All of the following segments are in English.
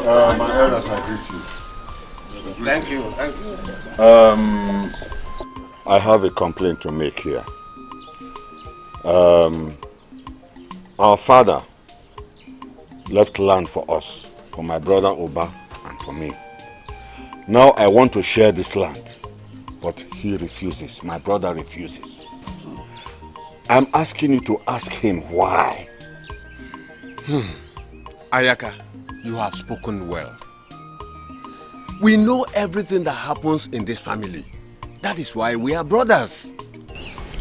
My elders, I greet you. Thank you. I have a complaint to make here. Our father left land for us, for my brother Oba and for me. Now I want to share this land, but he refuses. My brother refuses. I'm asking you to ask him why. Ayaka, you have spoken well. We know everything that happens in this family. That is why we are brothers.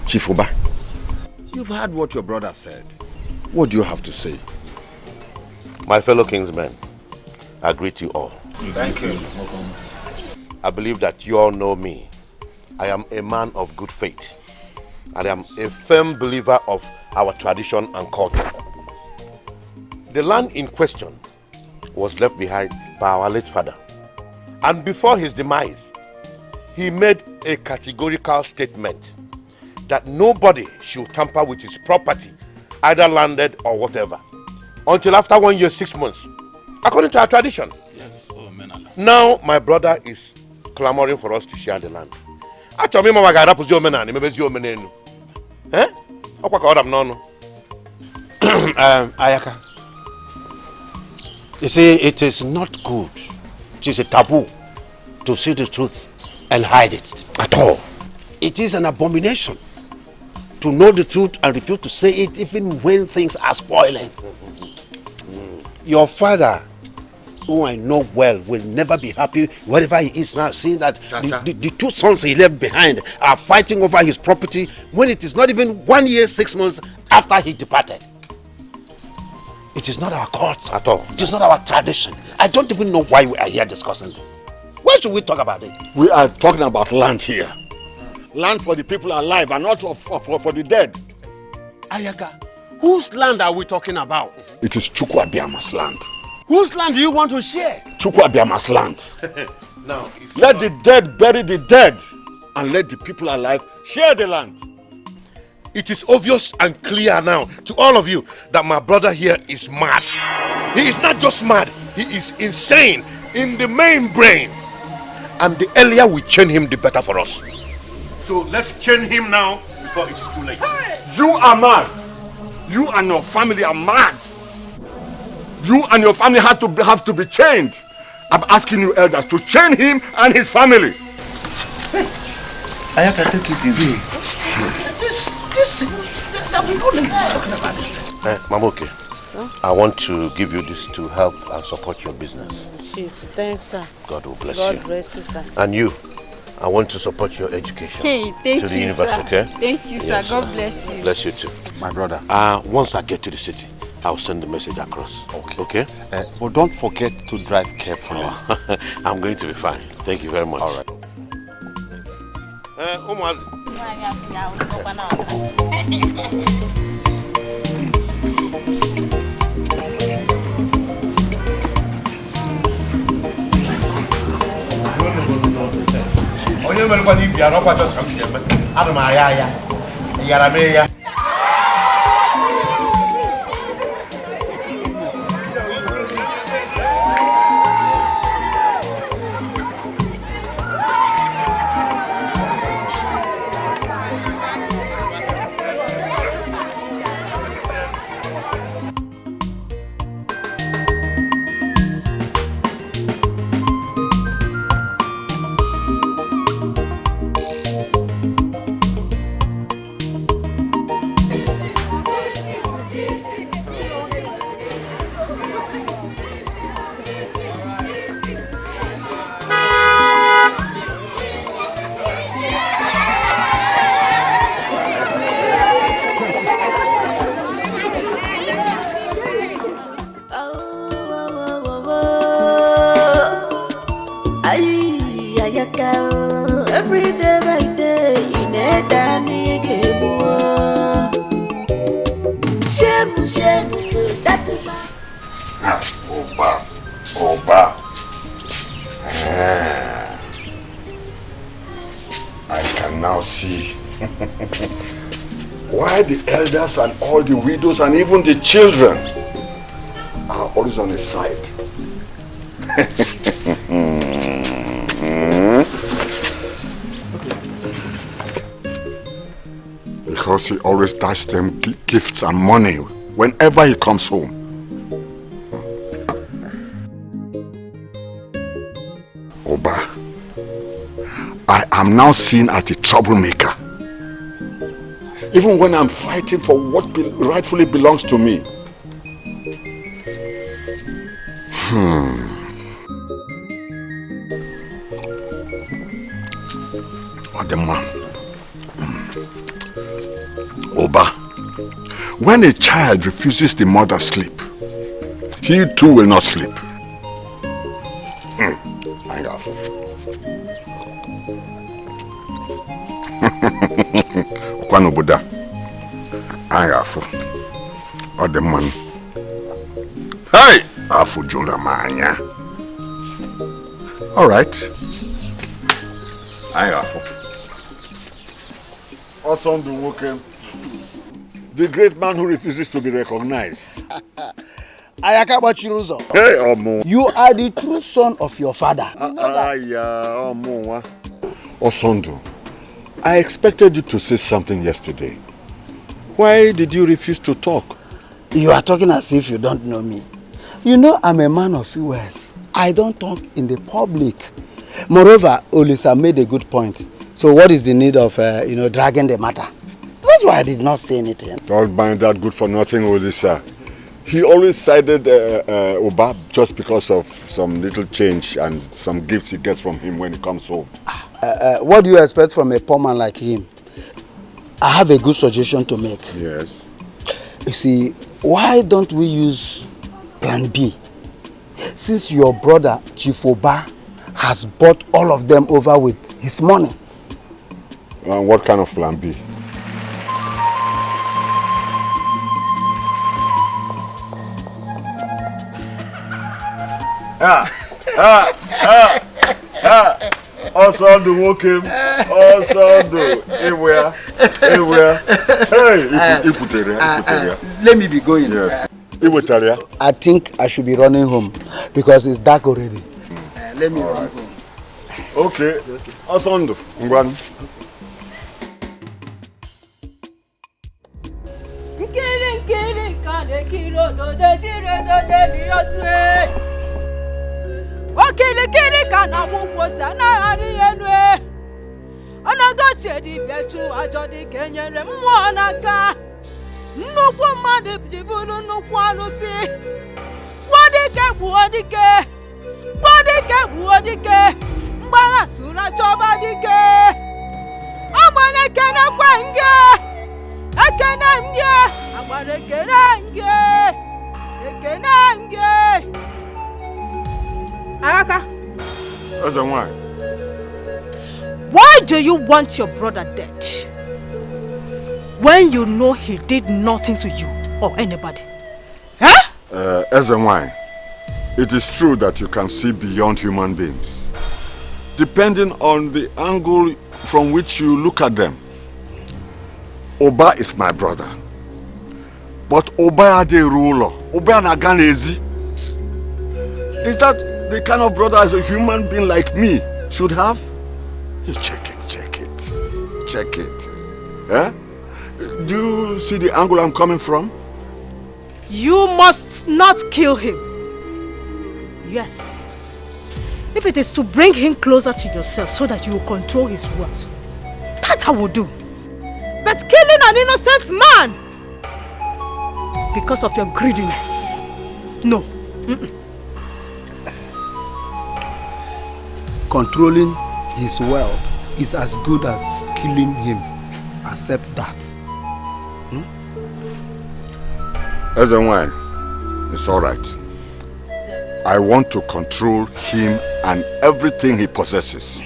Chief Oba, you've heard what your brother said. What do you have to say? My fellow kingsmen, I greet you all. Thank you. I believe that you all know me. I am a man of good faith. I am a firm believer of our tradition and culture. The land in question was left behind by our late father. And before his demise, he made a categorical statement that nobody should tamper with his property, either landed or whatever, until after 1 year, 6 months, according to our tradition. Yes. Now my brother is clamoring for us to share the land. Ayaka, you see, it is not good. It is a taboo to see the truth and hide it at all. It is an abomination to know the truth and refuse to say it even when things are spoiling. Your father, who I know well, will never be happy wherever he is now, seeing that the two sons he left behind are fighting over his property when it is not even 1 year, 6 months after he departed. It is not our culture at all. It is not our tradition. I don't even know why we are here discussing this. Why should we talk about it? We are talking about land here. Land for the people alive and not for the dead. Ayaka, whose land are we talking about? It is Chukwuabiama's land. Whose land do you want to share? Chukwuabiama's land. Now, let the dead bury the dead and let the people alive share the land. It is obvious and clear now to all of you that my brother here is mad. He is not just mad, he is insane in the main brain. And the earlier we chain him, the better for us. So let's chain him now before it is too late. You are mad. You and your family are mad. You and your family have to be chained. I'm asking you elders to chain him and his family. Hey, Ayaka, take it easy. We don't talking about this. Mamoke, sir? I want to give you this to help and support your business. Chief, thanks, sir. God will bless you. God bless you, sir. And you, I want to support your education. Hey, thank to the you, university, sir. okay? Thank you, sir. Yes, God bless you. Bless you too. My brother. Once I get to the city, I'll send the message across. Okay? But don't forget to drive carefully. I'm going to be fine. Thank you very much. All right. Onye mere kwa n'ibi ara ọkwa just come here. Ana m aya yara me ya. Every day by day, in a danny game. Shame, so that's it. Oba. I can now see why the elders and all the widows and even the children are always on his side. Because he always dashes them gifts and money whenever he comes home. Oba, I am now seen as a troublemaker. Even when I'm fighting for what rightfully belongs to me. What the man? Oba, when a child refuses the mother's sleep, he too will not sleep. I got Kwano Buddha. I got or the man. Hey! Afu Jula Manya. All right. I got Awesome the working. The great man who refuses to be recognized. Ayakabachiruzo. Hey, Omo. You are the true son of your father. Omo. Osondu, I expected you to say something yesterday. Why did you refuse to talk? You are talking as if you don't know me. You know I'm a man of few words. I don't talk in the public. Moreover, Olisa made a good point. So what is the need of, dragging the matter? That's why I did not say anything. Don't mind that good for nothing, Olisa. He always sided Oba just because of some little change and some gifts he gets from him when he comes home. What do you expect from a poor man like him? I have a good suggestion to make. Yes. You see, why don't we use plan B? Since your brother, Chief Oba, has bought all of them over with his money. What kind of plan B? Also do working. Also do. Everywhere. Hey, Let me be going. Yes. I think I should be running home because it's dark already. Let me run home. Okay. Also do. Okirikiri kana mukwosa na ari enwe Onagoche di betu ajodi kenyere mmụọ n'aka Nnukwu mmadụ jiburu nnukwu arụsị Wadike gbuo dike Mgbagha sura chọba dike Agbara ekene kwa nge Ekene nge Agbara ekene nge Araka. As and why? Why do you want your brother dead? When you know he did nothing to you or anybody? Huh? As and why? It is true that you can see beyond human beings. Depending on the angle from which you look at them. Oba is my brother. But Oba is the ruler. Oba Naganezi. Is that the kind of brother as a human being like me should have? You check it. Eh? Do you see the angle I'm coming from? You must not kill him. Yes. If it is to bring him closer to yourself so that you will control his words, that I will do. But killing an innocent man because of your greediness, no. Controlling his wealth is as good as killing him. Accept that. As and why? It's all right. I want to control him and everything he possesses.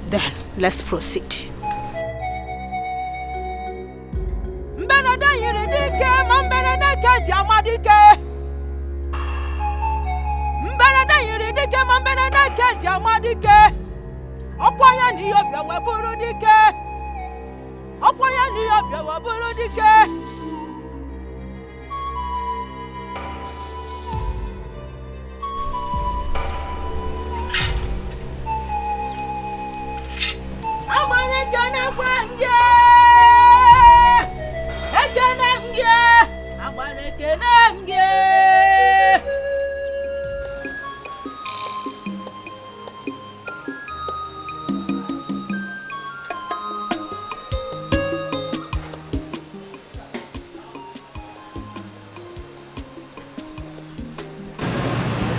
Then, let's proceed.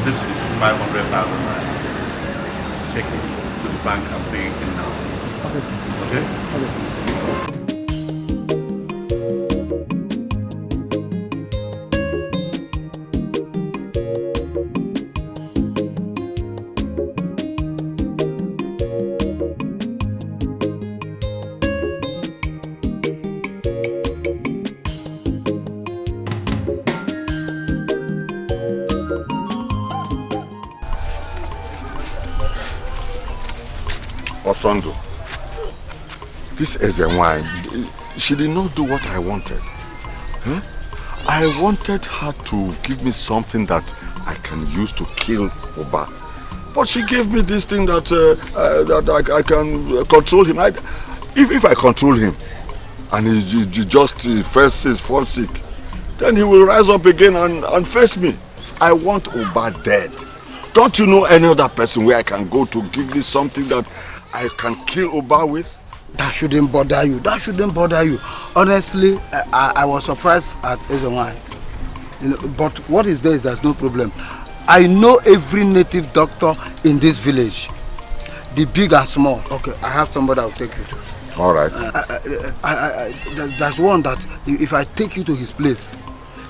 This is 500,000 naira. Take it to the bank and pay it in now. Okay? Osondo, this is a wine. She did not do what I wanted. Huh? I wanted her to give me something that I can use to kill Oba. But she gave me this thing that I can control him. If I control him and he just falls sick, then he will rise up again and face me. I want Oba dead. Don't you know any other person where I can go to give me something that I can kill Oba with? That shouldn't bother you. That shouldn't bother you. Honestly, I was surprised at Ezewine. But what is there's no problem. I know every native doctor in this village, the big and small. Okay, I have somebody I'll take you to. All right. There's one that if I take you to his place,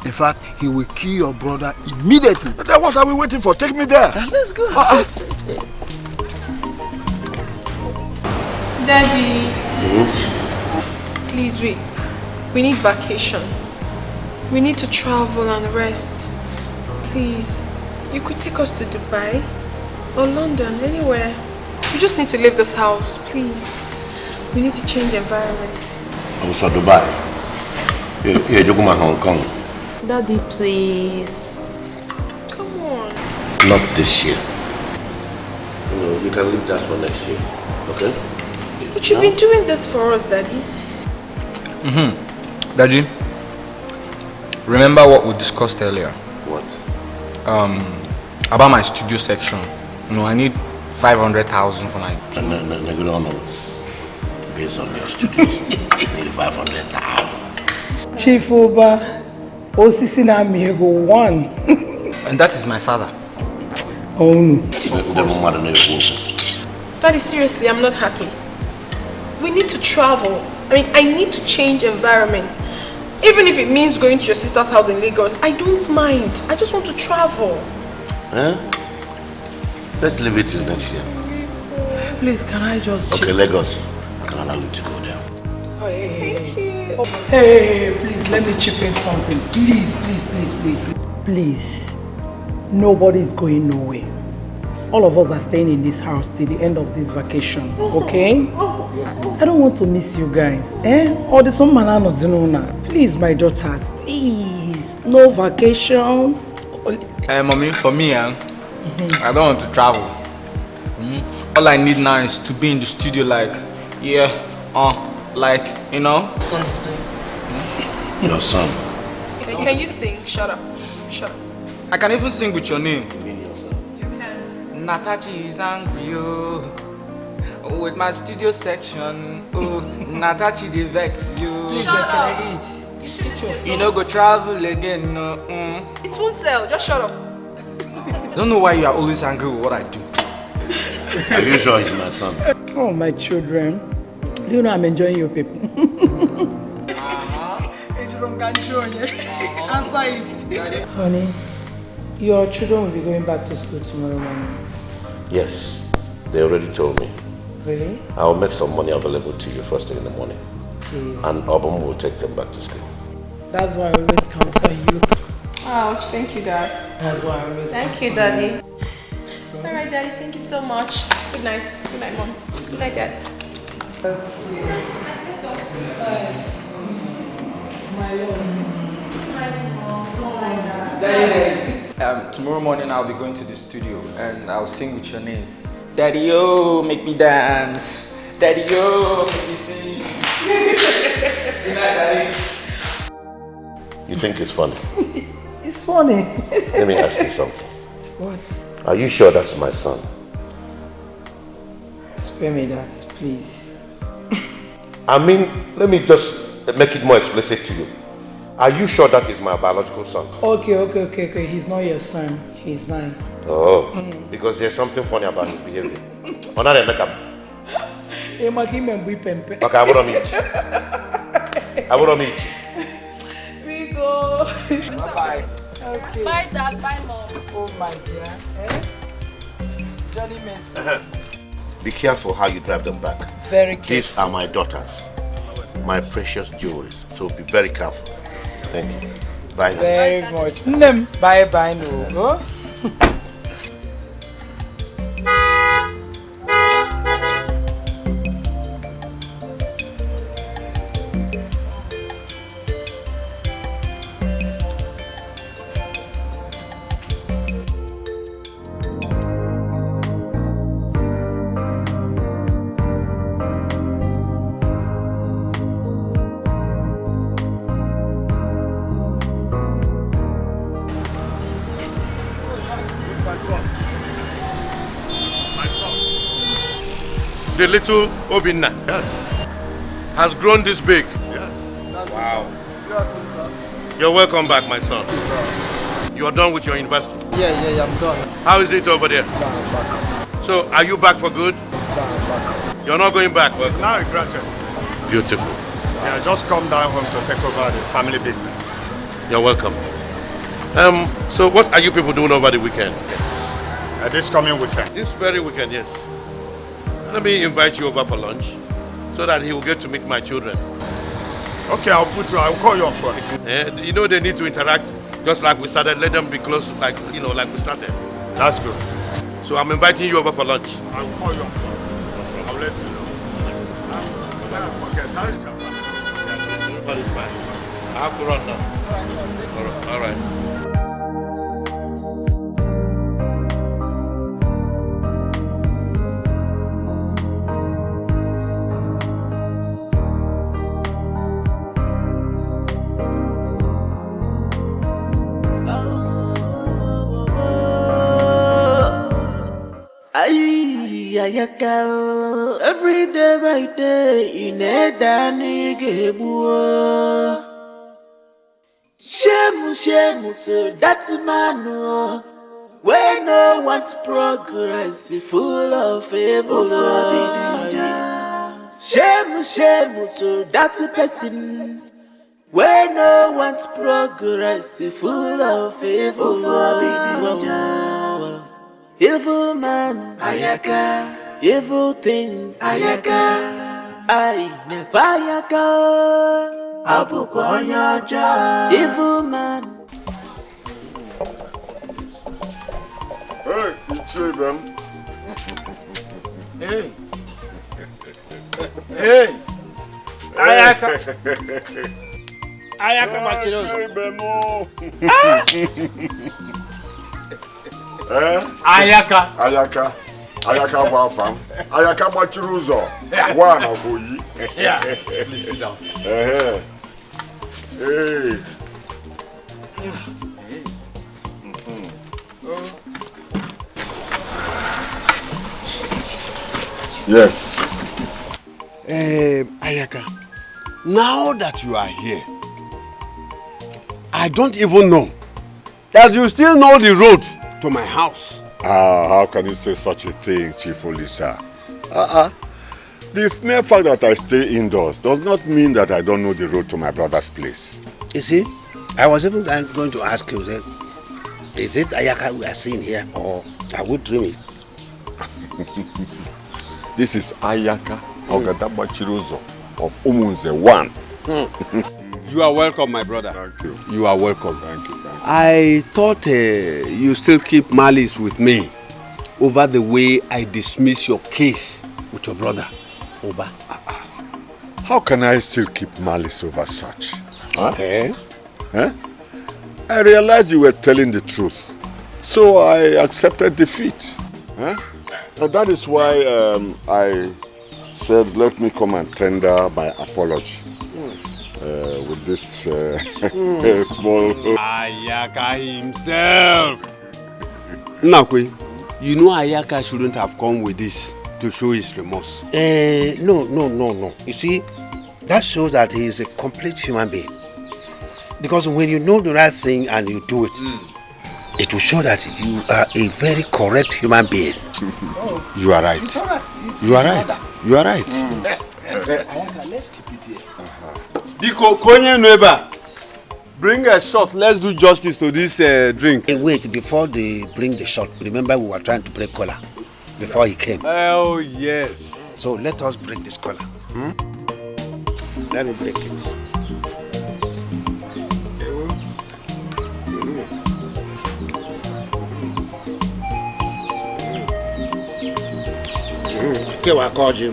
in fact, he will kill your brother immediately. Then what are we waiting for? Take me there. Let's go. Daddy, please, we need vacation. We need to travel and rest. Please, you could take us to Dubai or London, anywhere. We just need to leave this house, please. We need to change environment. Also Dubai. You're talking about Hong Kong. Daddy, please. Come on. Not this year. You can leave that for next year, okay? But you've been doing this for us, Daddy. Daddy, remember what we discussed earlier? What? About my studio section. I need 500,000 for my... No. Based on your studios, you need 500,000. Chief Oba, Osisi na Miego 1. And that is my father. Oh no. Daddy, seriously, I'm not happy. We need to travel. I need to change environment. Even if it means going to your sister's house in Lagos, I don't mind. I just want to travel. Huh? Let's leave it till next year. Please, can I just... Okay, Lagos. I can allow you to go there. Oh, hey, please, let me chip in something. Please. Please. Nobody's going nowhere. All of us are staying in this house till the end of this vacation, okay? I don't want to miss you guys, Or the some manana zinona. Please, my daughters, please. No vacation. Mommy, for me, I don't want to travel. All I need now is to be in the studio Son is doing. Your son. Can you sing? Shut up. I can even sing with your name. You can. Natachi is angry, with my studio section. Natachi they vex you. Please, can I eat? You know, go travel again. It won't sell. Just shut up. I don't know why you are always angry with what I do. Are you sure he's my son? Oh, my children. Do you know I'm enjoying your people? Answer it. Honey, your children will be going back to school tomorrow morning. Yes, they already told me. Really? I'll make some money available to you first thing in the morning. Okay. And Obum will take them back to school. That's why I always count on you. Ouch, thank you, Dad. That's why I always Thank you, Daddy. All right, Daddy, thank you so much. Good night. Good night, Mom. Good night, Dad. Let's go. My Lord. Tomorrow morning I'll be going to the studio and I'll sing with your name. Daddy-o, make me dance. Daddy-o, make me sing. Good night, Daddy. You think it's funny? It's funny. Let me ask you something. What? Are you sure that's my son? Spare me that, please. I mean, let me just make it more explicit to you. Are you sure that is my biological son? Okay. He's not your son. He's mine. Oh, because there's something funny about his behavior. Oh, not a makeup. Okay, I wouldn't meet. I wouldn't meet. We go. Bye. Okay. Bye, Dad. Bye, Mom. Oh, my dear. Johnny Messi. Be careful how you drive them back. Very careful. These are my daughters, my precious jewels. So be very careful. Thank you. Bye. Very much. Bye bye, no. The little Obinna, yes, has grown this big. Yes. Wow. You're welcome back, my son. You are done with your university? Yeah, I'm done. How is it over there? Back. So, are you back for good? Back. You're not going back? Well, now I graduate. Beautiful. Yeah, just come down home to take over the family business. You're welcome. So what are you people doing over the weekend? This coming weekend? This very weekend, yes. Let me invite you over for lunch so that he will get to meet my children. Okay, I'll call you on phone. You know they need to interact just like we started. Let them be close like we started. That's good. So I'm inviting you over for lunch. I'll call you on phone. I'll let you know. I forget. How is your family? Everybody's fine. I have to run now. All right. Every day by day in a Danny Gabu. Shame to that man when no one's progress is full of evil. Shame to that person when no one's progress is full of evil. Evil man, Ayaka. Evil things, Ayaka. I never Ayaka. Abukwanya. Evil man. Hey, it's them. Hey. Hey. Ayaka. Ayaka Machiroso. Ayaka Wafam. Ayaka Machiruzo. One of you. Yeah. Please sit down. Hey. Yes. Ayaka, now that you are here, I don't even know that you still know the road to my house. How can you say such a thing, Chief Olisa? The mere fact that I stay indoors does not mean that I don't know the road to my brother's place. You see, I was even going to ask you, is it Ayaka we are seeing here or are we dreaming? This is Ayaka Ogadaba Chirozo of Umunze 1. You are welcome, my brother. Thank you. You are welcome. Thank you. I thought you still keep malice with me over the way I dismiss your case with your brother, Oba. How can I still keep malice over such? Okay. Huh? I realized you were telling the truth, so I accepted defeat. Huh? And that is why I said, let me come and tender my apology. With this small... Ayaka himself! Nakwe, you know Ayaka shouldn't have come with this to show his remorse. No. You see, that shows that he is a complete human being. Because when you know the right thing and you do it, It will show that you are a very correct human being. You are right. You are right. You are right. Let's keep it here. Biko, Konye Nweba, bring a shot. Let's do justice to this drink. Hey, wait, before they bring the shot, remember we were trying to break collar before he came. Oh, yes. So let us break this collar. Let me break it. Okay, I called you.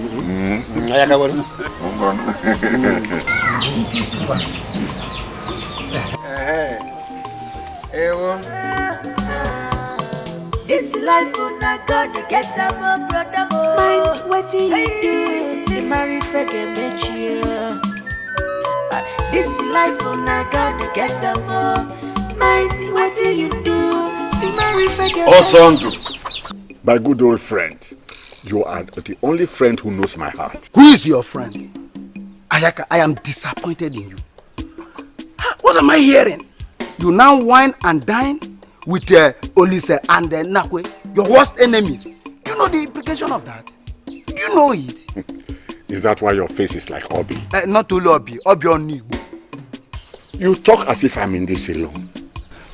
This life will not gonna get a more brother more. Mind what you do, the married forget met you. This life will not gonna get a more. Mind what you do, the married forget. Osondu, my good old friend, you are the only friend who knows my heart. Who is your friend? Ayaka, I am disappointed in you. What am I hearing? You now wine and dine with Olise and Nakwe, your worst enemies. Do you know the implication of that? Do you know it? Is that why your face is like Obi? Not only Obi, Obi on you. You talk as if I'm in this alone.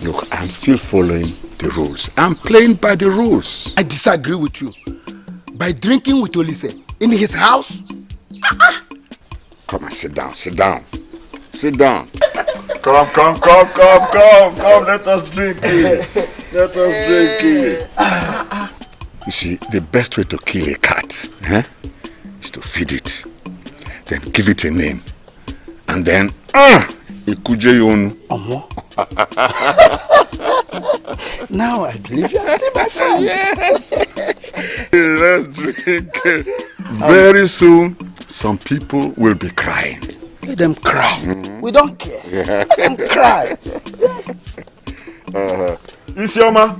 Look, I'm still following the rules. I'm playing by the rules. I disagree with you. By drinking with Olise in his house? Come and sit down, sit down. Sit down. Come, let us drink it. Let us drink it. You see, the best way to kill a cat is to feed it. Then give it a name. And then, Ikuje Yonu. Now I believe you are still my friend. Yes. Let's drink it. Very soon, some people will be crying. Let them cry. We don't care. Let them cry. Isioma.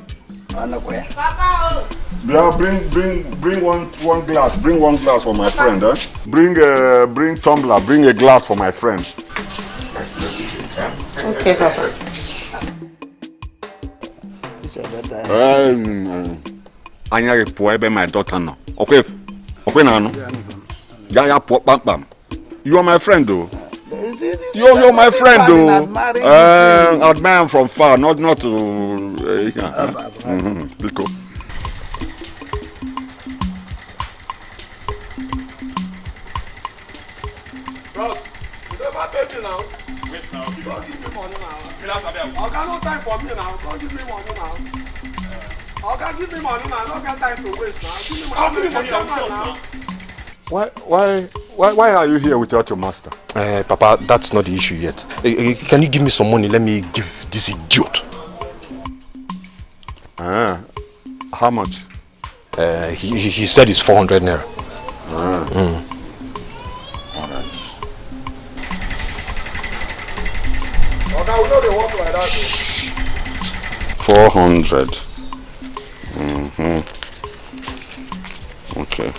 Papa. Yeah, bring one glass. Bring one glass for my friend. Bring tumbler. Bring a glass for my friend. Okay, Papa. Anya repo ebe my daughter now. Okay now. Ya pop bam. You are my friend though. You're my friend though. Admire from far, not to. Biko. Bros, you never pay me now. Wait now. You don't give me money now. I got no time for me now. Don't give me money now. Okay, give me money now. I don't got time to waste now. Give me money now. Why are you here without your master? Papa, that's not the issue yet. Can you give me some money? Let me give this idiot. How much? He said it's 400 naira. All right. Okay, we know they walk like that. 400. Okay.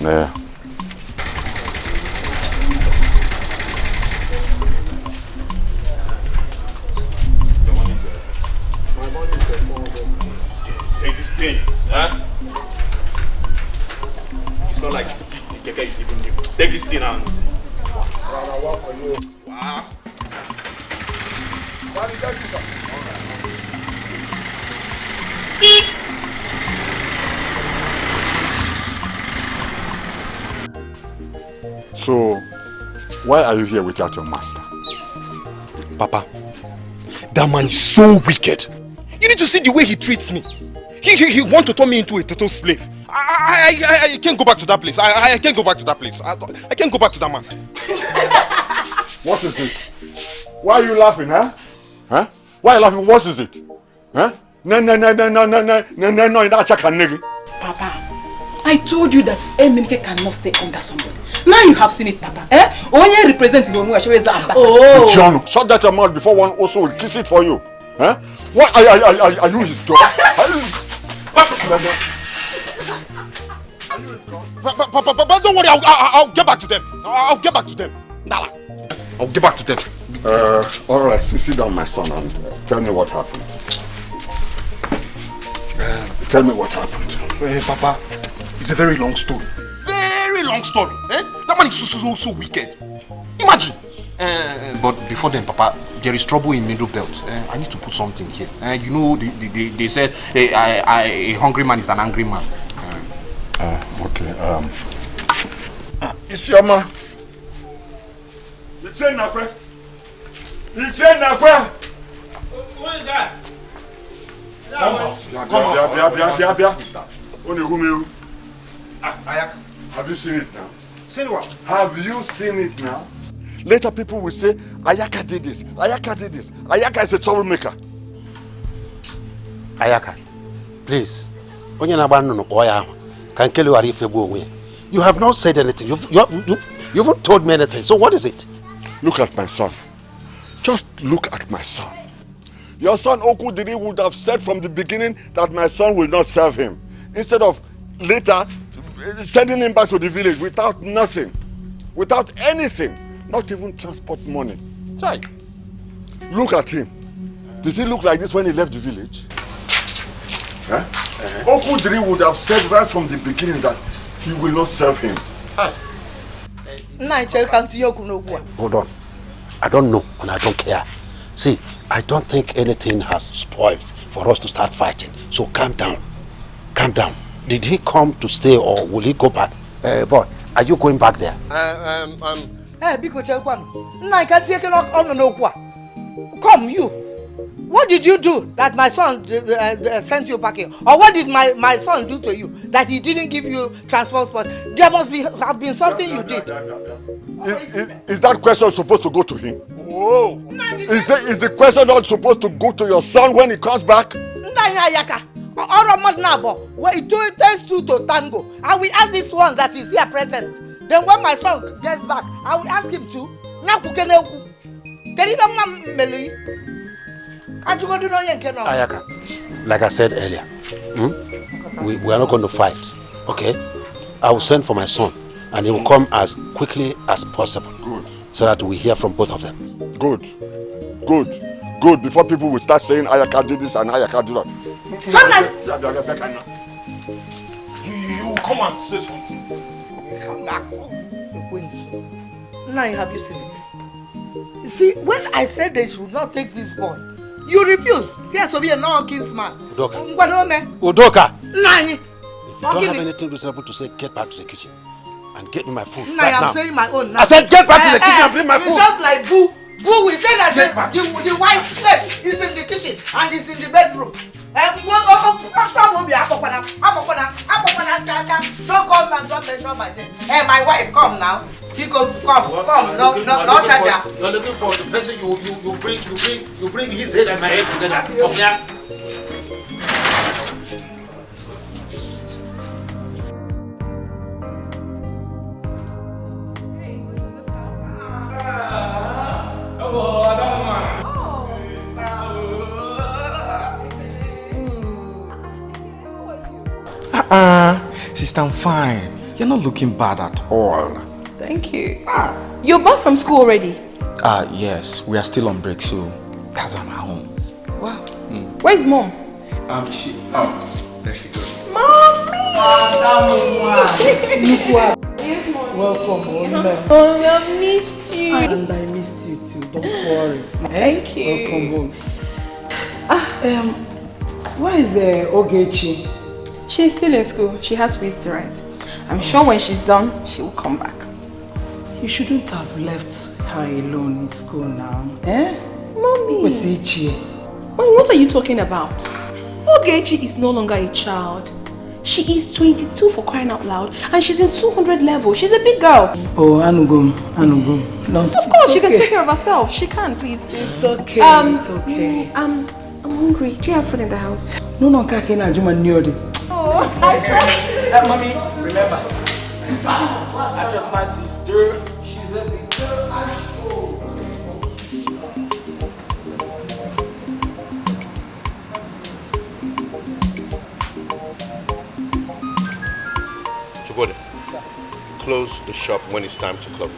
Yeah. My money is 400. Take this thing, huh? It's not like the keke is even new. Take this thing and what for you? Wow. What is that? So, why are you here without your master? Papa, that man is so wicked. You need to see the way he treats me. He wants to turn me into a total slave. I can't go back to that place. I can't go back to that place. I can't go back to that man. What is it? Why are you laughing, huh? Why are you laughing? What is it? Huh? No, Papa, I told you that Eminike cannot stay under somebody. Now you have seen it, Papa. Only representing you as ambassador. Oh, John, shut that your mouth before one also will kiss it for you. Huh? What are you his dog? Papa, don't worry. I'll get back to them. I'll get back to them. I'll get back to them. All right, sit down, my son, and tell me what happened. Tell me what happened. Papa, it's a very long story. Very long story. Eh? That man is so wicked. Imagine. But before then, Papa, there is trouble in Middle Belt. I need to put something here. You know, they said a hungry man is an angry man. Okay. Isioma. You chain Nakwe? You chain Nakwe? Who is that? Have you seen it now? Seen what? Have you seen it now? Later people will say, Ayaka did this, Ayaka did this. Ayaka is a troublemaker. Ayaka, please. You have not said anything. You haven't told me anything. So what is it? Look at my son. Just look at my son. Your son Okudiri would have said from the beginning that my son will not serve him. Instead of later sending him back to the village without nothing. Without anything. Not even transport money. Right. Look at him. Did he look like this when he left the village? Huh? Okudiri would have said right from the beginning that he will not serve him. Hold on. I don't know and I don't care. See, I don't think anything has spoiled for us to start fighting. So calm down. Calm down. Did he come to stay or will he go back? Boy, are you going back there? Come, you. What did you do that my son sent you packing? Or what did my son do to you that he didn't give you transport? There must have been something you did. Is that question supposed to go to him? Whoa! Is the question not supposed to go to your son when he comes back? Well, it takes two to tango. I will ask this one that is here present. Then when my son gets back, I will ask him to. Ayaka, like I said earlier, we are not going to fight, okay? I will send for my son and he will come as quickly as possible. Good. So that we hear from both of them. Good. Good. Good. Before people will start saying Ayaka did this and Ayaka did that. You come and say something. Come back. Now have you seen it? You see, when I said they should not take this boy, you refuse. See, I should be a non-kinsman. Udoka. Nani? If you don't have anything reasonable to say, get back to the kitchen and get me my food. Now I'm saying my own now. I said get back to the kitchen and bring my food. It's just like Boo. Boo will say that the wife's place is in the kitchen and is in the bedroom. Don't come and don't mention my name. Hey, my wife, come now. Etiko, come. No charger. You're looking for the person you bring his head and my head together. Come here. Sister, I'm fine. You're not looking bad at all. Thank you. You're back from school already? Yes. We are still on break, so that's why I'm at home. Wow. Where's mom? There she goes. Mommy! Welcome, Oh, I missed you. And I missed you too. Don't worry. Thank you. Welcome home. Where is Ogechi? She's still in school. She has quiz to write. I'm sure when she's done, she will come back. You shouldn't have left her alone in school now. Eh? Mommy. Mommy, what are you talking about? Ogechi is no longer a child. She is 22 for crying out loud and she's in 200 level. She's a big girl. Oh, Anugum. No, of course, she can take care of herself. She can, please. It's okay. It's okay. I'm hungry. Do you have food in the house? No, Kakena Juma Nyodi. Oh, I trust you. Mommy, remember, I trust my sister. She's a big girl. Chugode, close the shop when it's time to close.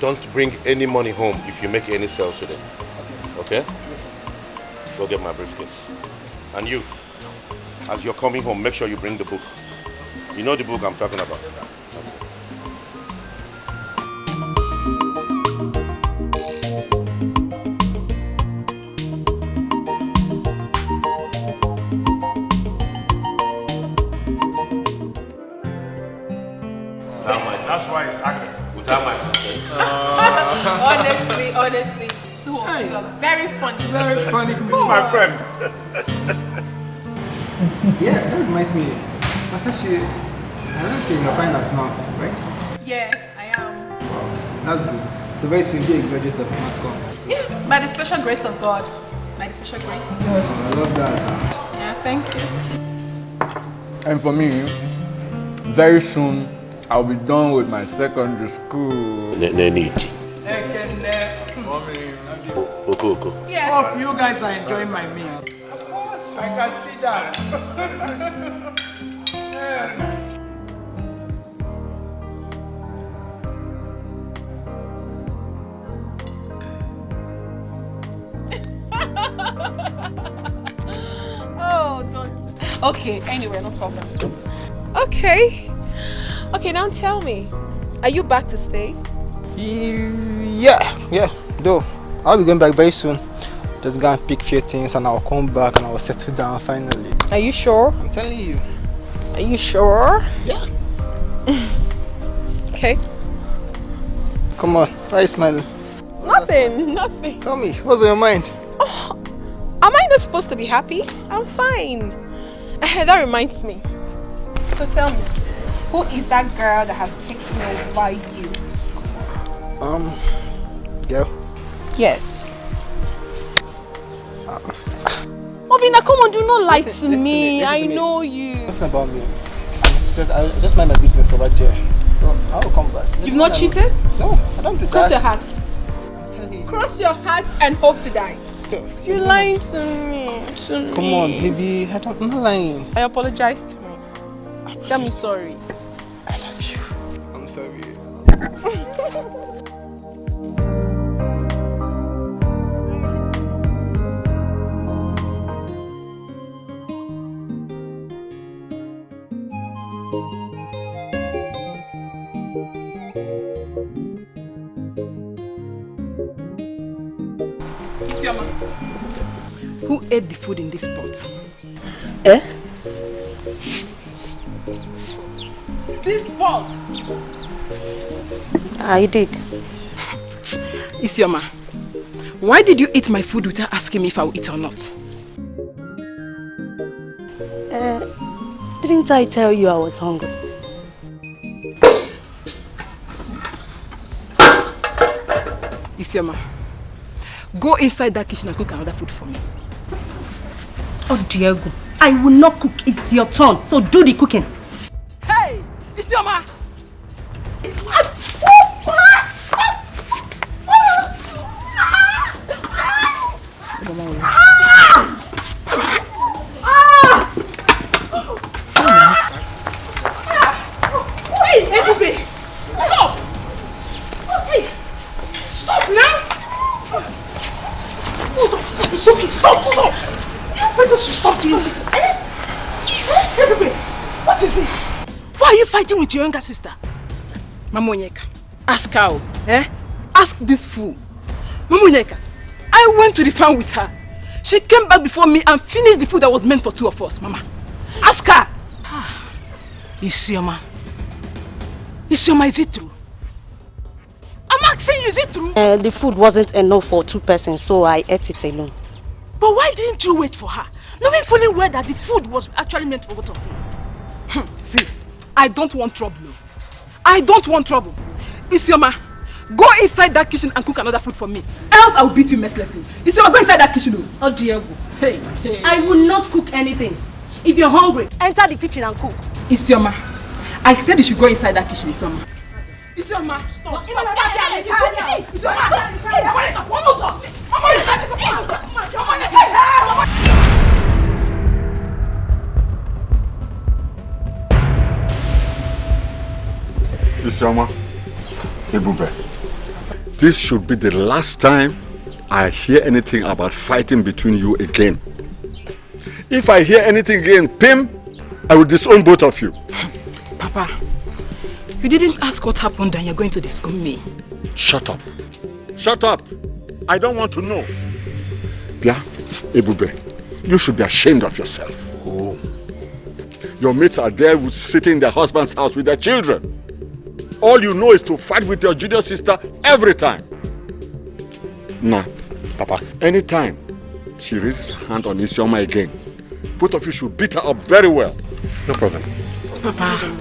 don't bring any money home if you make any sales today. Okay? Go get my briefcase. And you, as you're coming home, make sure you bring the book. You know the book I'm talking about. That's why it's ugly. Without my consent. Honestly, two of you are very funny. Very funny. It's my friend. Yeah, that reminds me. Nakashi, I went to your finals now, right? Yes, I am. Wow, that's good. So very soon you'll be a graduate of mass comm. Yeah, by the special grace of God. By the special grace. Oh, I love that. Yeah, thank you. And for me, very soon, I'll be done with my secondary school. Neniti. Oko. Yes. All of you guys are enjoying my meal. Of course, I can see that. Oh, don't. Okay, anyway, no problem. Okay, now tell me, are you back to stay? Yeah, though. I'll be going back very soon. Just go and pick a few things and I'll come back and I'll settle down finally. Are you sure? I'm telling you. Are you sure? Yeah. Okay. Come on, why are you smiling? Nothing. Tell me, what's on your mind? Oh, am I not supposed to be happy? I'm fine. That reminds me. So tell me, who is that girl that has taken over you? Yeah. Yes. Obina, come on, do not lie to me. I know you. Listen about me. I just mind my business over there. So I'll come back. You've not cheated? No, I don't do that. Cross your hearts. Cross your hearts and hope to die. You're lying to me. Come on, baby. I'm not lying. I apologize to me. I'm sorry. I love you. I'm sorry. Isioma, who ate the food in this pot? This pot! I did. Isioma, why did you eat my food without asking me if I will eat or not? Didn't I tell you I was hungry? Isioma, go inside that kitchen and cook another food for me. Oh, Diego, I will not cook. It's your turn, so do the cooking. Hey, Isioma! Hey, everybody! Stop! Hey! Stop now! Stop! It's okay, stop! You people should stop doing this. Everybody, what is it? Why are you fighting with your younger sister? Mama Onyeka, ask her. Ask this fool. Mama Onyeka, I went to the farm with her. She came back before me and finished the food that was meant for two of us, Mama. Ask her. Isioma, is it true? I'm asking you, is it true? The food wasn't enough for 2 persons, so I ate it alone. But why didn't you wait for her? Knowing fully well that the food was actually meant for both of you. See, I don't want trouble. I don't want trouble. Isioma, go inside that kitchen and cook another food for me. Else I will beat you mercilessly. Isioma, go inside that kitchen. Oh, Diego. Hey. I will not cook anything. If you're hungry, enter the kitchen and cook. Isioma, I said you should go inside that kitchen, Isioma. Isioma, stop. Isioma, Ebube, this should be the last time I hear anything about fighting between you again. If I hear anything again, Pim, I will disown both of you. Papa, you didn't ask what happened and you're going to disown me. Shut up. Shut up. I don't want to know. Bia, Ebube, you should be ashamed of yourself. Oh. Your mates are there sitting in their husband's house with their children. All you know is to fight with your junior sister every time. Nah, Papa, anytime she raises her hand on Isioma again, both of you should beat her up very well. No problem. Papa,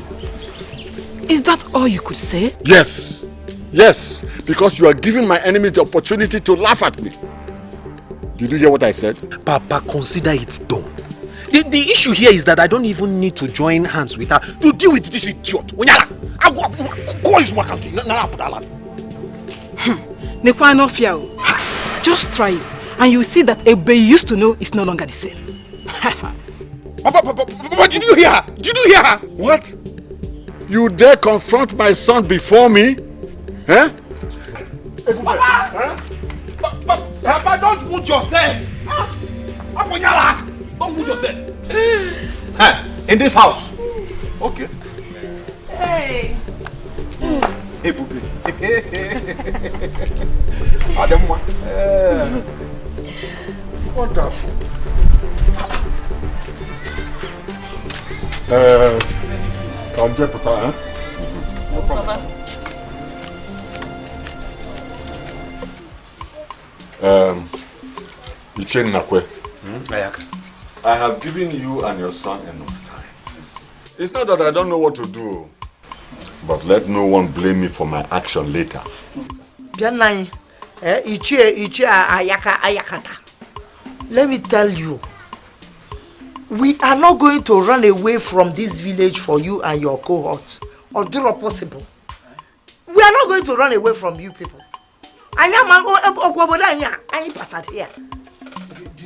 is that all you could say? Yes. Yes, because you are giving my enemies the opportunity to laugh at me. Did you hear what I said? Papa, consider it done. The issue here is that I don't even need to join hands with her to deal with this idiot. Go his work out. Just try it and you see that Ebe you used to know is no longer the same. But did you hear her? Did you hear her? What? You dare confront my son before me? Huh? Papa, don't put yourself. Don't put yourself. In this house. Okay. Hey. Hey, Bubi. Wonderful. Can't get put huh? No problem. I have given you and your son enough time. Yes. It's not that I don't know what to do, but let no one blame me for my action later. Let me tell you, we are not going to run away from this village for you and your cohort until possible. We are not going to run away from you people. I am passed here.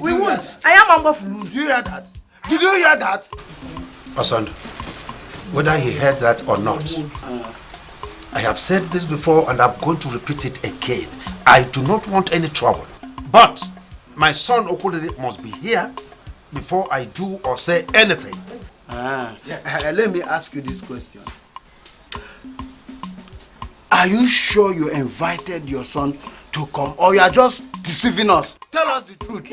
We won't. I am on flu. Did you hear that? Did you hear that? Asand, whether he heard that or not, I have said this before and I'm going to repeat it again. I do not want any trouble. But my son Okulere must be here before I do or say anything. Yes. Let me ask you this question. Are you sure you invited your son to come or you are just deceiving us? Tell us the truth.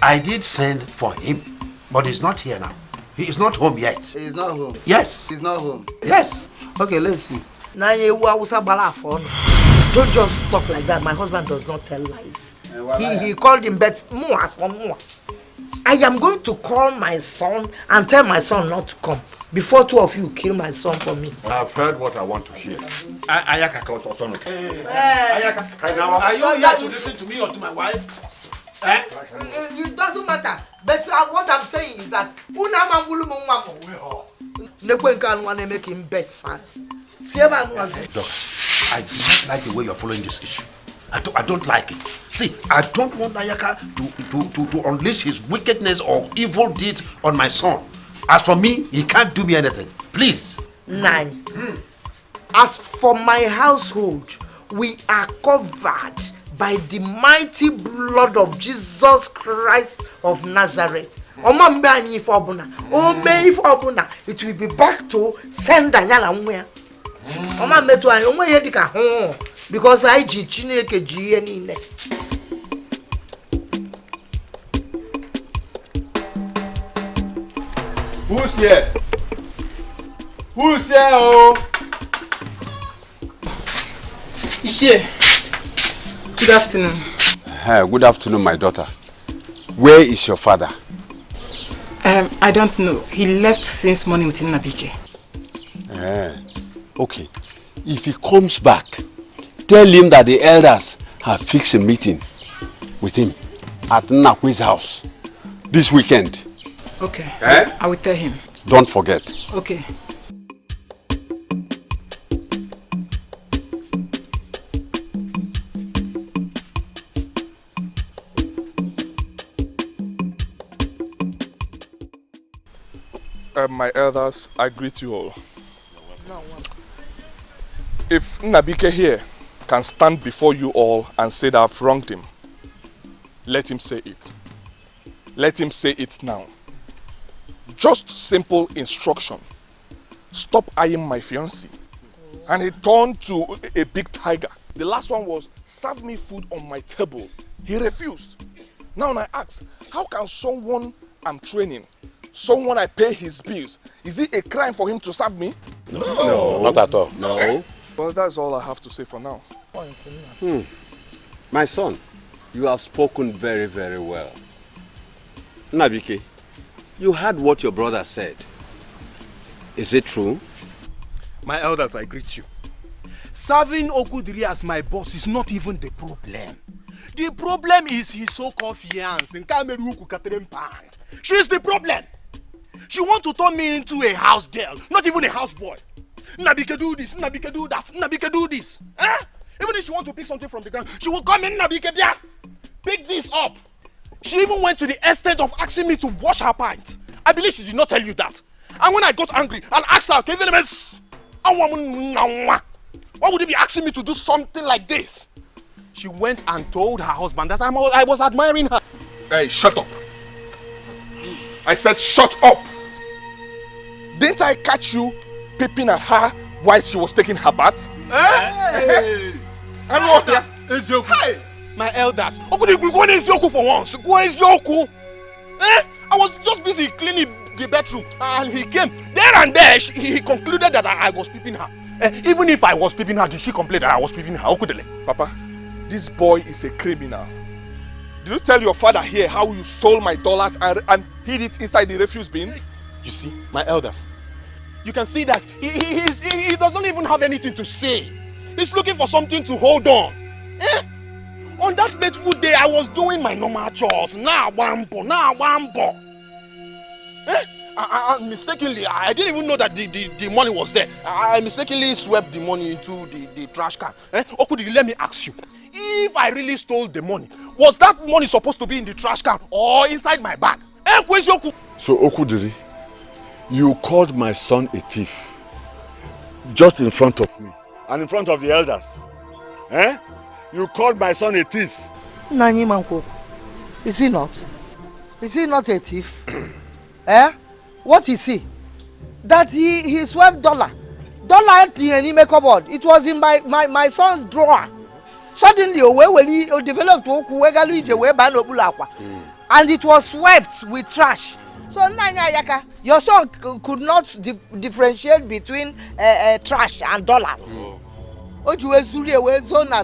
I did send for him, but he's not here now. He is not home yet. He's not home? Yes. He's not home? Yes. Okay, let's see. Don't just talk like that. My husband does not tell lies. He called him but more from more. I am going to call my son and tell my son not to come before two of you kill my son for me. I've heard what I want to hear. Ayaka, are you here to listen to me or to my wife? It doesn't matter. But what I'm saying is that make him best son. Doc, I do not like the way you're following this issue. I don't like it. See, I don't want Ayaka to unleash his wickedness or evil deeds on my son. As for me, he can't do me anything. Please. 9. As for my household, we are covered by the mighty blood of Jesus Christ of Nazareth. It will be back to send Daniel. Because I Who's here? Who's here? Oh, Is here. Good afternoon. Good afternoon, my daughter. Where is your father? I don't know. He left since morning with Nabike. Okay. If he comes back, tell him that the elders have fixed a meeting with him at Nakwe's house this weekend. Okay. I will tell him. Don't forget. Okay. My elders, I greet you all. If Nabike here can stand before you all and say that I've wronged him, let him say it. Let him say it now. Just simple instruction. Stop eyeing my fiancé. And he turned to a big tiger. The last one was, serve me food on my table. He refused. Now I ask, how can someone I'm training, someone I pay his bills, is it a crime for him to serve me? No, not at all. No. Well, that's all I have to say for now. My son, you have spoken very, very well. Nabike, you heard what your brother said. Is it true? My elders, I greet you. Serving Okudiri as my boss is not even the problem. The problem is his so-called fiancée. She's the problem. She wants to turn me into a house girl, not even a house boy. Nabike do this, Nabike do that, Nabike do this. Eh? Even if she wants to pick something from the ground, she will come in, Nabike, pick this up. She even went to the extent of asking me to wash her pint. I believe she did not tell you that. And when I got angry and asked her, why would you be asking me to do something like this? She went and told her husband that I was admiring her. Hey, shut up. I said shut up. Didn't I catch you peeping at her while she was taking her bath? Hey! Hey! My elders. Go for once. Go I was just busy cleaning the bedroom and he came. There and there, he concluded that I was peeping her. Even if I was peeping her, did she complain that I was peeping her? Papa, this boy is a criminal. Did you tell your father here how you stole my dollars and hid it inside the refuse bin? You see, my elders, you can see that he doesn't even have anything to say. He's looking for something to hold on. On that fateful day, I was doing my normal chores. Now, wambo. Mistakenly, I didn't even know that the money was there. I mistakenly swept the money into the trash can. Okudiri, let me ask you. If I really stole the money, was that money supposed to be in the trash can or inside my bag? So Okudiri, you called my son a thief just in front of me and in front of the elders. Eh? You called my son a thief. Nani Manko, is he not? Is he not a thief? Eh? What is he? That he swept dollar empty and he make cupboard. It was in my son's drawer. Suddenly, when he developed and it was swept with trash. So Nanya Yaka, your son could not differentiate between trash and dollars.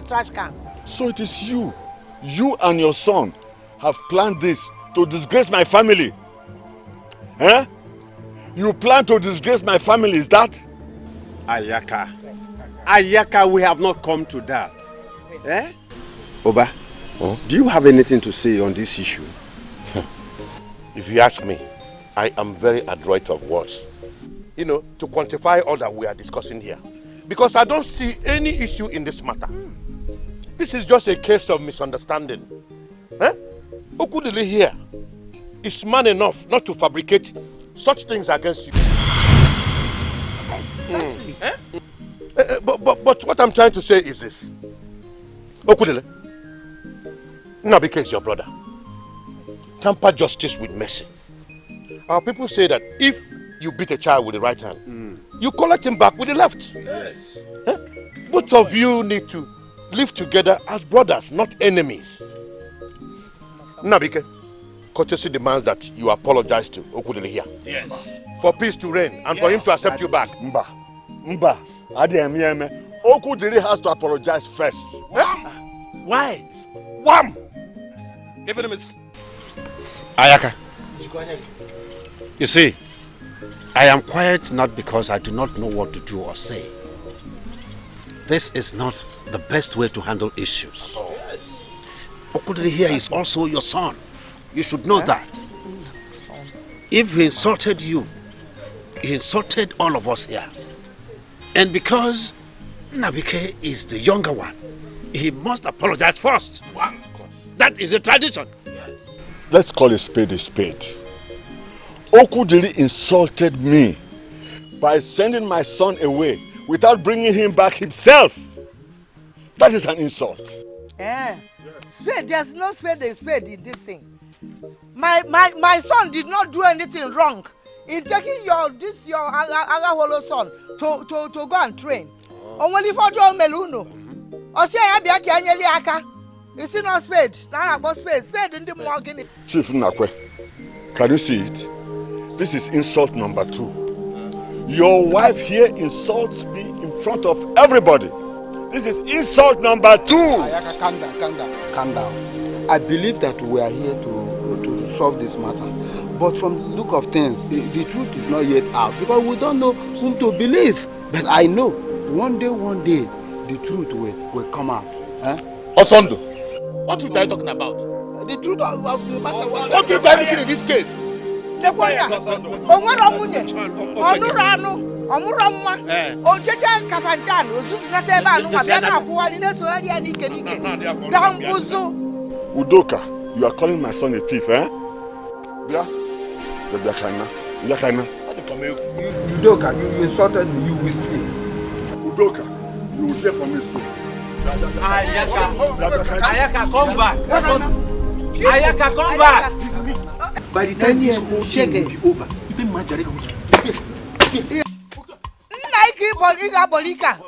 Trash can. So it is you and your son have planned this to disgrace my family. Eh? You plan to disgrace my family, is that? Ayaka, we have not come to that. Eh? Oba, do you have anything to say on this issue? If you ask me, I am very adroit of words. You know, to quantify all that we are discussing here. Because I don't see any issue in this matter. This is just a case of misunderstanding. Eh? Okudili here is man enough not to fabricate such things against you. Exactly. But what I'm trying to say is this. Okudili, Nabike is your brother. Tamper justice with mercy. Our people say that if you beat a child with the right hand, you collect him back with the left. Yes. Eh? Both of you need to live together as brothers, not enemies. Nabike, courtesy demands that you apologize to Okudili here. Yes. For peace to reign and for him to accept you back. Mba. Okudili has to apologize first. Why? Wham! Give him his... Ayaka, you see, I am quiet not because I do not know what to do or say. This is not the best way to handle issues. Okudili here is also your son. You should know that. If he insulted you, he insulted all of us here. And because Nabike is the younger one, he must apologize first. That is a tradition. Let's call a spade a spade. Okudili insulted me by sending my son away without bringing him back himself. That is an insult. Eh? Spade, there's no spade in this thing. My son did not do anything wrong in taking your Agaholo son to go and train. Only for John Meluno. Osia Yabiaki Anyeli Aka. You see no spade. Now about spade in the morgan. Chief Nakwe, can you see it? This is insult number 2. Your wife here insults me in front of everybody. This is insult number 2. Ayaka, calm down. I believe that we are here to solve this matter. But from the look of things, the truth is not yet out because we don't know whom to believe. But I know one day, the truth will come out. Osondo, what truth are you talking about? The truth of the matter. What truth are you looking in this case? Udoka, you are calling my son a thief, eh? Yeah? Udoka, you insulted me, you will see. Udoka, you will hear from me soon. Ayaka, come back. Ayaka, come back. By the time this whole thing will be over, even Nigeri will be.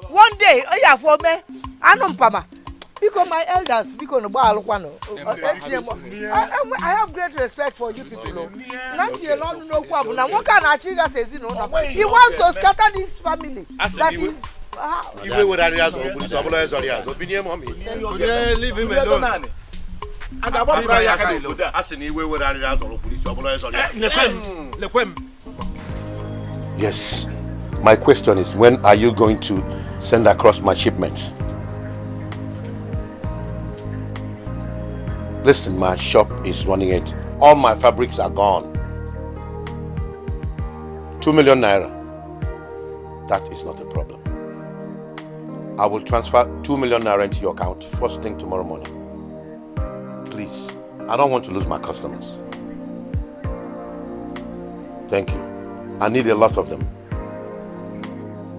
One day, for me, Anumpama. Because my elders, because I have great respect for you people. He wants to scatter this family. That is leave him alone. Yes. My question is, when are you going to send across my shipments? Listen, my shop is running it. All my fabrics are gone. 2 million naira. That is not a problem. I will transfer 2 million naira into your account first thing tomorrow morning. Please, I don't want to lose my customers. Thank you. I need a lot of them.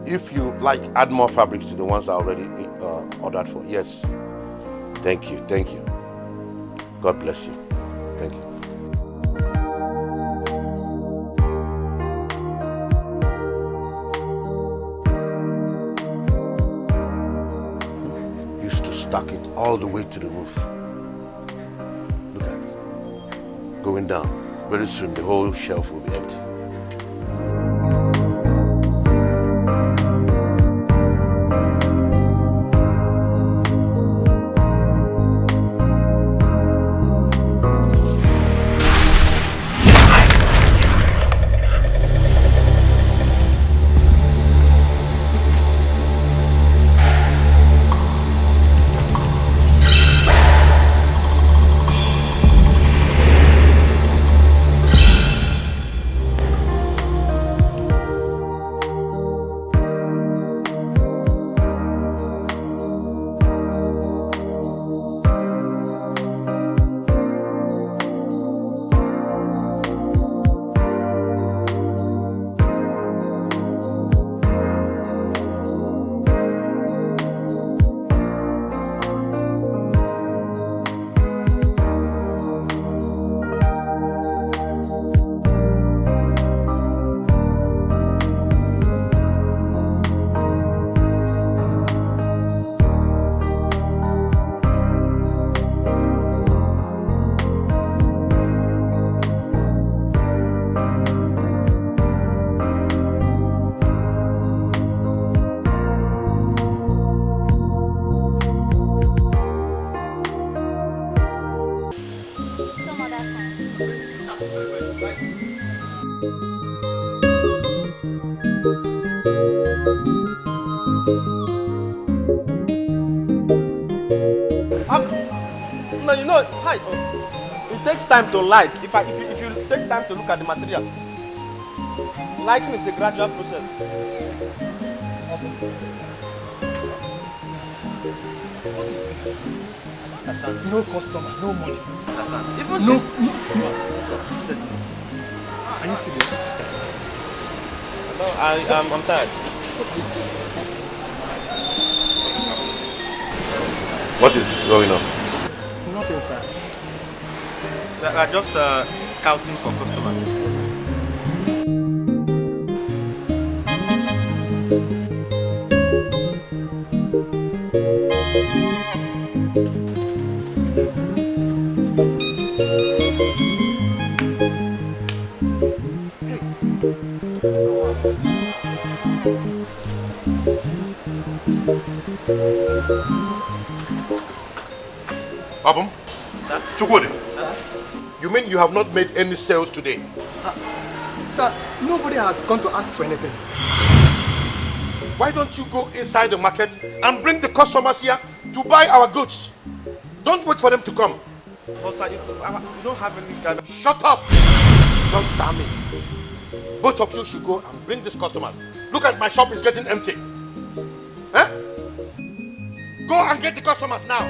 If you like, add more fabrics to the ones I already ordered for. Yes. Thank you. Thank you. God bless you. Thank you. Used to stack it all the way to the roof. Look at it. Going down. Very soon the whole shelf will be empty. It takes time to like. If you take time to look at the material, liking is a gradual process. What is this? No customer, no money. Even no. This one. Are you serious? No, I'm tired. What is going on? Nothing, sir. We are just scouting for customers. Abum? Sir? Chukwudi? Sir? You mean you have not made any sales today? Sir, nobody has come to ask for anything. Why don't you go inside the market and bring the customers here to buy our goods? Don't wait for them to come. Oh, sir, you don't have any gather. Shut up! Don't sir me. Both of you should go and bring these customers. Look at my shop, is getting empty. Huh? Go and get the customers now.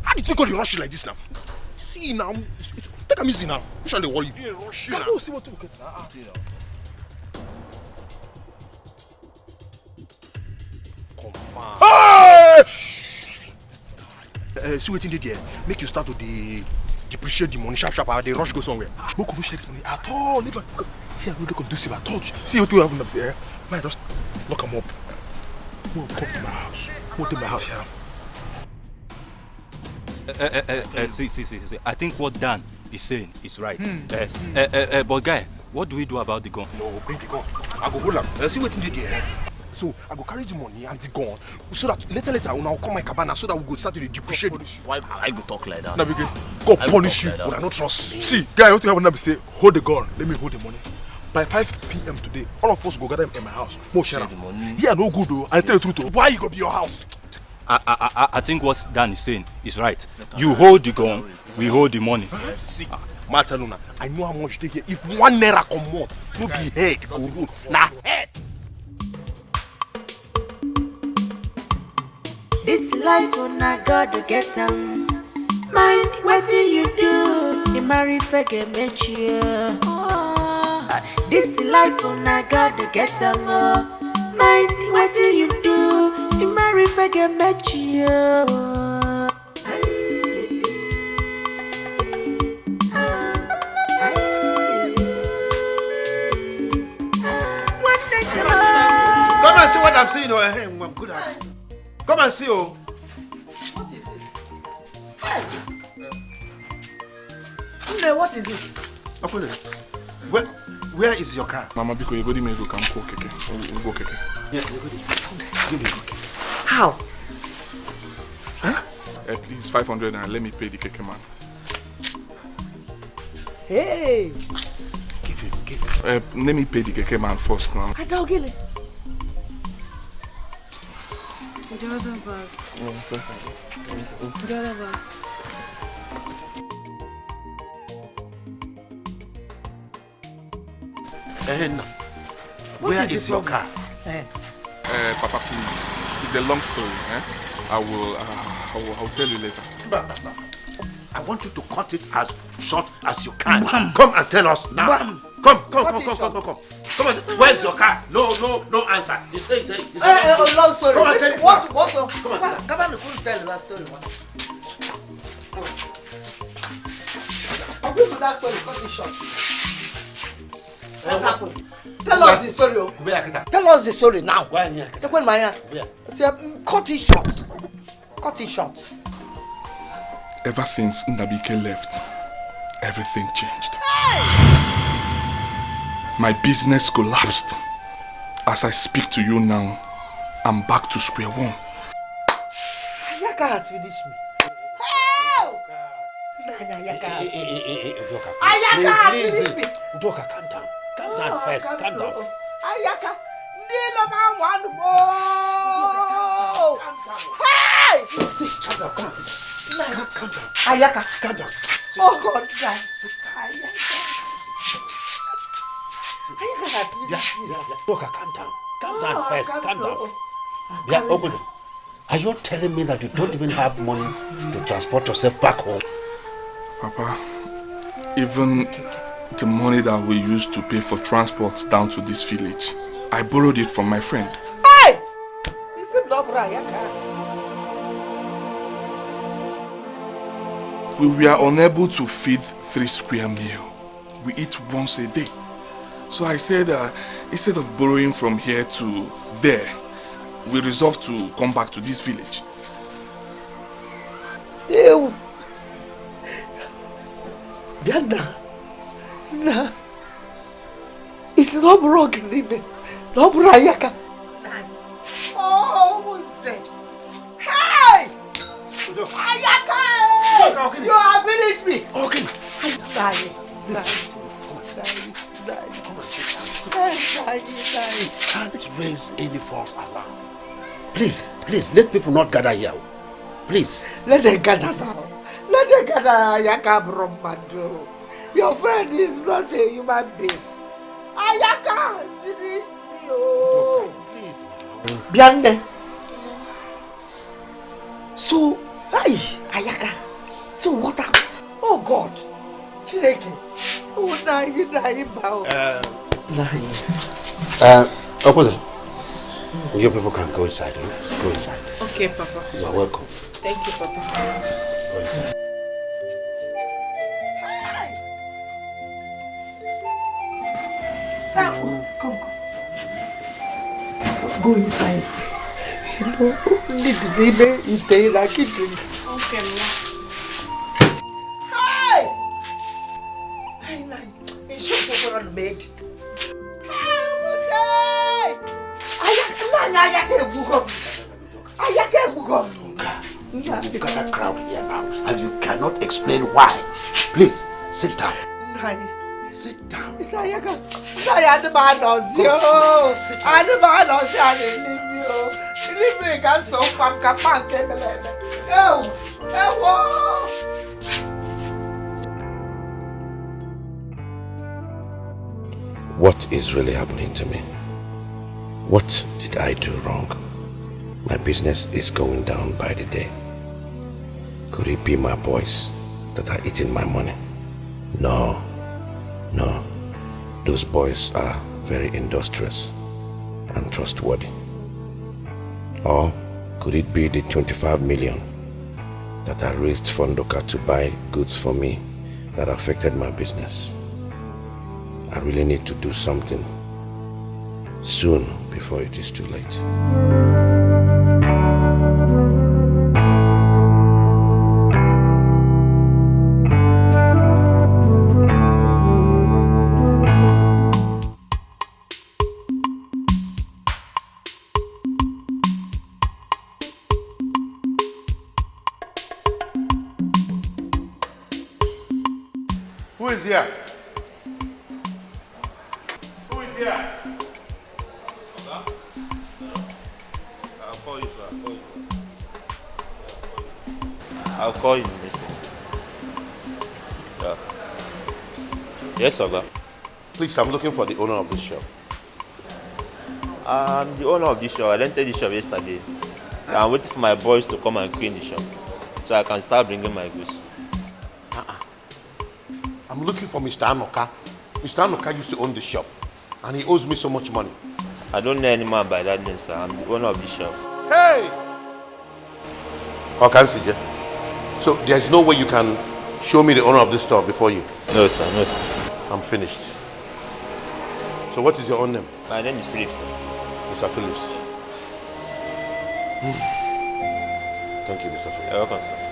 How did you go to rush like this now? See now, take a easy now. Who shall they worry you? Rush now. See what to look at. Hey! See what you did here. Make you start to depreciate the money sharp. The rush go somewhere. No come share this money at all. Never. Here, no come do see at all. See what you have in the man, just lock them up. Who will come to my house? Who will take my house here? See. I think what Dan is saying is right. But guy, what do we do about the gun? No, bring the gun. I go hold am. See what you did here. So I go carry the money and the gun, so that later when I come my cabana, so that we go start to depreciate. Why I go talk like that? Now we go punish you. When I don't trust me. See, guy, what you have to say? Hold the gun. Let me hold the money. By 5 p.m. today, all of us go gather in my house. More share the money. Yeah, no good though. I tell you the truth. Why you go be your house? I think what Dan is saying is right. You hold the gun, we hold the money. See, Mataluna, I know how much they get. If 1 naira come out, no be head go rule. Nah, head. This life on I gotta get them. Mind what do you do? You marry fake met you. This life on I gotta get them. Mind what do you do? You marry fake met you. Come and see what I'm seeing. Hey, I'm good at it. Come and see, oh. What is it? Hey! Nne, what is it? Where is your car? Mama, because you go to me, go come go keke. Go keke. Yeah, you go to give me go keke. How? Huh? Please, 500 and let me pay the keke man. Hey! Give him. Let me pay the keke man first now. I don't get it. The other bag. The other bag. Where is your car? Papa, please. It's a long story. I'll tell you later. I want you to cut it as short as you can. Come and tell us now. Come. Come on, where's your car? No answer. You say. Long story. Come and tell it. What? Come on, Come on, couldn't tell that story. I'll bring to that story, cut it short. What happened? Tell us the story. Tell us the story now. Cut it short. Cut it short. Ever since Ndabike left, everything changed. Hey! My business collapsed. As I speak to you now, I'm back to square one. Ayaka has finished me. Help! Ayaka has finished me. Ayaka has finished me. Udoka, calm down. Calm down first. Calm down. Ayaka, hey! Calm down. Come on, sit. Calm down. Ayaka, calm down. Oh God, guys. Ayaka has finished me. Udoka, calm down. Calm down first, calm down. Yeah, open it. Are you telling me that you don't even have money to transport yourself back home? Papa, even the money that we used to pay for transport down to this village, I borrowed it from my friend. Hey! We were unable to feed 3 square meals. We eat once a day. So I said, instead of borrowing from here to there, we resolved to come back to this village. Ew. Bianna. Nah. It's not broken, Nime. No Brayaka. Oh, Mose. Hey! Ayaka! You have finished me. Okay. Can't raise any false alarm. Please, let people not gather here. Please. Let them gather now. Let them gather, Ayaka Bromado. Your friend is not a human being. Ayaka, finish me, oh. Please. Bianne. So, Ayaka. So what happened? Oh God. Chireke. Oh, Opposite. You people can go inside. Go inside. Okay, Papa. You are welcome. Thank you, Papa. Go inside. Come. Go inside. You know, need to be in the kitchen. Okay, Ma. On bed. You got a crowd here now, and you cannot explain why. Please, sit down. Sit down. I the man knows you. I the man knows you. Leave me, can so What is really happening to me? What did I do wrong? My business is going down by the day. Could it be my boys that are eating my money? No. Those boys are very industrious and trustworthy. Or could it be the 25 million that I raised for Ndoka to buy goods for me that affected my business? I really need to do something soon before it is too late. Who is here? Yeah. I'll call you, sir. I'll call you, mister. Yeah. Yes, Oga. Please, I'm looking for the owner of this shop. I'm the owner of this shop. I rented the shop yesterday. I'm waiting for my boys to come and clean the shop so I can start bringing my goods. I'm looking for Mr. Anoka. Mr. Anoka used to own the shop. And he owes me so much money. I don't know any man by that name, sir. I'm the owner of the shop. Hey! Okansije. So there's no way you can show me the owner of this store before you? No, sir. I'm finished. So what is your own name? My name is Phillips, sir. Mr. Phillips. Thank you, Mr. Phillips. You're welcome, sir.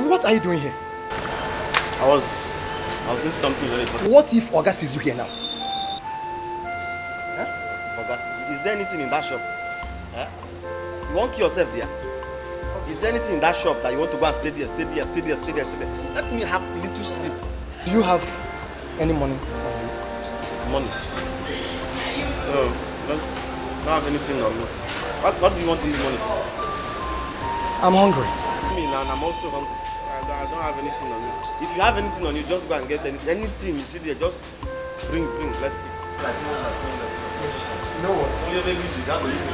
What are you doing here? I was doing something very important. What if Oga sees you here now? Huh? If Oga sees me, is there anything in that shop? Huh? You won't kill yourself there. Is there anything in that shop that you want to go and stay there? Let me have a little sleep. Do you have any money on you? Money? No, don't have anything on me. What do you want to use money for? I'm hungry. And I'm also hungry. I don't have anything on me. If you have anything on you, just go and get anything you see there. Just bring. Let's eat. You know what? Only baby, you got to leave it.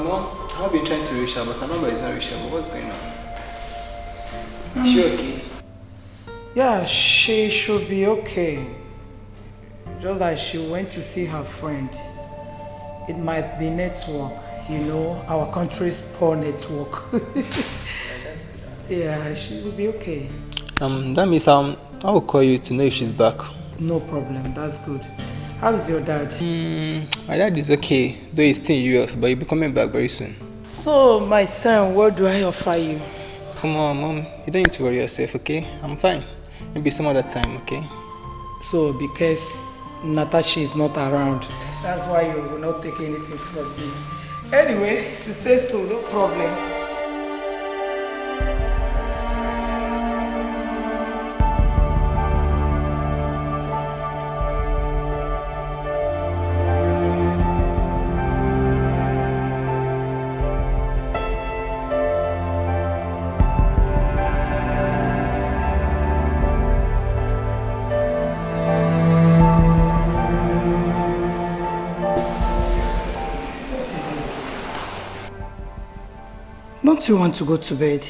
Mom, I've been trying to reach her, but her number is not reachable. What's going on? Is she okay? Yeah, she should be okay. Just like she went to see her friend. It might be network, you know, our country's poor network. Yeah, she will be okay. That means I will call you to know if she's back. No problem, that's good. How is your dad? My dad is okay, though he's still in US, but he'll be coming back very soon. So, my son, what do I offer you? Come on, Mom. You don't need to worry yourself, okay? I'm fine. Maybe some other time, okay? So, because Natasha is not around, that's why you will not take anything from me. Anyway, if you say so, no problem. Don't you want to go to bed?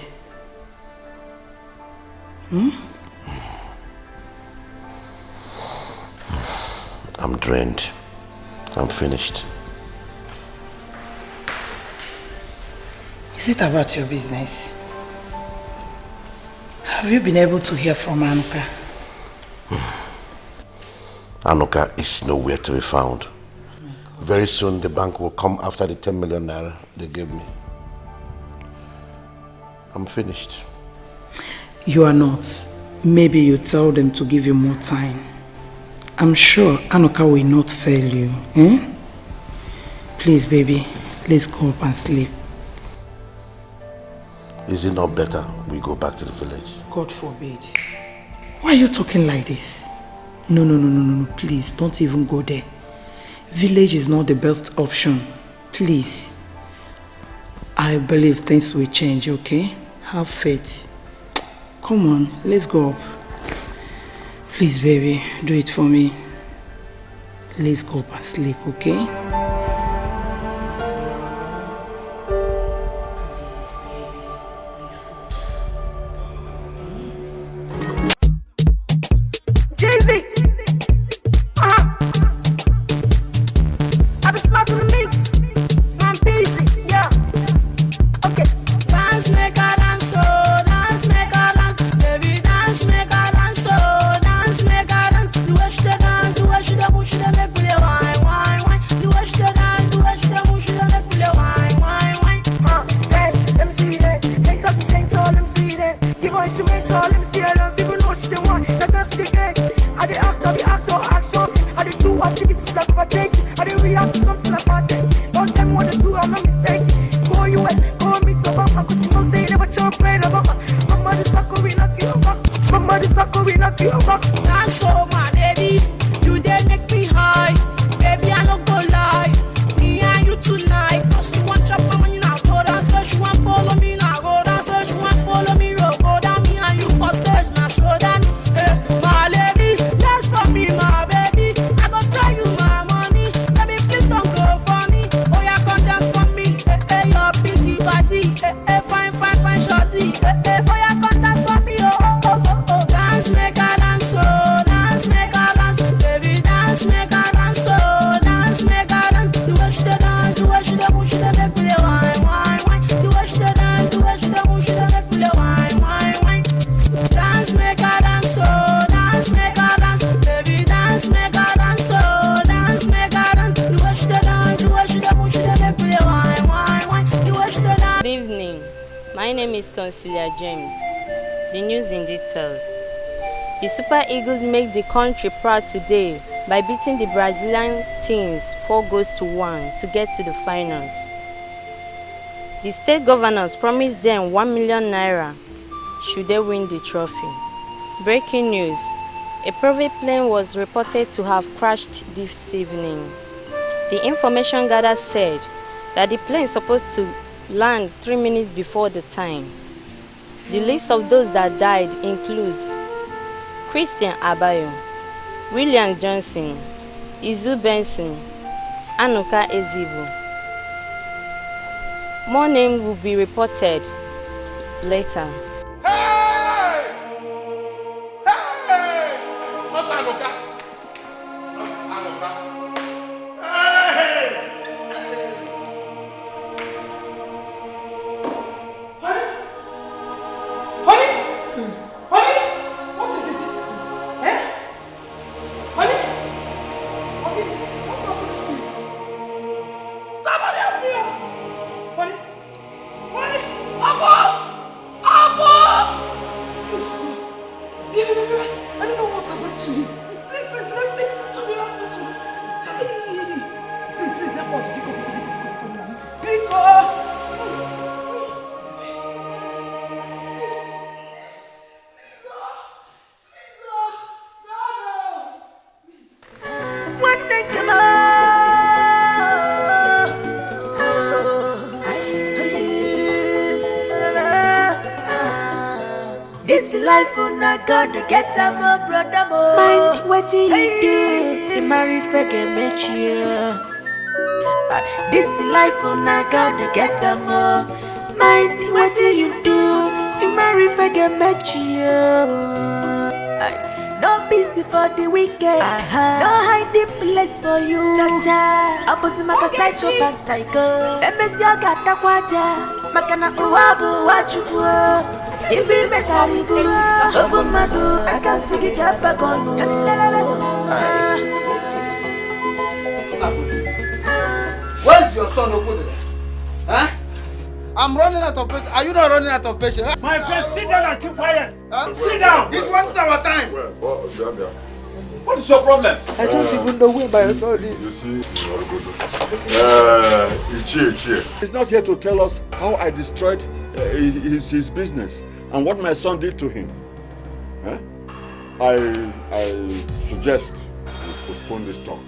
I'm drained. I'm finished. Is it about your business? Have you been able to hear from Anuka? Anuka is nowhere to be found. Very soon the bank will come after the 10 million naira they gave me. I'm finished. You are not. Maybe you tell them to give you more time. I'm sure Anuka will not fail you. Please, baby, let's go up and sleep. Is it not better we go back to the village? God forbid. Why are you talking like this? No, please, don't even go there. Village is not the best option. Please. I believe things will change, okay? Have faith. Come on, let's go up. Please, baby, do it for me. Let's go up and sleep, okay? The Super Eagles make the country proud today by beating the Brazilian teams 4-1 to get to the finals. The state governors promised them 1 million naira should they win the trophy. Breaking news: a private plane was reported to have crashed this evening. The information gathered said that the plane is supposed to land 3 minutes before the time. The list of those that died includes Christian Abayo, William Johnson, Izu Benson, Anuka Ezibu. More names will be reported later. This life will not gonna get a more brother more. Mind what you do, you marry forget met you. This life will not gonna get a more. Mind what you do, you marry forget met you. No busy for the weekend, no hiding place for you. Cha-cha, opposite my psycho and psycho. MS yoga takwaja, makana uwabu wachukua. If we make a rigura, open my door, I can see the gap back on. Where's your son over there? Huh? I'm running out of patience. Are you not running out of patience? My friend, sit down and keep quiet. Sit down. It's wasting our time. What is your problem? I don't even know where my son is. You see, he's not here to tell us how I destroyed his business and what my son did to him. Huh? I suggest we postpone this talk.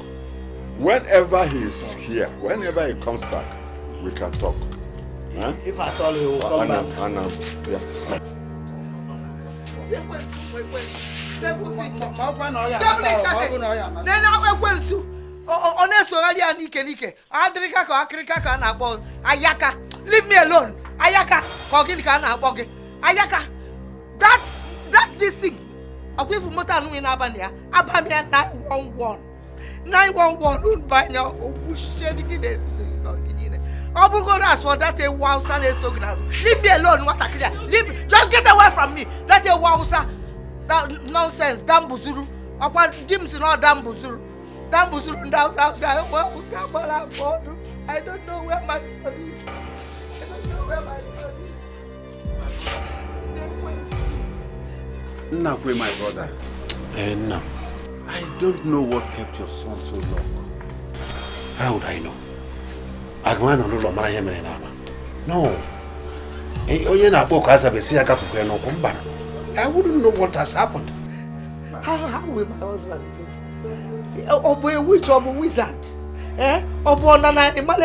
Whenever he's here, whenever he comes back, we can talk. Huh? If I told you, he will come back. Leave me alone. Ayaka, Ayaka, that's this thing. I'm going for motor in Abania. Abania 911 by now. I'm going to ask for that a wow son. Leave me alone. What I leave. Just get away from me. That a wow that nonsense. Damn buzuru. I want Jim's not damn buzuru. Damn buzuru down south. I don't know where my son is. I don't know where my son is. Nakwe, my brother. No. I don't know what kept your son so long. How would I know? No. I wouldn't know what has happened. How will my husband do? Obo a witch or a wizard? Obo an animal.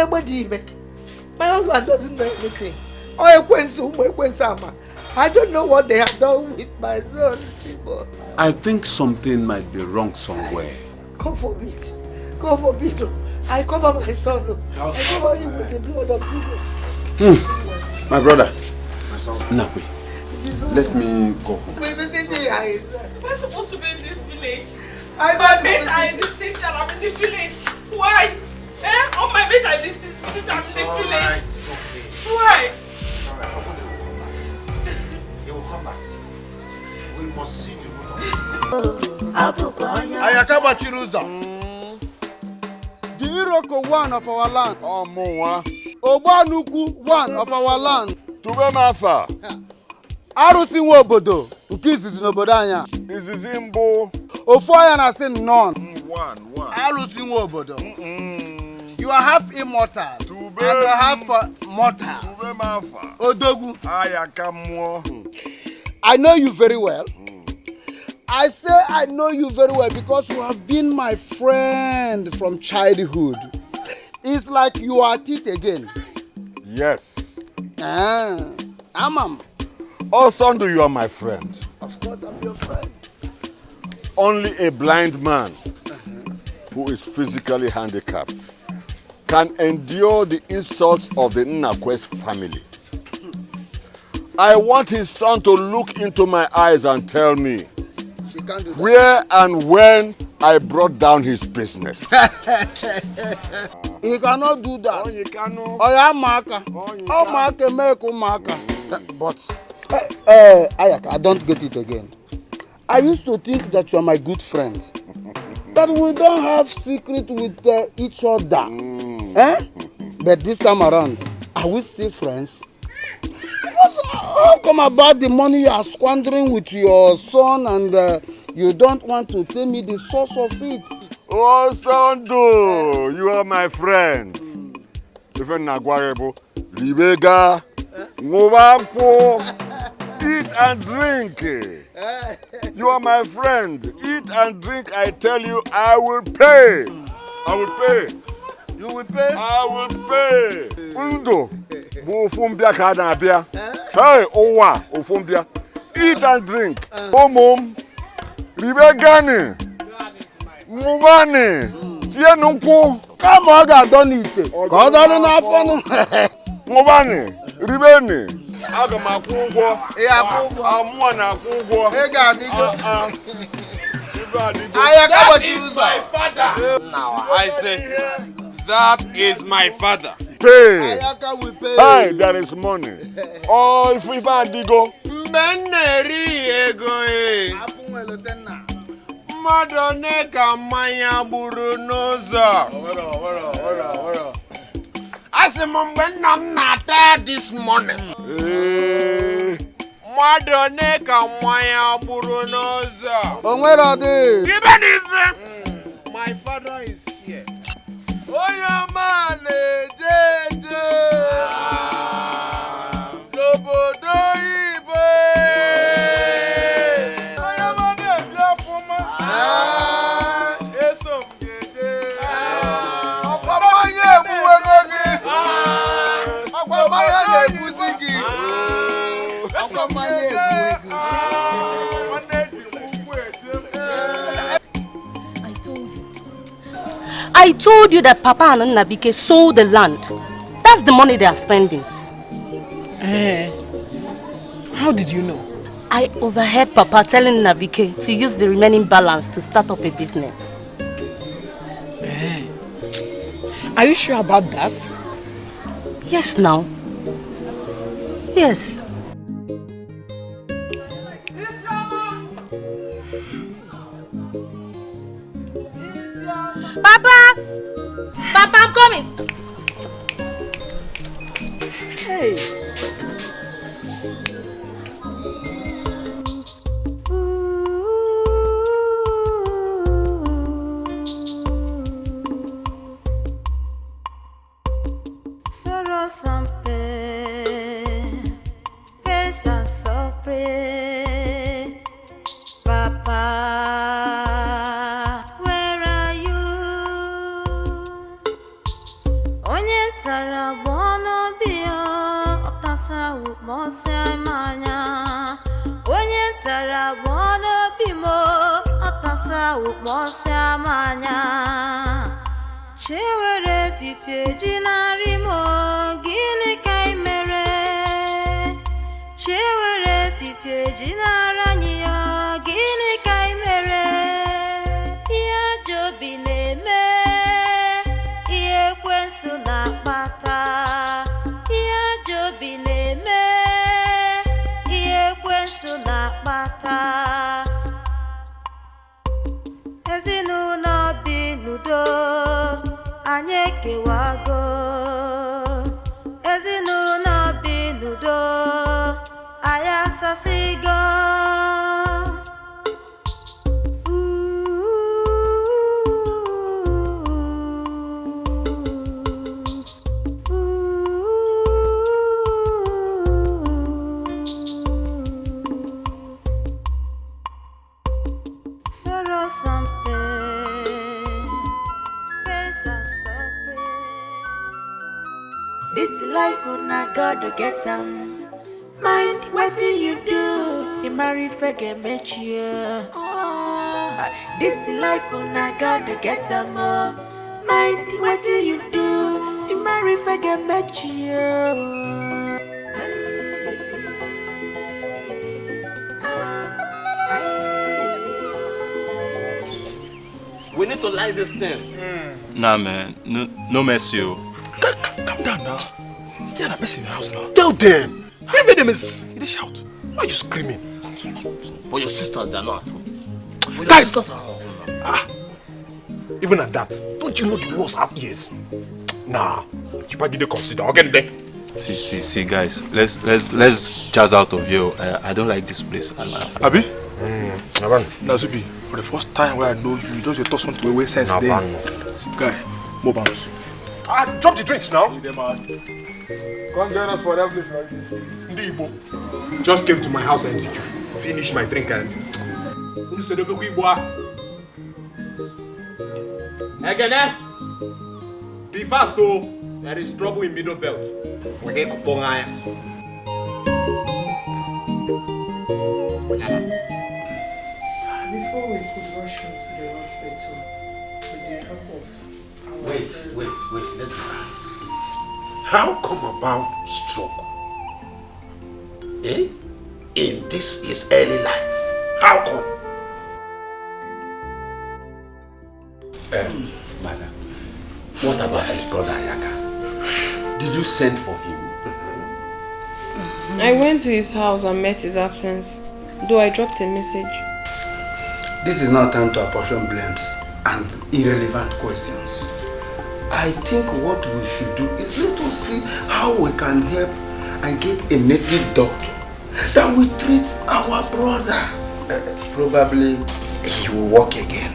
My husband doesn't know anything. I don't know what they have done with my son. I think something might be wrong somewhere. God forbid. God forbid. I cover my son. I cover him with the blood of Jesus. My brother. My son. Nakwe. Let me go home. We're visiting your eyes. Am I supposed to be in this village? My mates are in the city and I'm in the village. Why? All my mates are in the city and I'm in the village. It's okay. Why? He will come back. We must see the root of it. Ayakaba Chiruza. The Iroko one of our land. Obanuku one of our land. Tube Mafa. Arusi Wobodo. Ukizi Zinoboda anya. Izizi Mbo. Ofoya na sin none. One. You are half immortal and half mortal. Odogu. I know you very well. I say I know you very well because you have been my friend from childhood. It's like you are at it again. Yes. Amam. Oh, Sunday, you are my friend. Of course, I'm your friend. Only a blind man who is physically handicapped can endure the insults of the Nnakwes family. I want his son to look into my eyes and tell me where and when I brought down his business. He cannot do that. Oh, you cannot. Oh, yeah, Maka. Oh, Maka, make Maka. But, Ayaka, I don't get it again. I used to think that you are my good friend. That we don't have secret with each other. But this time around, are we still friends? Because how come about the money you are squandering with your son and you don't want to tell me the source of it? Oh, Sandu, you are my friend. Even Nagwarebo, Ribega, Mwampo, eat and drink. You are my friend. Eat and drink, I tell you, I will pay. I will pay. You will pay? I will pay. Undo, Bufumbia Kadabia. Hey, Owa, Ofumbia. Eat and drink. Omom, Ribegani, Mugani, Tianunku. Come on, I don't eat it. God, I don't have fun. Mugani, Ribeni. Aga makwụgwọ. Amụọ na akwụgwọ. That is my father. Now I say, that is my father. Pay. Hey, there is money. Oh, if we find Digo. Beneri ego e. Madone kamanya buru noza. I say, Mom, when I'm not there this morning. Madone kamanya buru noza. Oh, where are they? Even if my father is here. Oh, your man, JJ. Lobodo ibe. Oh, your man, Biafuma. Eso mjede. Papa ye buwenogi. Papa ye buzigi. Eso mjede. I told you that Papa and Nnabike sold the land. That's the money they are spending. How did you know? I overheard Papa telling Nnabike to use the remaining balance to start up a business. Are you sure about that? Yes, now. Yes. Papa! Papa, I'm coming! Hey! Sorrow some pain, and suffering. Papa, where are you? Onye tara bono bio, otasa ukmose manya. Onye tara bono bimo, otasa ukmose manya. Chewere fife jinarimo, gini kai mere. Chewere fife jinaranyo, gini kai mere. Ia jobi neme, ie kwensu na pata. Ia jobi neme, ie kwensu na pata. Ezinụlọ bi n'udo, anyị ekewago. Ezinụlọ bi n'udo, anyị asasigo. na God to get them. Mind what do you do? You marry forget met you. This life na God to get them. Mind what do you do? You marry forget met you. We need to like this thing. Nah, man. No mercy. Calm down now. You're not person in the house now. Tell them. Every them is. They shout. Why are you screaming? But your sisters, they're not at home. But Guys! your sisters are home. Even at that, don't you know the walls have ears? Nah. You better consider. I'll get there. See, guys. Let's jazz out of here. I don't like this place. Abi? Nazubi, for the first time where I know you, just talk something way sense there. Guy, more bounce. Drop the drinks now. Come join us for that place like this. Ndibo just came to my house and finished my drink and Again, be fast though. There is trouble in middle belt. Before we could rush him to the hospital, with the help of our Wait, let me ask. How come about stroke? In this his early life? How come? Madam, what about his brother Ayaka? Did you send for him? I went to his house and met his absence, though I dropped a message. This is not time to apportion blames and irrelevant questions. I think what we should do is let us see how we can help and get a native doctor that will treat our brother. Probably he will walk again.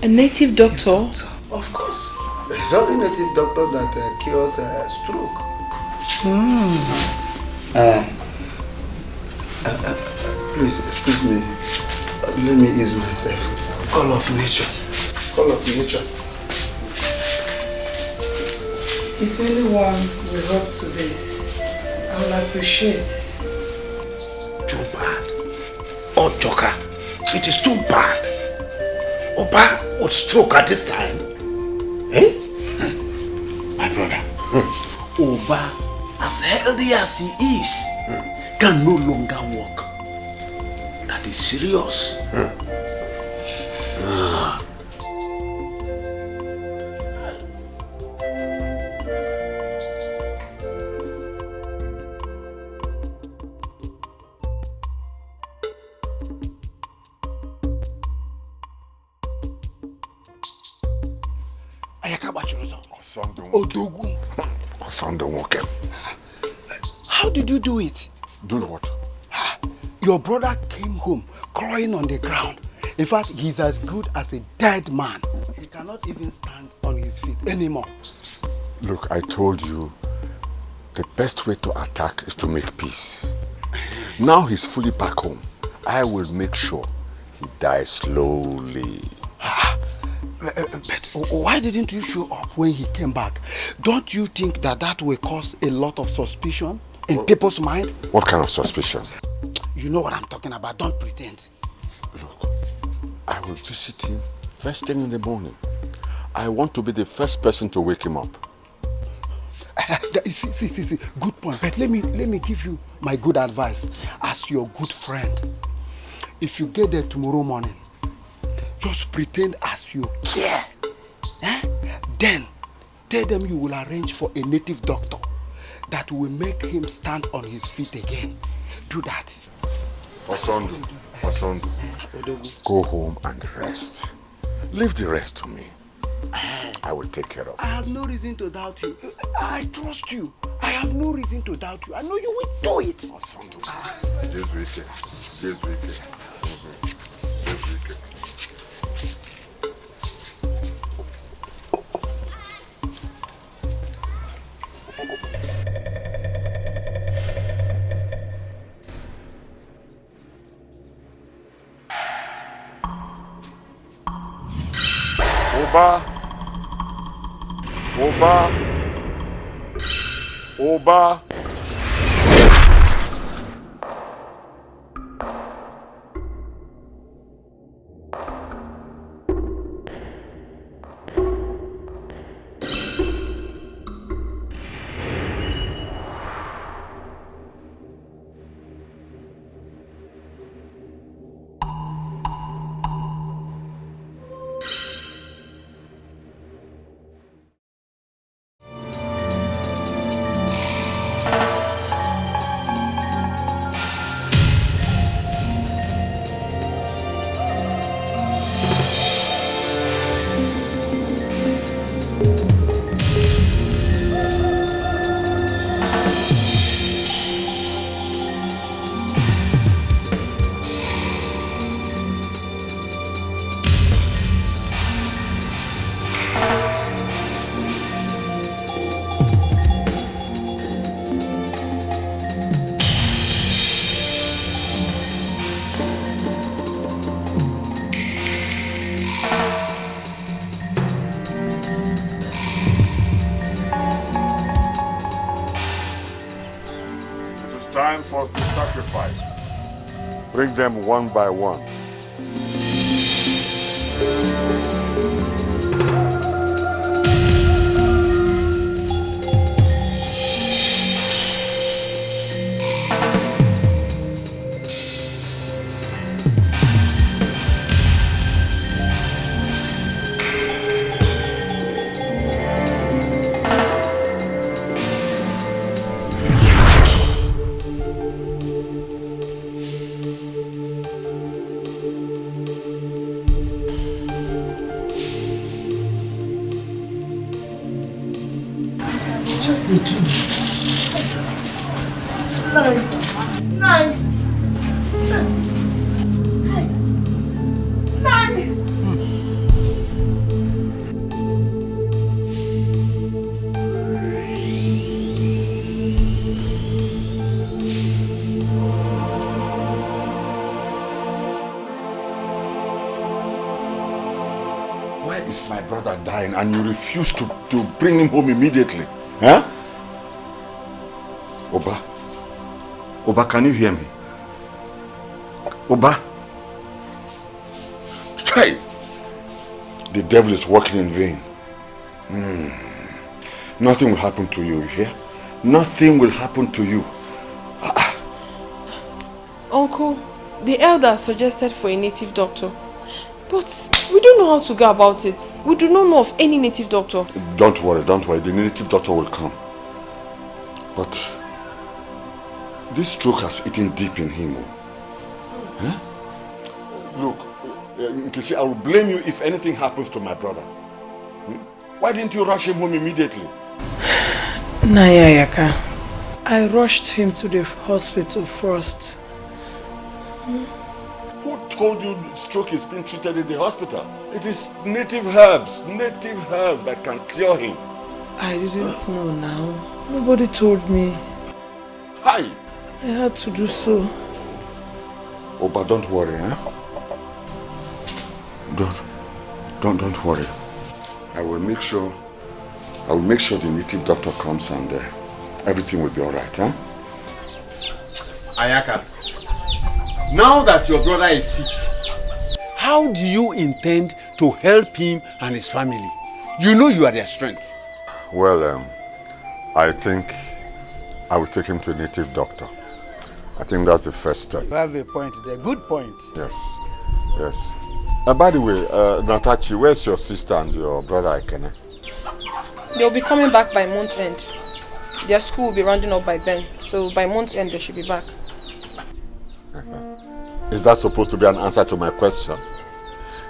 A native doctor? Of course. It's only native doctor that cures stroke. Please, excuse me. Let me ease myself. Call of nature. Call of nature. If anyone will help to this, I will appreciate. Too bad. Oh, Joker, it is too bad. Oba would stroke at this time. My brother, Oba, as healthy as he is, can no longer walk. That is serious. How did you do it? Do what? Your brother came home crying on the ground. In fact, he's as good as a dead man. He cannot even stand on his feet anymore. Look, I told you, the best way to attack is to make peace. Now he's fully back home. I will make sure he dies slowly. But why didn't you show up when he came back? Don't you think that will cause a lot of suspicion in people's mind? What kind of suspicion? You know what I'm talking about. Don't pretend. Look, I will visit him first thing in the morning. I want to be the first person to wake him up. See. Good point. But let me give you my good advice as your good friend. If you get there tomorrow morning, just pretend as you care. Then tell them you will arrange for a native doctor that will make him stand on his feet again. Do that. Osondu, go home and rest. Leave the rest to me. I will take care of it. I have no reason to doubt you. I trust you. I have no reason to doubt you. I know you will do it. Osondu, this weekend. Oba. for the sacrifice. Bring them one by one. Just the dream. Nine. Why is my brother dying and you refuse to bring him home immediately? Huh? Oba? Oba, can you hear me? Oba? Try. The devil is working in vain. Nothing will happen to you, you hear? Nothing will happen to you. Uncle, the elder suggested for a native doctor. But we don't know how to go about it. We do not know of any native doctor. Don't worry. The native doctor will come. But this stroke has eaten deep in him. Huh? Look, Nkechi, I will blame you if anything happens to my brother. Why didn't you rush him home immediately? Nayayaka, I rushed him to the hospital first. Who told you stroke is being treated in the hospital? It is native herbs that can cure him. I didn't know now. Nobody told me. Hi! I had to do so. Oh, but don't worry, huh? Don't worry. I will make sure the native doctor comes and everything will be alright, huh? Ayaka, now that your brother is sick, how do you intend to help him and his family? You know you are their strength. Well, I think I will take him to a native doctor. I think that's the first step. You have a point there. Good point. Yes. By the way, Natachi, where's your sister and your brother Ekene? They'll be coming back by month end. Their school will be rounding up by then. So by month end, they should be back. Is that supposed to be an answer to my question?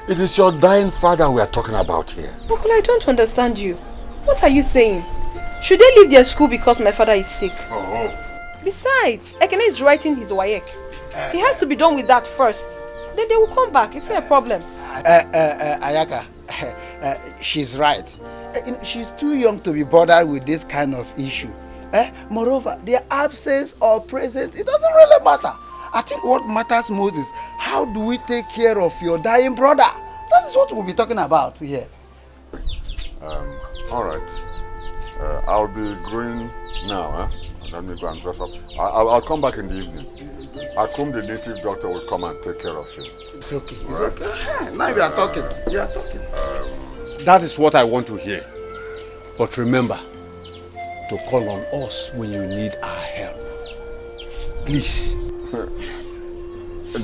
It is your dying father we are talking about here. Uncle, I don't understand you. What are you saying? Should they leave their school because my father is sick? Oh. Besides, Ekene is writing his WAEC. He has to be done with that first. Then they will come back. It's not a problem. Ayaka, she's right. She's too young to be bothered with this kind of issue. Moreover, their absence or presence, it doesn't really matter. I think what matters most is how do we take care of your dying brother? That is what we'll be talking about here. All right. I'll be going now. Huh? Let me go and dress up. I'll come back in the evening. Akum, the native doctor, will come and take care of you. It's okay. It's okay. Now you are talking. You are talking. That is what I want to hear. But remember to call on us when you need our help. Please.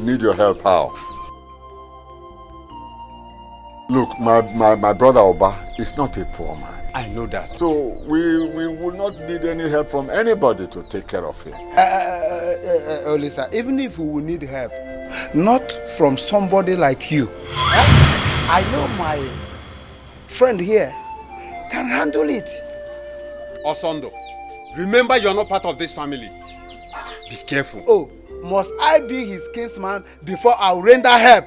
Need your help how? Look, my brother Oba is not a poor man. I know that. So we will not need any help from anybody to take care of him. Olisa, even if we will need help, not from somebody like you. I know my friend here can handle it. Osondo, remember you're not part of this family. Be careful. Oh, must I be his kinsman before I render help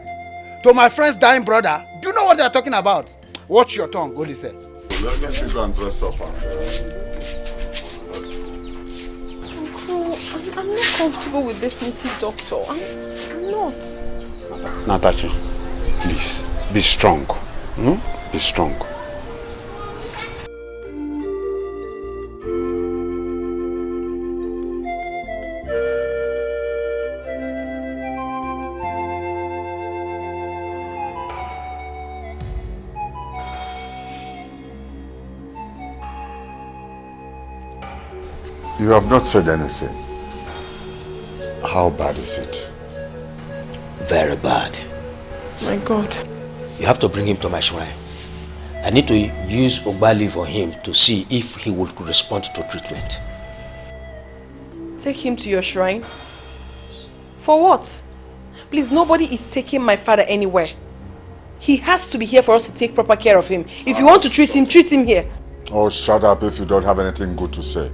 to my friend's dying brother? Do you know what they're talking about? Watch your tongue, Olisa. Let me go and dress up. Uncle, I'm not comfortable with this native doctor. I'm not. Natachi, please, be strong. Be strong. You have not said anything. How bad is it? Very bad. My God. You have to bring him to my shrine. I need to use Ogbali for him to see if he will respond to treatment. Take him to your shrine? For what? Please, nobody is taking my father anywhere. He has to be here for us to take proper care of him. If you want to treat him here. Oh, shut up if you don't have anything good to say.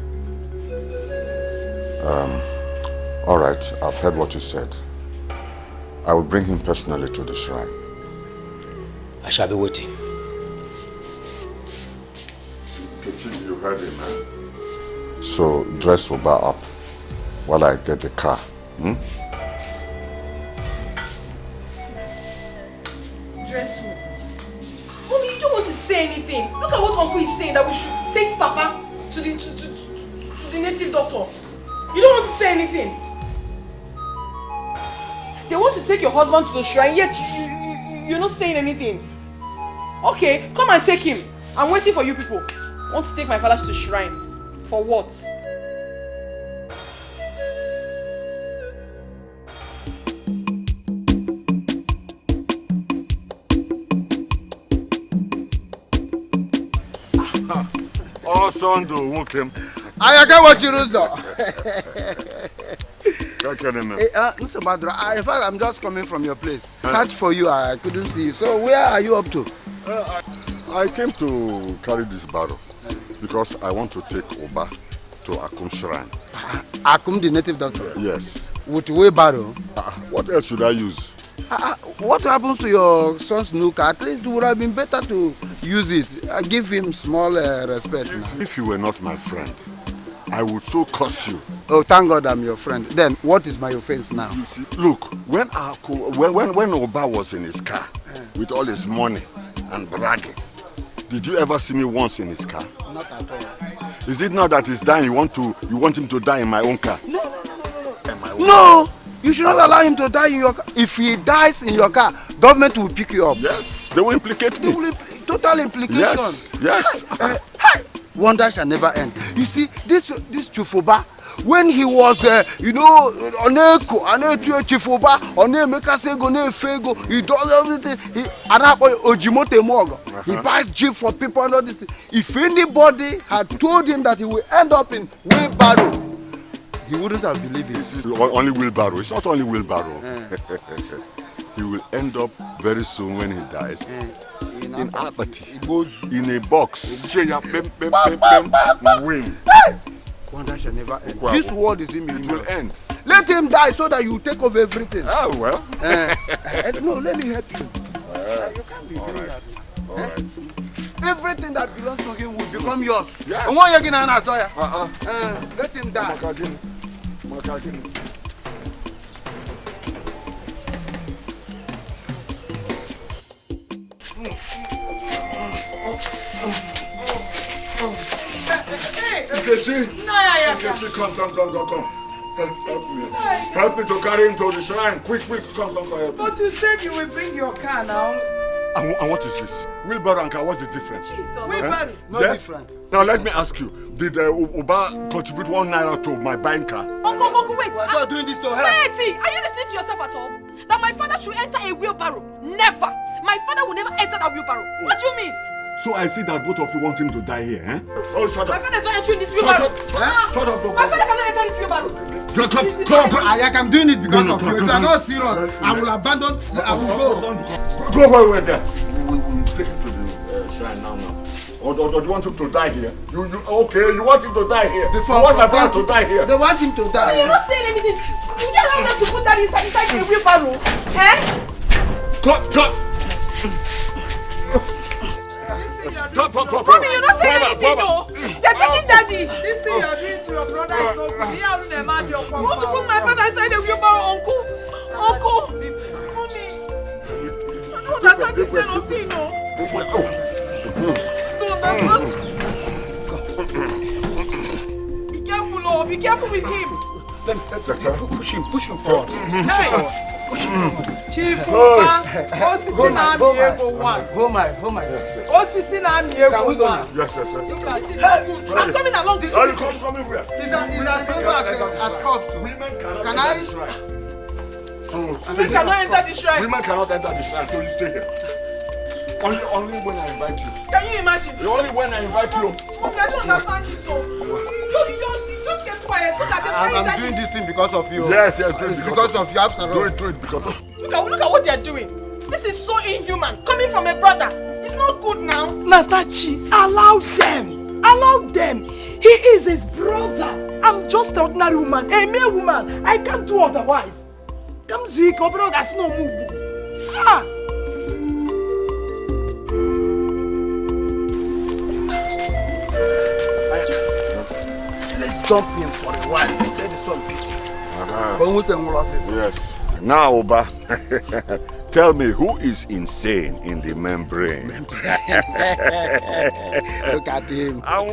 All right, I've heard what you said. I will bring him personally to the shrine. I shall be waiting. You heard him, man. So dress Oba up while I get the car. Dress who? Mommy, you don't want to say anything. Look at what Uncle is saying, that we should take Papa to the native doctor. You don't want to say anything. They want to take your husband to the shrine, yet you're not saying anything. Okay, come and take him. I'm waiting for you people. I want to take my father to the shrine. For what? Oh, son, do him. I get what you do, Mr. Badra, in fact, I'm just coming from your place. Search for you, I couldn't see you. So where are you up to? I came to carry this barrel because I want to take Oba to Akum Shrine. Akum, the native doctor? Yes. With wheelbarrow? What else should I use? What happens to your son's nuka? At least it would have been better to use it. Give him small respect. If you were not my friend, I would so curse you. Oh, thank God I'm your friend. Then, what is my offense now? You see, look, when Oba was in his car with all his money and bragging, did you ever see me once in his car? Not at all. Is it not that he's dying? You want him to die in my own car? No! You should not allow him to die in your car. If he dies in your car, government will pick you up. Yes, they will implicate me. Total implication. Yes. Wonder shall never end. You see, this Chufoba, when he was, Oneko, Chufoba, Fego, he does everything. Ojimote Mogo. He buys jeep for people and all this. If anybody had told him that he will end up in wheelbarrow, he wouldn't have believed it. This is only wheelbarrow. It's not only wheelbarrow. He will end up very soon when he dies in apathy, in a box. Win. Wonder shall never end. This world is in It will end. Let him die so that you take over everything. Oh, well. No, let me help you. You can't be doing that. All right. Everything that belongs to him will become yours. Yes. Let him die. Nkechi, come. Help me to carry him to the shrine. Quick, come. But you said you will bring your car now. And what is this? Wheelbarrow and car, what's the difference? Wheelbarrow. No different. Now let me ask you, did Oba contribute 1 naira to my buying car? Uncle, wait. We're not doing this to her. Wait, are you listening to yourself at all? That my father should enter a wheelbarrow? Never. My father will never enter that wheelbarrow. What do you mean? So I see that both of you want him to die here, eh? Oh, shut up. My father is not entering this wheelbarrow. Shut up. My father cannot enter this wheelbarrow. I'm doing it because of you. If you are not serious, I will abandon. I will go. Go away there. We will take him to the shrine now. Or do you want him to die here? Okay, you want him to die here. You want my father to die here. They want him to die. You're not saying anything. You just want them to put that inside the wheelbarrow. Cut. Mommy, you're not saying anything, no. They're taking daddy. This thing you're doing to your brother is not good. He has a man your You want to put my father inside the wheelbarrow, uncle? Mommy, I don't understand this kind of thing, no. No, be careful with him. Let me push him forward. Chief, Hold my. Osisi na mi ego. Can we go now? Yes. I'm coming along the Are you coming where? He's as simple as cops. Women cannot Can enter I? the shrine. So Women cannot enter the shrine. Women cannot enter the shrine, so you stay here. Only when I invite you. Can you imagine? Only when I invite you. Okay, I don't understand this though. You just get quiet. Look at them. I'm doing this thing because of you. Yes, do it because of you. After all. Do it because of. Look at what they're doing. This is so inhuman. Coming from a brother. It's not good now. Master Chief, allow them. Allow them. He is his brother. I'm just an ordinary woman, a mere woman. I can't do otherwise. Come Zeke, brother, that's no move. Ah! Let's jump in for a while. Let the sun beat. Yes. Now, Oba, tell me who is insane in the membrane? Look at him. From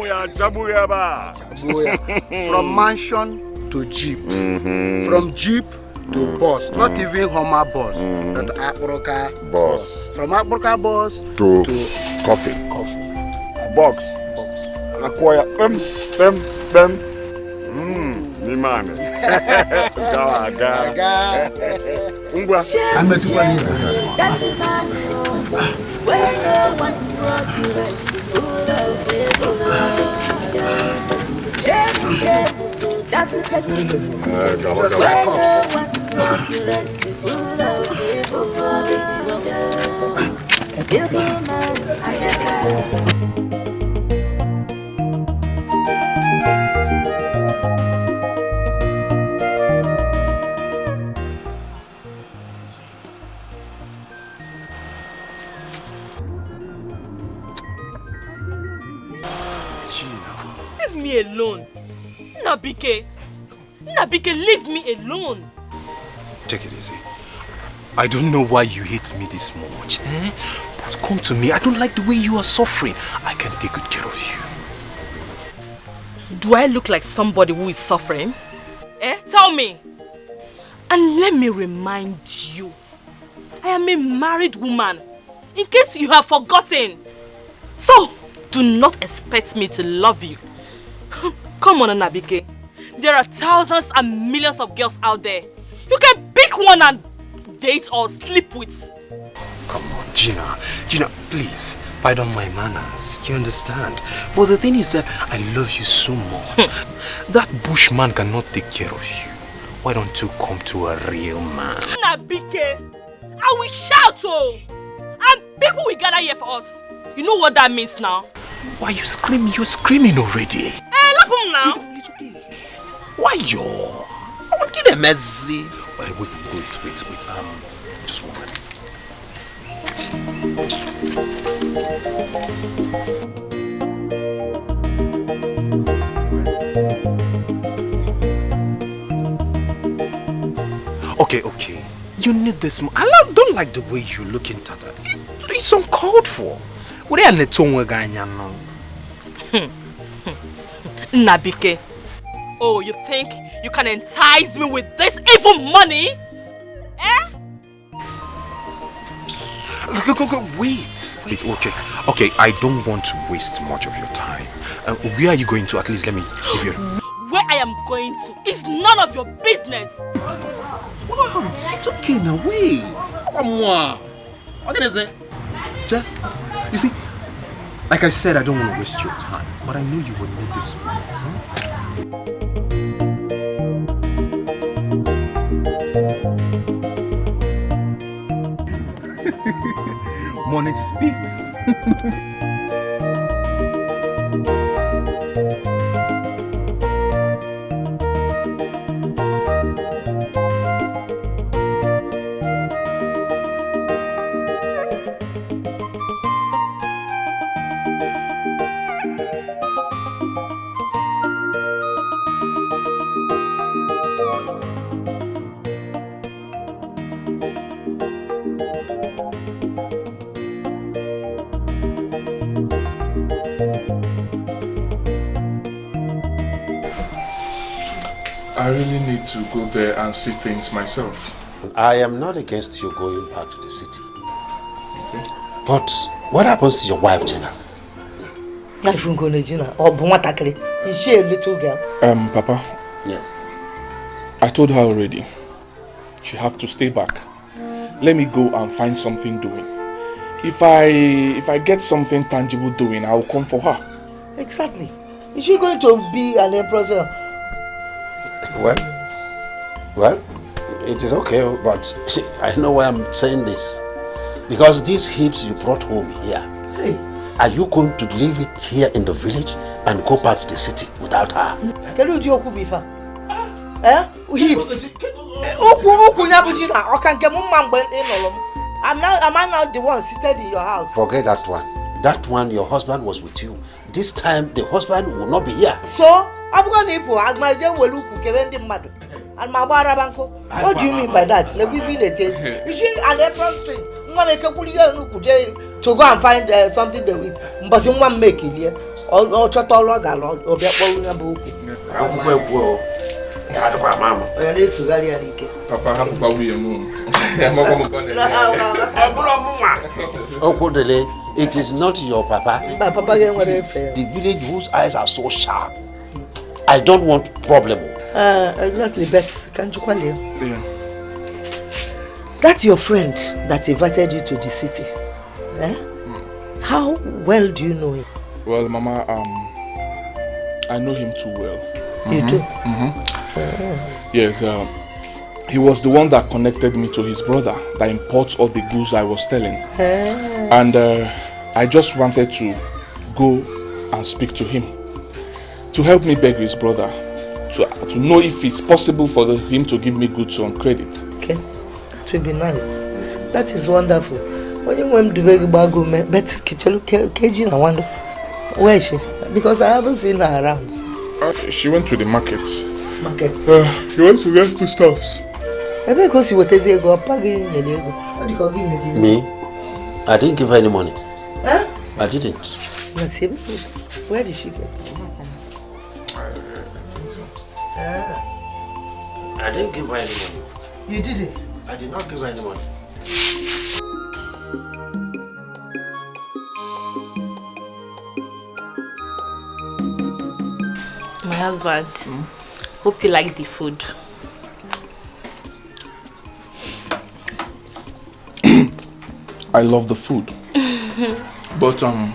From mansion to jeep. From jeep to bus. Not even Homer bus. But Akbroka bus. From Akbroka bus to coffee. Box. Acquire. Nimane. Gaga. I'm a That's a man where no one's progress full of people. Shame, that's a person where no one's progress full of people. Evil man, Leave me alone. Nabike, leave me alone. Take it easy. I don't know why you hate me this much, But come to me. I don't like the way you are suffering. I can take good care of you. Do I look like somebody who is suffering? Tell me. And let me remind you, I am a married woman, in case you have forgotten. So, do not expect me to love you. Come on, Nabike. There are thousands and millions of girls out there. You can pick one and date or sleep with. Come on, Gina, please, pardon my manners, you understand? But the thing is that I love you so much. That bushman cannot take care of you. Why don't you come to a real man? Nabike, I will shout, and people will gather here for us. You know what that means now? Why are you screaming? You're screaming already. Look him now. Why you? I want to get a messy. Wait, just one minute. Okay. You need this. I don't like the way you're looking tattered. It's uncalled for. What are you doing? Nabike, oh, you think you can entice me with this evil money? Wait, okay, I don't want to waste much of your time. Where are you going to? At least let me give you... Where I am going to is none of your business. Wow, it's okay now, wait. Come on. What is it? You see, like I said, I don't want to waste your time, but I know you will need this money. Money speaks. I really need to go there and see things myself. I am not against you going back to the city. Okay. But what happens to your wife, Gina? Is she a little girl? Papa. Yes. I told her already. She have to stay back. Let me go and find something doing. If I get something tangible doing, I will come for her. Exactly. Is she going to be an empress? Well, it is okay, but I know why I'm saying this. Because these hips you brought home here, hey, are you going to leave it here in the village and go back to the city without her? Can you do Okubifa? Hips. Am I not the one seated in your house? Forget that one. That one, your husband was with you. This time, the husband will not be here. So, I'm going to put my gem will look mad. And my barabanko. What do you mean by that? Let me feel the taste. Is she an apron string? To go and find something to eat. But someone make it here. Or Chotolo Galon or Beaponabu. Papa, how about we move? It is not your papa. The village whose eyes are so sharp. I don't want problem. Exactly, but can't you call him? Yeah. That's your friend that invited you to the city. How well do you know him? Well, Mama, I know him too well. You do? Yes, he was the one that connected me to his brother that imports all the goods I was selling. And I just wanted to go and speak to him to help me beg his brother to know if it's possible for him to give me goods on credit. Okay, that will be nice. That is wonderful. When you went to Vegabago, but Kejin, I wonder where is she? Because I haven't seen her around since. She went to the market. Market? She went to get foodstuffs. Because you were telling go Me? I didn't give her any money. Huh? I didn't. Where did she get? I didn't give her any money. You didn't? I did not give her any money. My husband, hope you like the food. I love the food. But you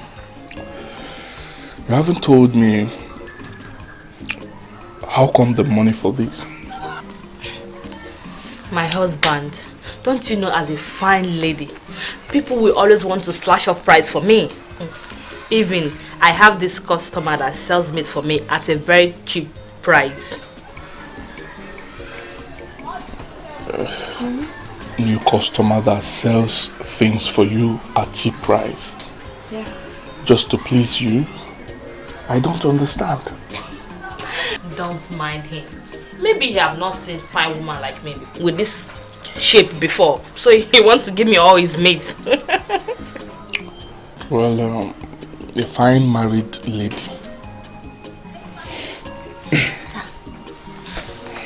haven't told me how come the money for this? My husband, don't you know, as a fine lady, people will always want to slash off price for me. Even I have this customer that sells meat for me at a very cheap price. New customer that sells things for you at cheap price. Yeah. Just to please you? I don't understand. Don't mind him. Maybe he have not seen a fine woman like me with this shape before, so he wants to give me all his mates. Well, a fine married lady.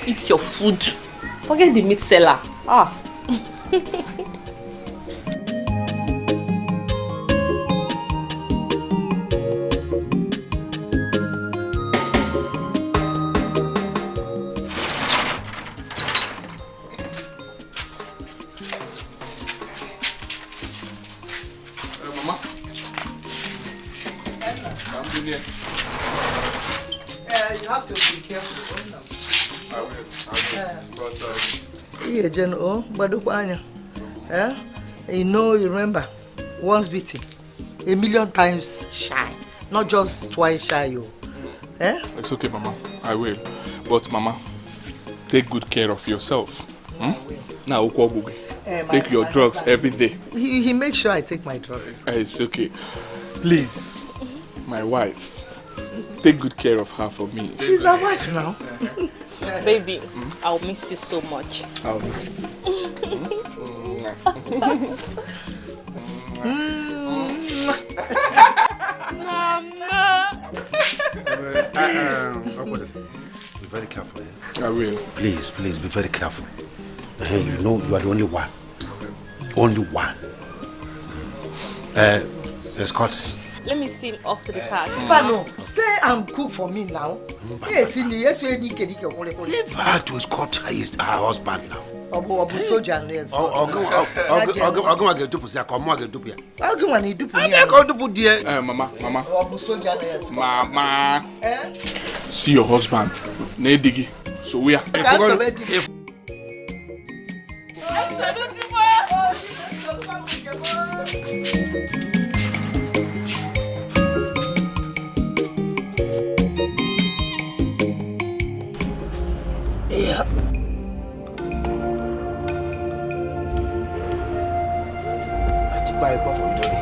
Eat your food. Forget the meat seller. Mama. You have to be careful. I will. But you know, you remember, once beaten, a million times shy, not just twice shy. It's okay, Mama. I will. But Mama, take good care of yourself. Now, take your drugs every day. He makes sure I take my drugs. It's okay. Please, my wife, take good care of her for me. She's our wife now. Baby, I'll miss you so much. I'll miss you too. Mama. If very careful. I will. Please, please be very careful. You know you are the only one. Only one. Escort. Let me see him off to the car. Pano, stay and cook for me now. Yes, in the yes, you need to leave her to escort her husband now. Abu soldier, yes. I'll go get to Pusia. Come on, get to Pia. I'll go and do I'm going to put dear. Mama. Abu soldier, yes. Mama. See your husband. Nedigi. So we are. Yeah. I took my call from Johnny.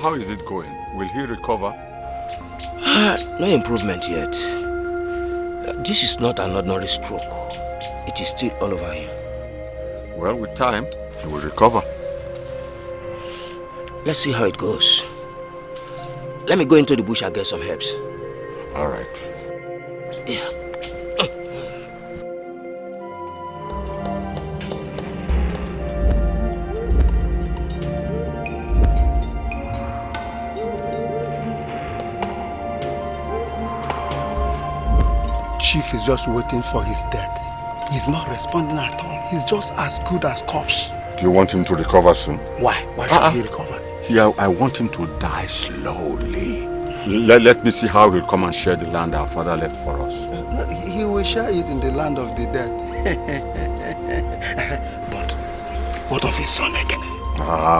How is it going? Will he recover? No improvement yet. This is not an ordinary stroke. It is still all over him. Well, with time, he will recover. Let's see how it goes. Let me go into the bush and get some herbs. All right. Yeah. Chief is just waiting for his death. He's not responding at all. He's just as good as corpse. Do you want him to recover soon? Why? Why should he recover? Yeah, I want him to die slowly. Let me see how he'll come and share the land our father left for us. He will share it in the land of the dead. But what of his son again?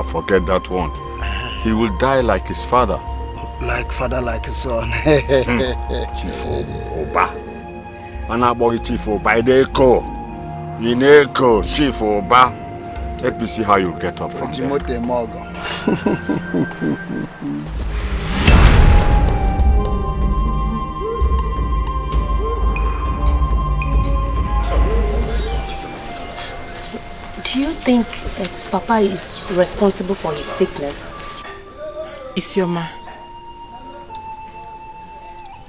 Forget that one. He will die like his father. Like father, like his son. Chief Oba. Anabori Chief Oba. Etiko. Ineko. Chief Oba. Let me see how you'll get up from there. Do you think Papa is responsible for his sickness? Isioma,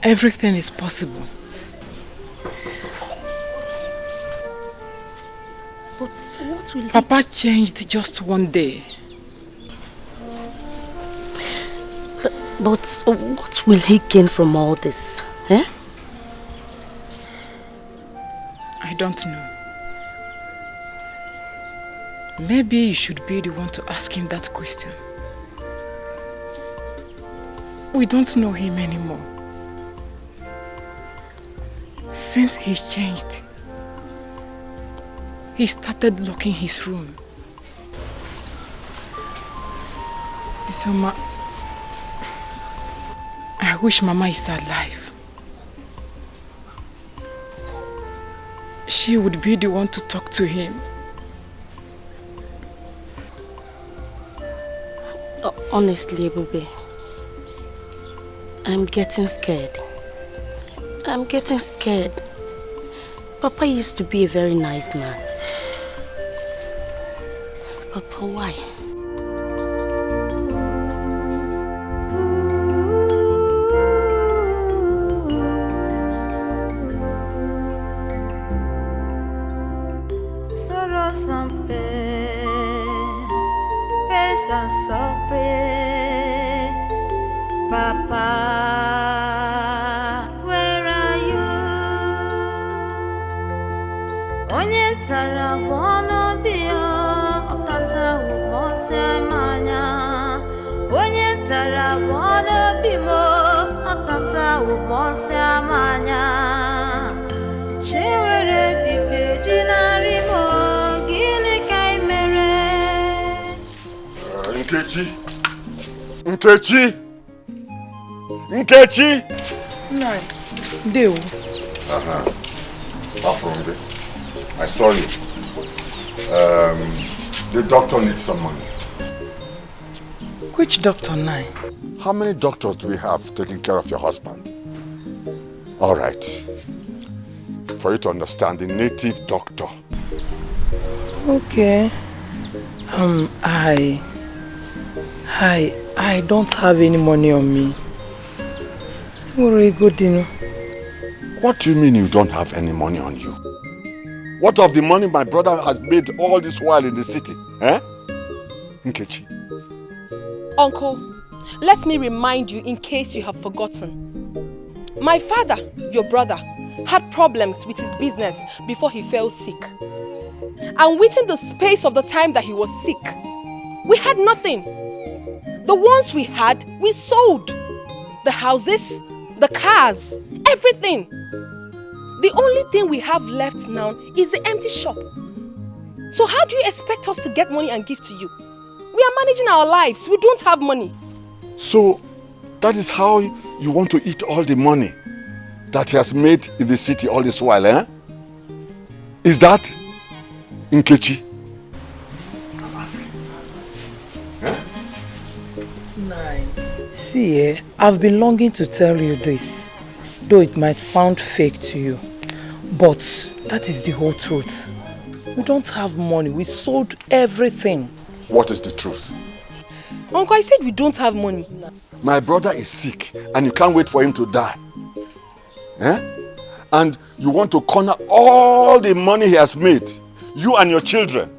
everything is possible. But what will Papa changed just one day. But what will he gain from all this? Eh? I don't know. Maybe you should be the one to ask him that question. We don't know him anymore. Since he's changed, he started locking his room. Isoma, I wish Mama is alive. She would be the one to talk to him. Honestly, Ebube, I'm getting scared. I'm getting scared. Papa used to be a very nice man. Papa, why? Sorrow sans paix, paix sans souffrir. Papa, where are you? Onye tara wono bio, okasa umose manya. Onye tara wono bimo, okasa umose manya. Chewere vive jinarimo, gili kaimere. Nkechi! Nkechi! Nkechi! No, Deo. Far from there. I saw you. The doctor needs some money. Which doctor now? How many doctors do we have taking care of your husband? All right. For you to understand, the native doctor. Okay. I don't have any money on me. What do you mean you don't have any money on you? What of the money my brother has made all this while in the city? Eh? Nkechi. Uncle, let me remind you in case you have forgotten. My father, your brother, had problems with his business before he fell sick. And within the space of the time that he was sick, we had nothing. The ones we had, we sold. The houses, the cars, everything. The only thing we have left now is the empty shop. So how do you expect us to get money and give to you? We are managing our lives. We don't have money. So, that is how you want to eat all the money that he has made in the city all this while, eh? Is that Nkechi? See, I've been longing to tell you this, though it might sound fake to you, but that is the whole truth. We don't have money. We sold everything. What is the truth? Uncle, I said we don't have money. My brother is sick and you can't wait for him to die. Eh? And you want to corner all the money he has made, you and your children.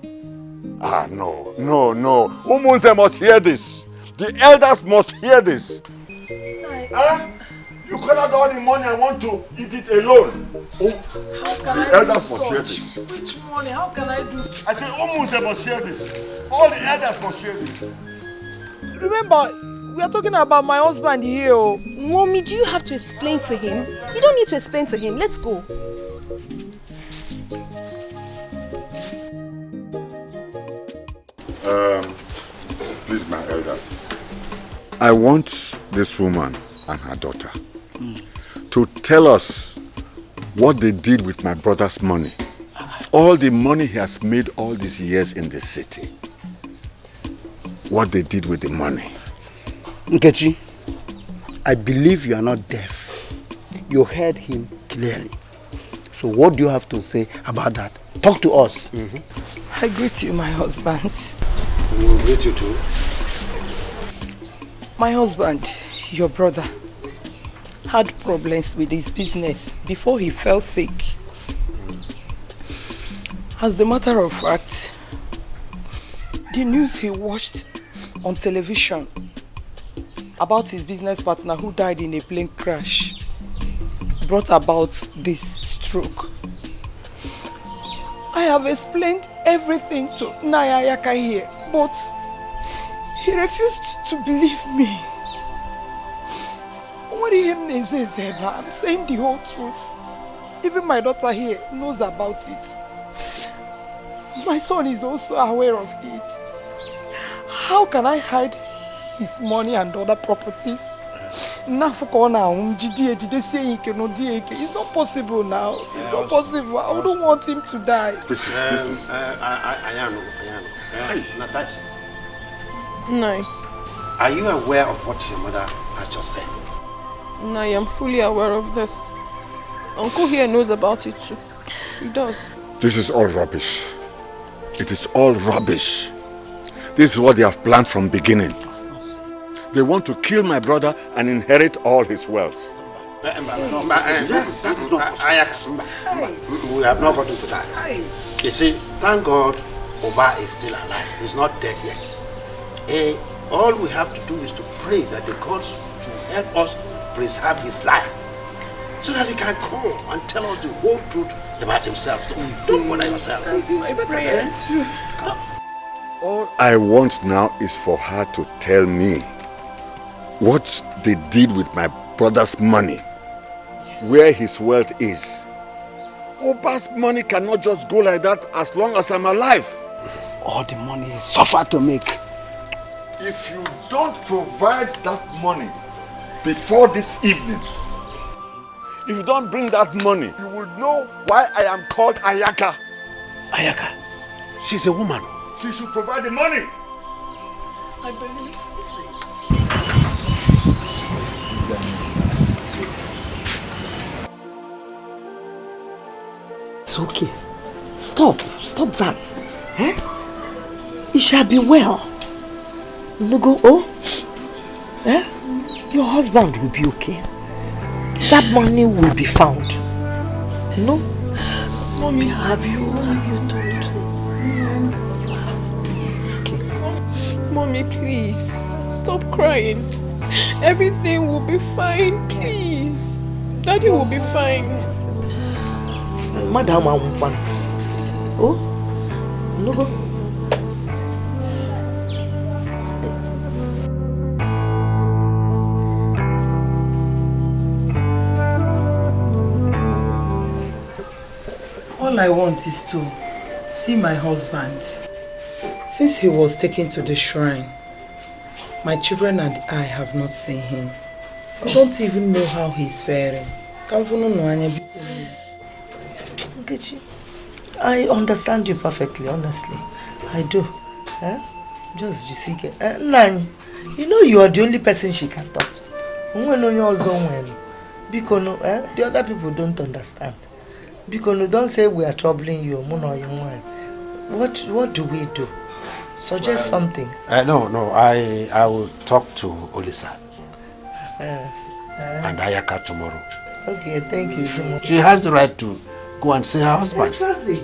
Ah, no. Umunze must hear this. The elders must hear this. You cornered all the money and want to eat it alone. The elders must hear this. Which money? How can I do? I say Umunze must hear this. All the elders must hear this. Remember, we are talking about my husband here. Mommy, do you have to explain to him? You don't need to explain to him. Let's go. Please, my elders. I want this woman and her daughter to tell us what they did with my brother's money. All the money he has made all these years in the city. What they did with the money. Nkechi, I believe you are not deaf. You heard him clearly. So what do you have to say about that? Talk to us. I greet you, my husbands. We will greet you too. My husband, your brother, had problems with his business before he fell sick. As a matter of fact, the news he watched on television about his business partner who died in a plane crash brought about this stroke. I have explained everything to Nayayaka here, but he refused to believe me. I'm saying the whole truth. Even my daughter here knows about it. My son is also aware of it. How can I hide his money and other properties? It's not possible now. It's not possible. I don't want him to die. This is. Ayano. Nataji. No. Are you aware of what your mother has just said? No, I am fully aware of this. Uncle here knows about it too. He does. This is all rubbish. It is all rubbish. This is what they have planned from beginning. They want to kill my brother and inherit all his wealth. That's not we have not gotten to that. You see, thank God Oba is still alive. He's not dead yet. All we have to do is to pray that the gods should help us preserve his life, so that he can come and tell us the whole truth about himself. Don't bother yourself. All I want now is for her to tell me what they did with my brother's money, where his wealth is. Oba's money cannot just go like that as long as I'm alive. All the money is suffer to make. If you don't provide that money before this evening, if you don't bring that money, you will know why I am called Ayaka. Ayaka? She's a woman. She should provide the money. I believe. It's okay. Stop that. It shall be well. Nugo, your husband will be okay. That money will be found. No? Mommy, have you told him? Yes. Mommy, please. Stop crying. Everything will be fine, please. Daddy will be fine. Madam, Nugo. All I want is to see my husband. Since he was taken to the shrine, my children and I have not seen him. I don't even know how he's faring. Nkechi, I understand you perfectly, honestly. I do. Just Jisike. Nani, you know you are the only person she can talk to. Because the other people don't understand. Because don't say we are troubling you. What do we do? Suggest something. No. I will talk to Olisa and Ayaka tomorrow. Okay, thank you. She has the right to go and see her husband. Exactly.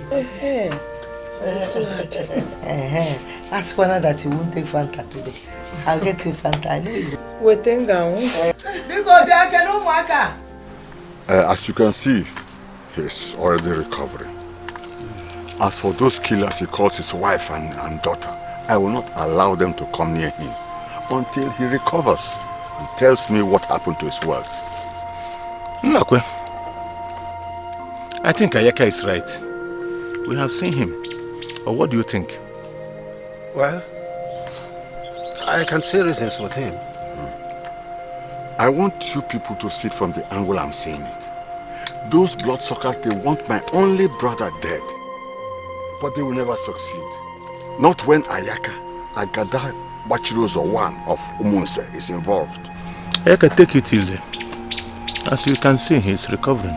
Ask one that you won't take Fanta today. I'll get you Fanta. I know you. As you can see, he's already recovering. As for those killers he calls his wife and daughter, I will not allow them to come near him until he recovers and tells me what happened to his wealth. Nakwe, I think Ayaka is right. We have seen him. Or what do you think? Well, I can see reasons with him. I want you people to see it from the angle I'm seeing it. Those bloodsuckers, they want my only brother dead. But they will never succeed. Not when Ayaka, Agada, Bachirozo one of Umunse is involved. Ayaka, take it easy. As you can see, he's recovering.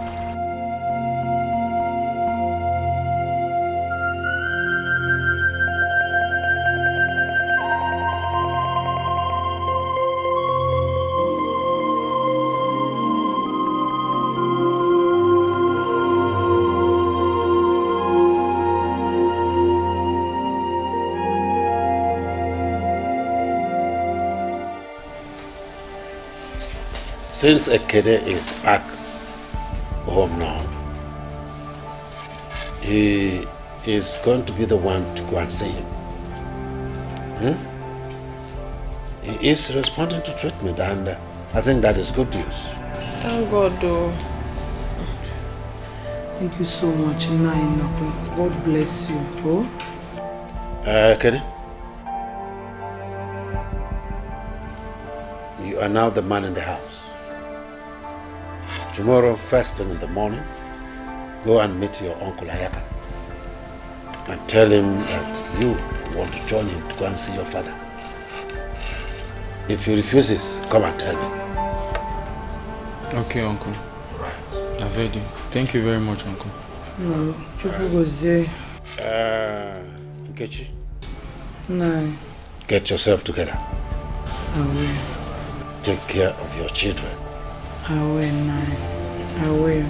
Since Ekene is back home now, he is going to be the one to go and see him. He is responding to treatment, and I think that is good news. Thank God, though. Thank you so much, Nina. God bless you. Ekene, you are now the man in the house. Tomorrow, first thing in the morning, go and meet your uncle Ayaka and tell him that you want to join him to go and see your father. If he refuses, come and tell me. Okay, uncle. Right. I've heard you. Thank you very much, Uncle. No, people go say. Nkechi. No. Get yourself together. I will. Take care of your children. I will, Nai. I will.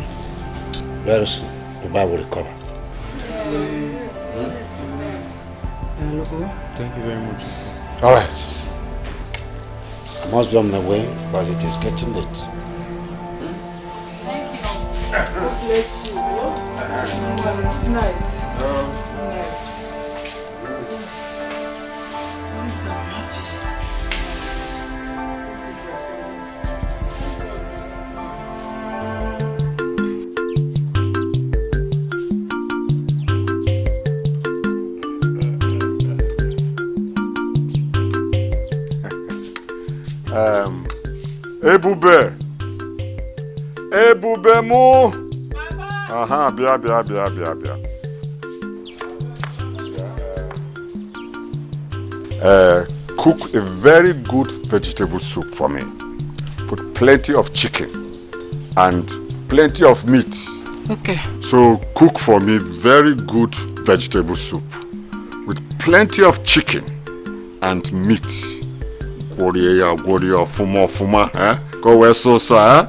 Very soon, Uba will recover. Thank you very much. All right. I must be on my way because it is getting late. Thank you. God bless you. Nice. Ebube mo. Aha, bia. Cook a very good vegetable soup for me. Put plenty of chicken and plenty of meat. Okay. So cook for me very good vegetable soup with plenty of chicken and meat. Goria, fuma, eh? Go where so, eh?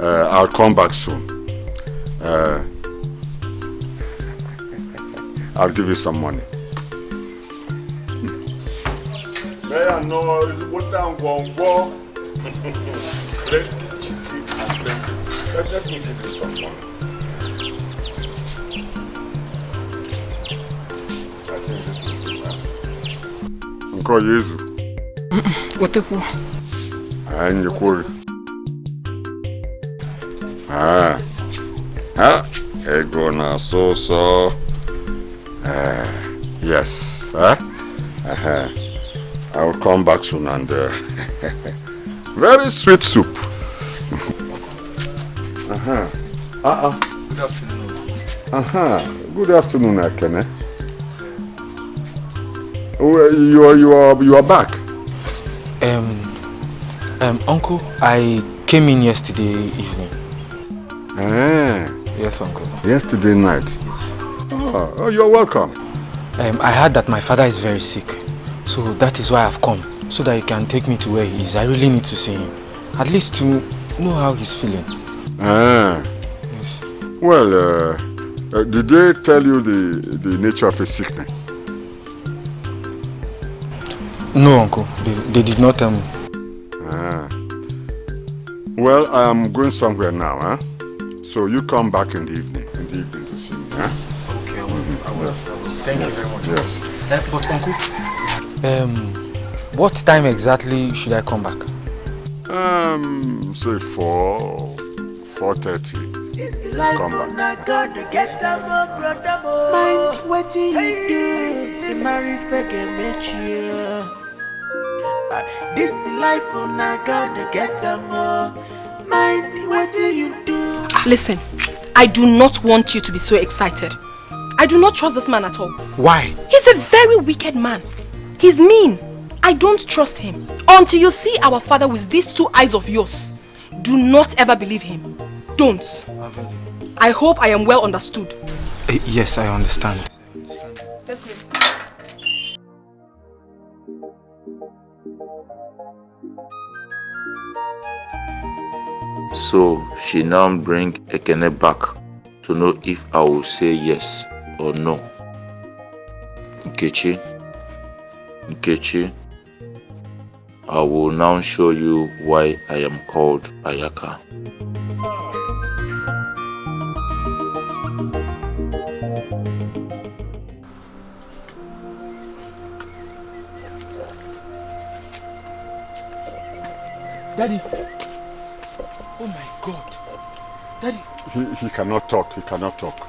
I'll come back soon. I'll give you some money. May I know is what I'm going for? Plenty chicken and plenty. Let me give you some money. I think this will be enough. Uncle Yezu. What the fuck? And you could. Ego na so. Yes. I will come back soon and very sweet soup. Good afternoon. Good afternoon, Akene. You are back. Uncle, I came in yesterday evening. Yes, Uncle. Yesterday night? Yes. Oh, you're welcome. I heard that my father is very sick. So that is why I've come. So that you can take me to where he is. I really need to see him. At least to know how he's feeling. Yes. Well, did they tell you the nature of his sickness? No, Uncle. They did not tell me. Well, I'm going somewhere now, huh? So you come back in the evening to see me, huh? Okay, I will. Thank you very much. Yes. But Uncle, what time exactly should I come back? Say 4:30. Come back. Mind what you do, you marry this life on I gotta get more. Mind what you do. Listen, I do not want you to be so excited. I do not trust this man at all. Why? He's a very wicked man. He's mean. I don't trust him. Until you see our father with these two eyes of yours, do not ever believe him. Don't. I hope I am well understood. Yes, I understand. Yes, please. So she now bring Ekene back to know if I will say yes or no. Nkechi, I will now show you why I am called Ayaka. Daddy. Oh my God. Daddy. He cannot talk. He cannot talk.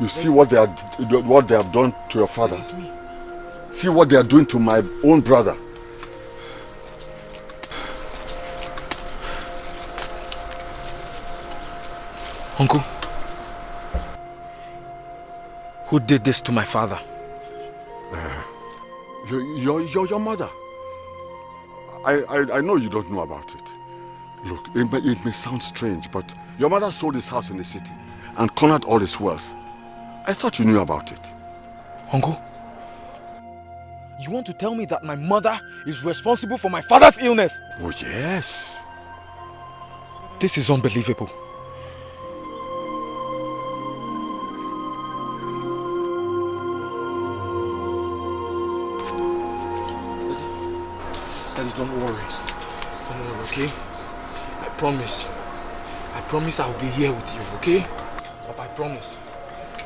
You see what they have done to your father. See what they are doing to my own brother. Uncle, who did this to my father? Your mother. I know you don't know about it. Look, it may sound strange, but your mother sold his house in the city and cornered all his wealth. I thought you knew about it. Uncle, you want to tell me that my mother is responsible for my father's illness? Oh, yes. This is unbelievable. Daddy, don't worry. Don't worry, okay? I promise I'll be here with you, okay? Papa, I promise.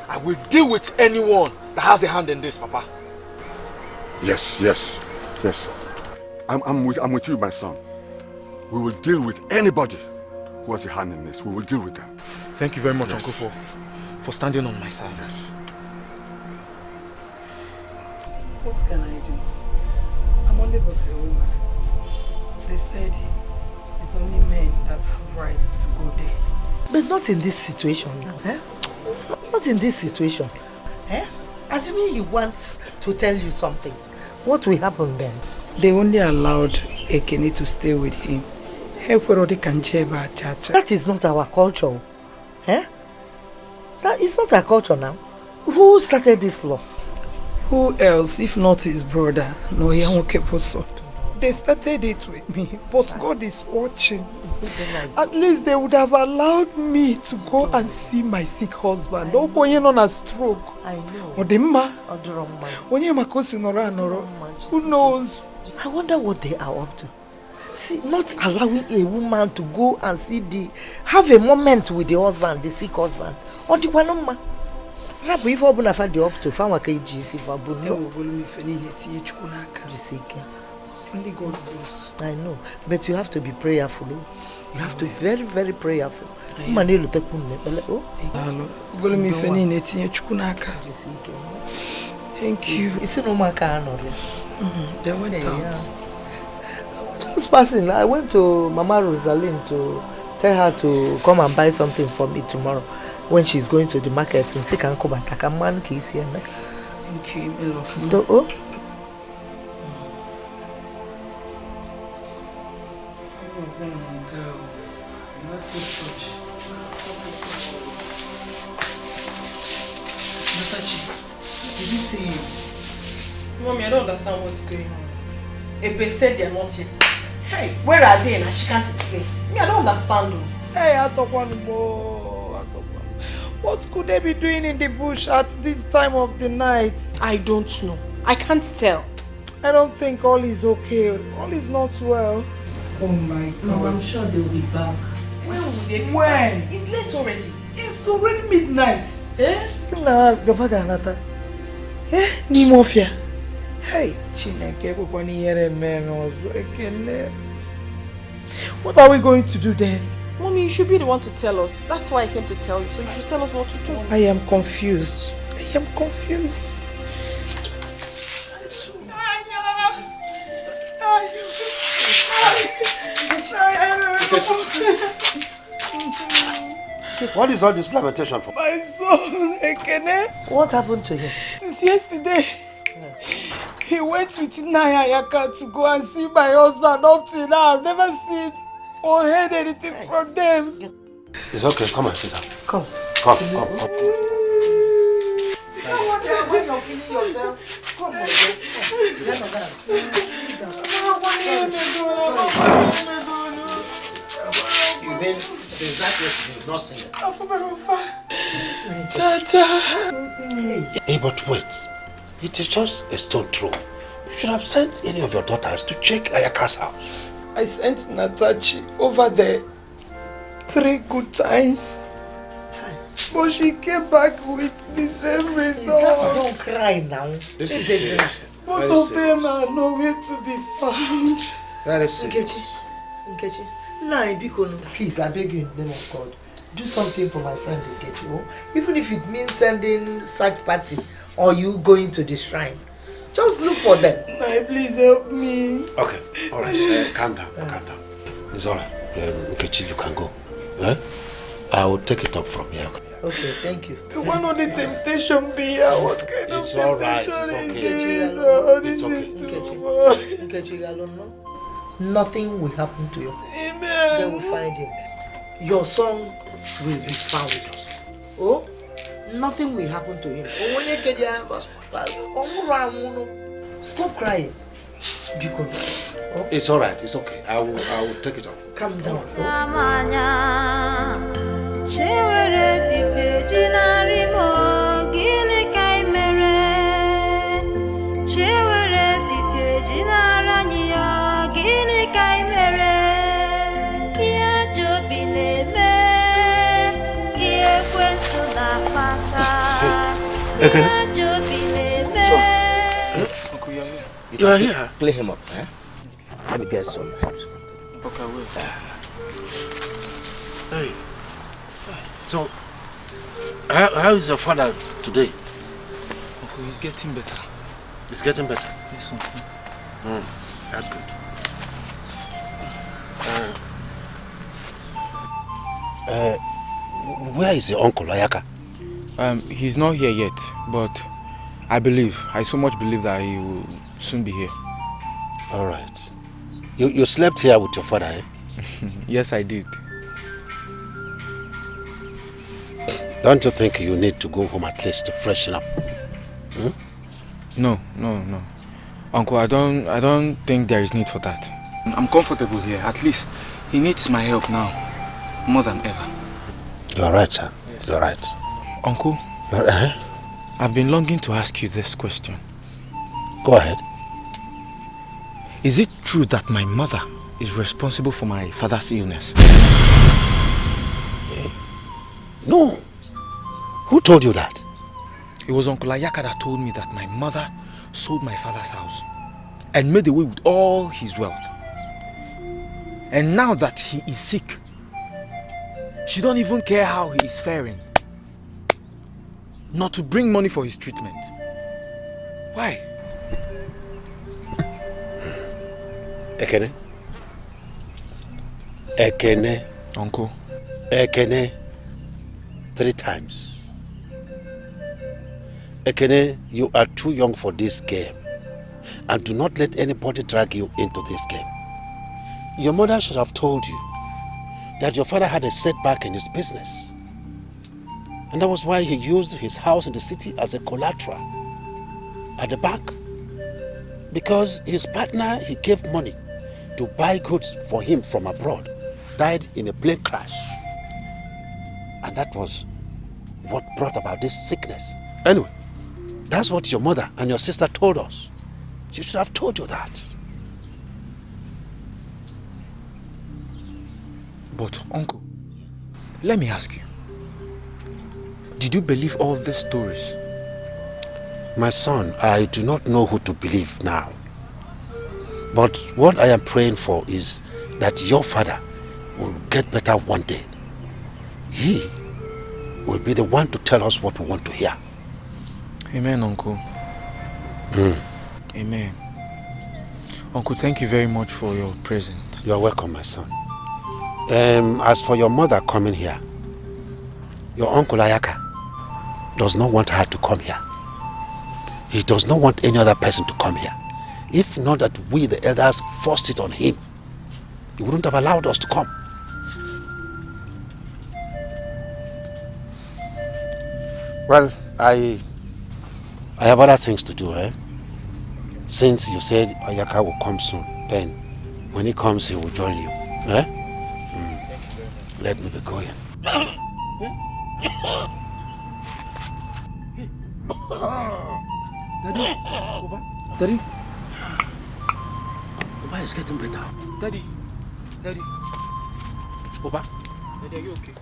I will deal with anyone that has a hand in this, Papa. Yes. I'm with you, my son. We will deal with anybody who has a hand in this. We will deal with them. Thank you very much, Uncle, for standing on my side. Yes. What can I do? I'm only but a woman. They said it's only men that have rights to go there. But not in this situation now, eh? Not in this situation, eh? Assuming he wants to tell you something, what will happen then? They only allowed Ekene to stay with him. That is not our culture, eh? That is not our culture now. Who started this law? Who else, if not his brother? No, they started it with me, but God is watching. At least they would have allowed me to go and see my sick husband. Don't go in on a stroke. I know. Who knows? I wonder what they are up to. See, not allowing a woman to go and have a moment with the husband, the sick husband. Or the one man. Rabu, if Obuna found the up to Fama KGC for Bruno. Only God knows. I know, but you have to be prayerful. You have to be very, very prayerful. Thank you. They went out. Just passing, I went to Mama Rosaline to tell her to come and buy something for me tomorrow when she's going to the market in Sikankoba. Thank you, my love. Did you see him? Mommy, I don't understand what's going on. Epe said they're not here. Hey, where are they? And she can't explain. Me, I don't understand them. Hey, what could they be doing in the bush at this time of the night? I don't know. I can't tell. I don't think all is okay. All is not well. Oh my God. No, I'm sure they'll be back. When will they be When? back? It's late already. It's already midnight. Eh? Nimofia. Hey, what are we going to do then? Mommy, you should be the one to tell us. That's why I came to tell you. So you should tell us what to do. I am confused. What is all this lamentation for? My son, Ekene. What happened to him? Since yesterday, he went with Naya Yaka to go and see my husband. Up till now, I've never seen or heard anything from them. It's okay, come and sit down. Come. Come. You know what they are when you're feeling yourself? Come on, You mean since that yesterday you've not seen it? Hey, but wait. It is just a stone throw. You should have sent any of your daughters to check Ayaka's house. I sent Natachi over there 3 good times. But she came back with the same result. Don't cry now. This is serious. Both of them are nowhere to be found. Very serious. Nkechi. Nah, please, I beg you in the name of God. Do something for my friend Nkechi. Oh? Even if it means sending search party or you going to the shrine. Just look for them. Nah, please help me. Okay, alright. Calm down. It's alright. Nkechi, you can go. I will take it up from here. Okay, thank you. One of the temptation be here. What kind of temptation is this? Nkechi, Nkechi, nothing will happen to you. They will find him. Your son will be found with us. Oh, nothing will happen to him. Stop crying. It's all right. It's okay. I will take it off. Calm down. Uncle, you're here. You are here. Play him up, eh? Let me get some help. Okay, wait. Hey. So, how is your father today? Uncle, he's getting better. He's getting better? Yes, Uncle. That's good. Where is your uncle, Ayaka? He's not here yet, but I so much believe that he will soon be here. All right. You slept here with your father, eh? Yes, I did. Don't you think you need to go home at least to freshen up? No. Uncle, I don't think there is need for that. I'm comfortable here. At least he needs my help now, more than ever. You're right, sir. Yes. You're right. Uncle, I've been longing to ask you this question. Go ahead. Is it true that my mother is responsible for my father's illness? No. Who told you that? It was Uncle Ayaka that told me that my mother sold my father's house and made away with all his wealth. And now that he is sick, she don't even care how he is faring. Not to bring money for his treatment. Why? Ekene? Ekene? Uncle? Ekene? 3 times. Ekene, you are too young for this game. And do not let anybody drag you into this game. Your mother should have told you that your father had a setback in his business. And that was why he used his house in the city as a collateral at the bank. Because his partner he gave money to buy goods for him from abroad died in a plane crash. And that was what brought about this sickness. Anyway, that's what your mother and your sister told us. She should have told you that. But uncle, let me ask you. Did you believe all these stories? My son, I do not know who to believe now. But what I am praying for is that your father will get better one day. He will be the one to tell us what we want to hear. Amen, Uncle. Amen. Uncle, thank you very much for your present. You are welcome, my son. As for your mother coming here, your uncle Ayaka does not want her to come here. He does not want any other person to come here. If not that we, the elders, forced it on him, he wouldn't have allowed us to come. Well, I have other things to do, eh? Since you said Ayaka will come soon, then when he comes, he will join you, eh? Let me be going. Daddy? Oba is getting better. Daddy? Oba? Daddy, are you okay?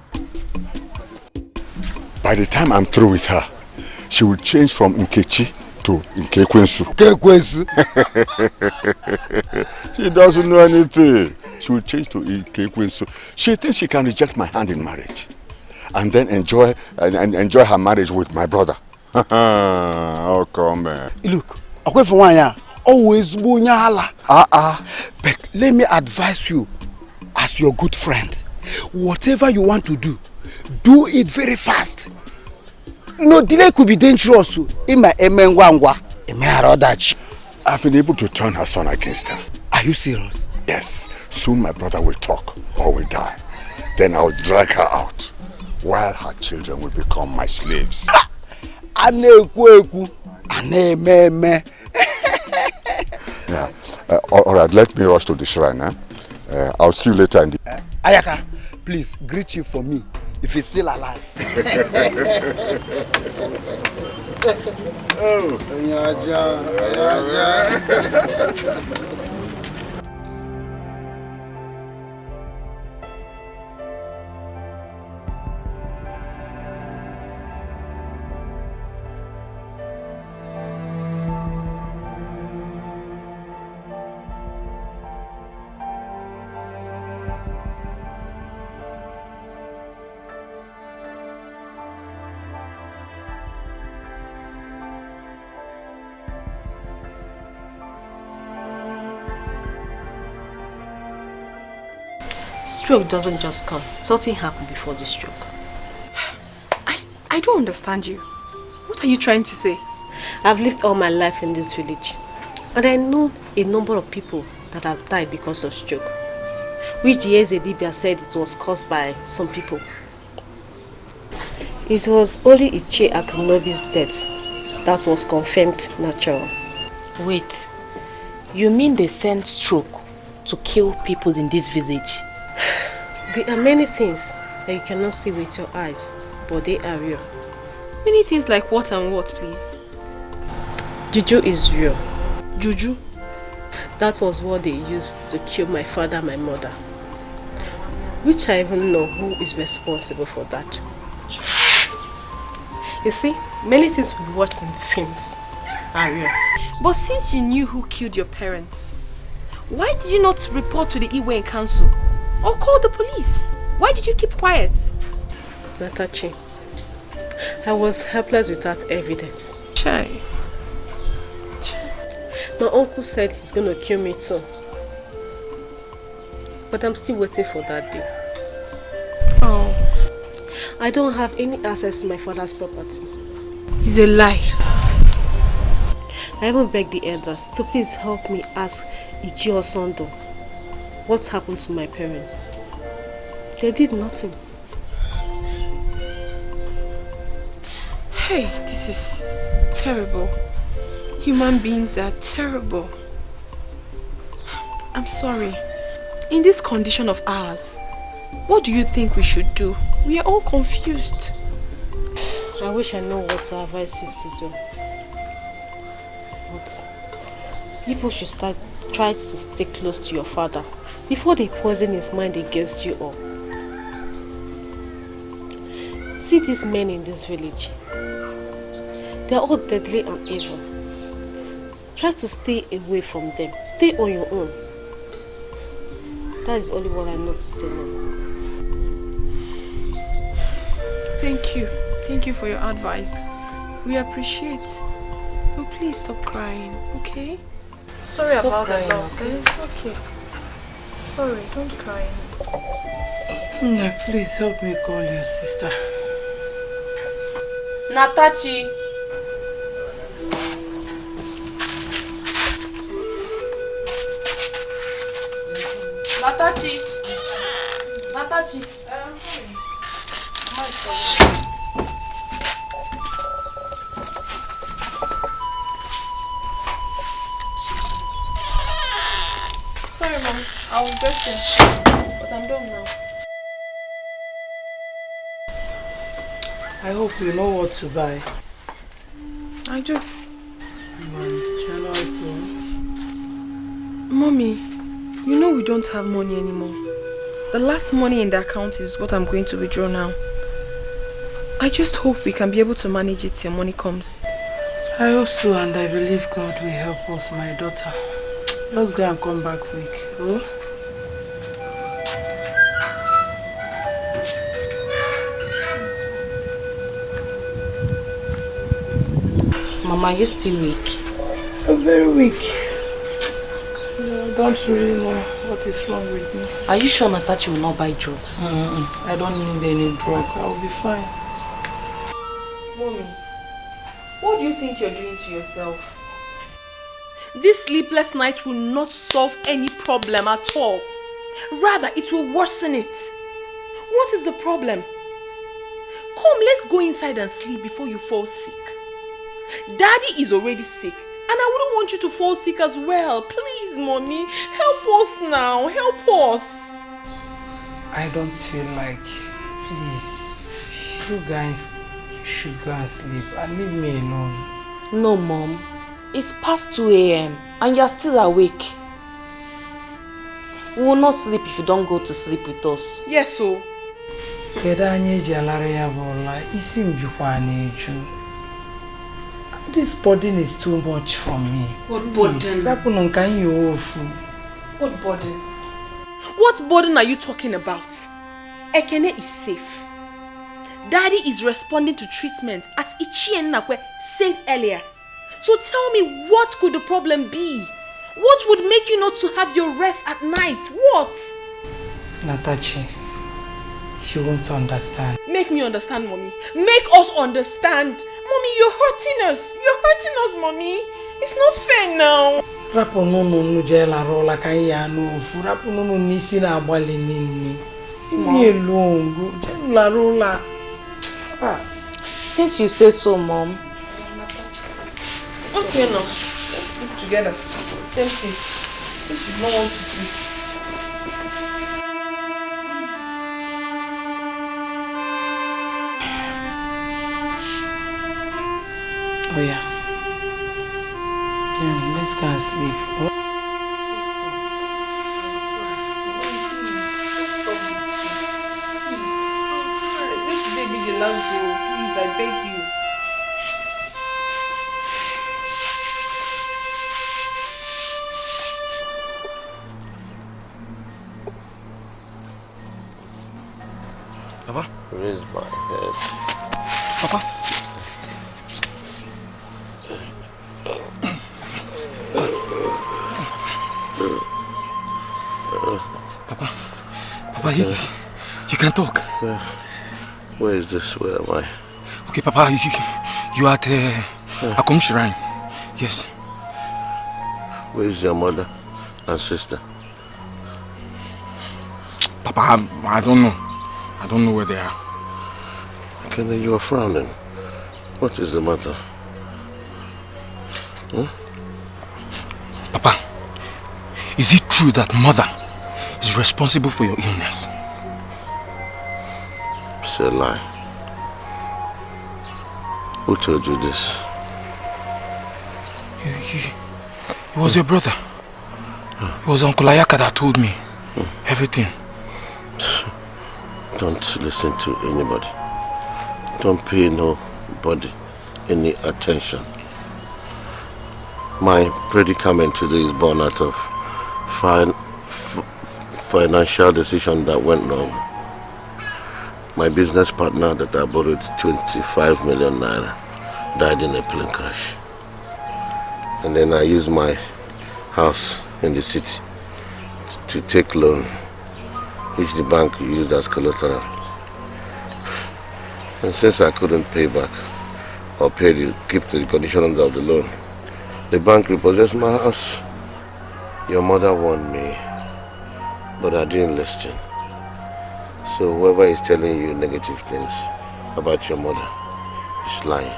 By the time I'm through with her, she will change from Nkechi to Nkekwensu. Nkekwensu? She doesn't know anything. She will change to Nkekwensu. She thinks she can reject my hand in marriage and then enjoy her marriage with my brother. Oh, come on. Look, always but let me advise you as your good friend. Whatever you want to do, do it very fast. No delay could be dangerous. I've been able to turn her son against her. Are you serious? Yes. Soon my brother will talk or will die. Then I will drag her out, while her children will become my slaves. Yeah. Alright, let me rush to the shrine. I'll see you later in the... Ayaka, please greet you for me if he's still alive. Oh. Stroke doesn't just come. Something happened before the stroke. I don't understand you. What are you trying to say? I've lived all my life in this village, and I know a number of people that have died because of stroke, which the Ezedibia said it was caused by some people. It was only Iche Akunobi's death that was confirmed natural. Wait, you mean they sent stroke to kill people in this village? There are many things that you cannot see with your eyes, but they are real. Many things like what and what, please? Juju is real. Juju? That was what they used to kill my father and my mother. Which I even know who is responsible for that. You see, many things we watched in films are real. But since you knew who killed your parents, why did you not report to the Iwe Council? Or call the police? Why did you keep quiet? Natachi, I was helpless without evidence. Chai. My uncle said he's going to kill me too. But I'm still waiting for that day. Oh. I don't have any access to my father's property. It's a lie. I even begged the elders to please help me ask Ichi Osondo what's happened to my parents. They did nothing. Hey, this is terrible. Human beings are terrible. I'm sorry. In this condition of ours, what do you think we should do? We are all confused. I wish I know what to advise you to do. But people should try to stay close to your father before they poison his mind against you all. See these men in this village. They are all deadly and evil. Try to stay away from them. Stay on your own. That is only what I know to say now. Thank you. Thank you for your advice. We appreciate. But please stop crying, okay? Sorry Stop about crying, the loss. okay? It's okay. Sorry, don't cry. Yeah, please help me call your sister. Natachi. Natachi. Natachi. Sorry, Mom. I was dressing, but I'm done now. I hope you know what to buy. I do. Shall also. Mommy, you know we don't have money anymore. The last money in the account is what I'm going to withdraw now. I just hope we can be able to manage it till money comes. I hope so, and I believe God will help us, my daughter. Just go and come back quick, oh? Mama, you're still weak. I'm very weak. I don't really know what is wrong with me. Are you sure Natachi will not buy drugs? I don't need any drug. I'll be fine. Mommy, what do you think you're doing to yourself? This sleepless night will not solve any problem at all. Rather, it will worsen it. What is the problem? Come, let's go inside and sleep before you fall sick. Daddy is already sick, and I wouldn't want you to fall sick as well. Please, Mommy, help us now. Help us. I don't feel like. Please, you guys should go and sleep and leave me alone. No, Mom. It's past 2 a.m. and you're still awake. We will not sleep if you don't go to sleep with us. Yes, so. This burden is too much for me. What burden? What burden? What burden are you talking about? Ekene is safe. Daddy is responding to treatment as Ichie Nakwe said earlier. So tell me, what could the problem be? What would make you not to have your rest at night? What? Natachi, you won't understand. Make me understand, Mommy. Make us understand. Mommy, you're hurting us. You're hurting us, Mommy. It's not fair now. Since you say so, Mom. Okay, now. Let's sleep together. Same place. Since you don't want to sleep. Oh yeah. Yeah, let's go and sleep. Please, I beg you. Papa? Raise my head. Papa? Papa, you can talk. Where is this? Where am I? Okay, Papa, you are at Akum Shrine. Yes. Where is your mother and sister? Papa, I don't know. I don't know where they are. Kenny, you are frowning. What is the matter? Hmm? Papa, is it true that mother is responsible for your illness? It's a lie. Who told you this? It was your brother. It was Uncle Ayaka that told me everything. Don't listen to anybody. Don't pay nobody any attention. My predicament today is born out of financial decision that went wrong. My business partner that I borrowed 25 million naira died in a plane crash. And then I used my house in the city to take loan, which the bank used as collateral. And since I couldn't pay back or keep the conditions of the loan, the bank repossessed my house. Your mother warned me, but I didn't listen. So whoever is telling you negative things about your mother is lying.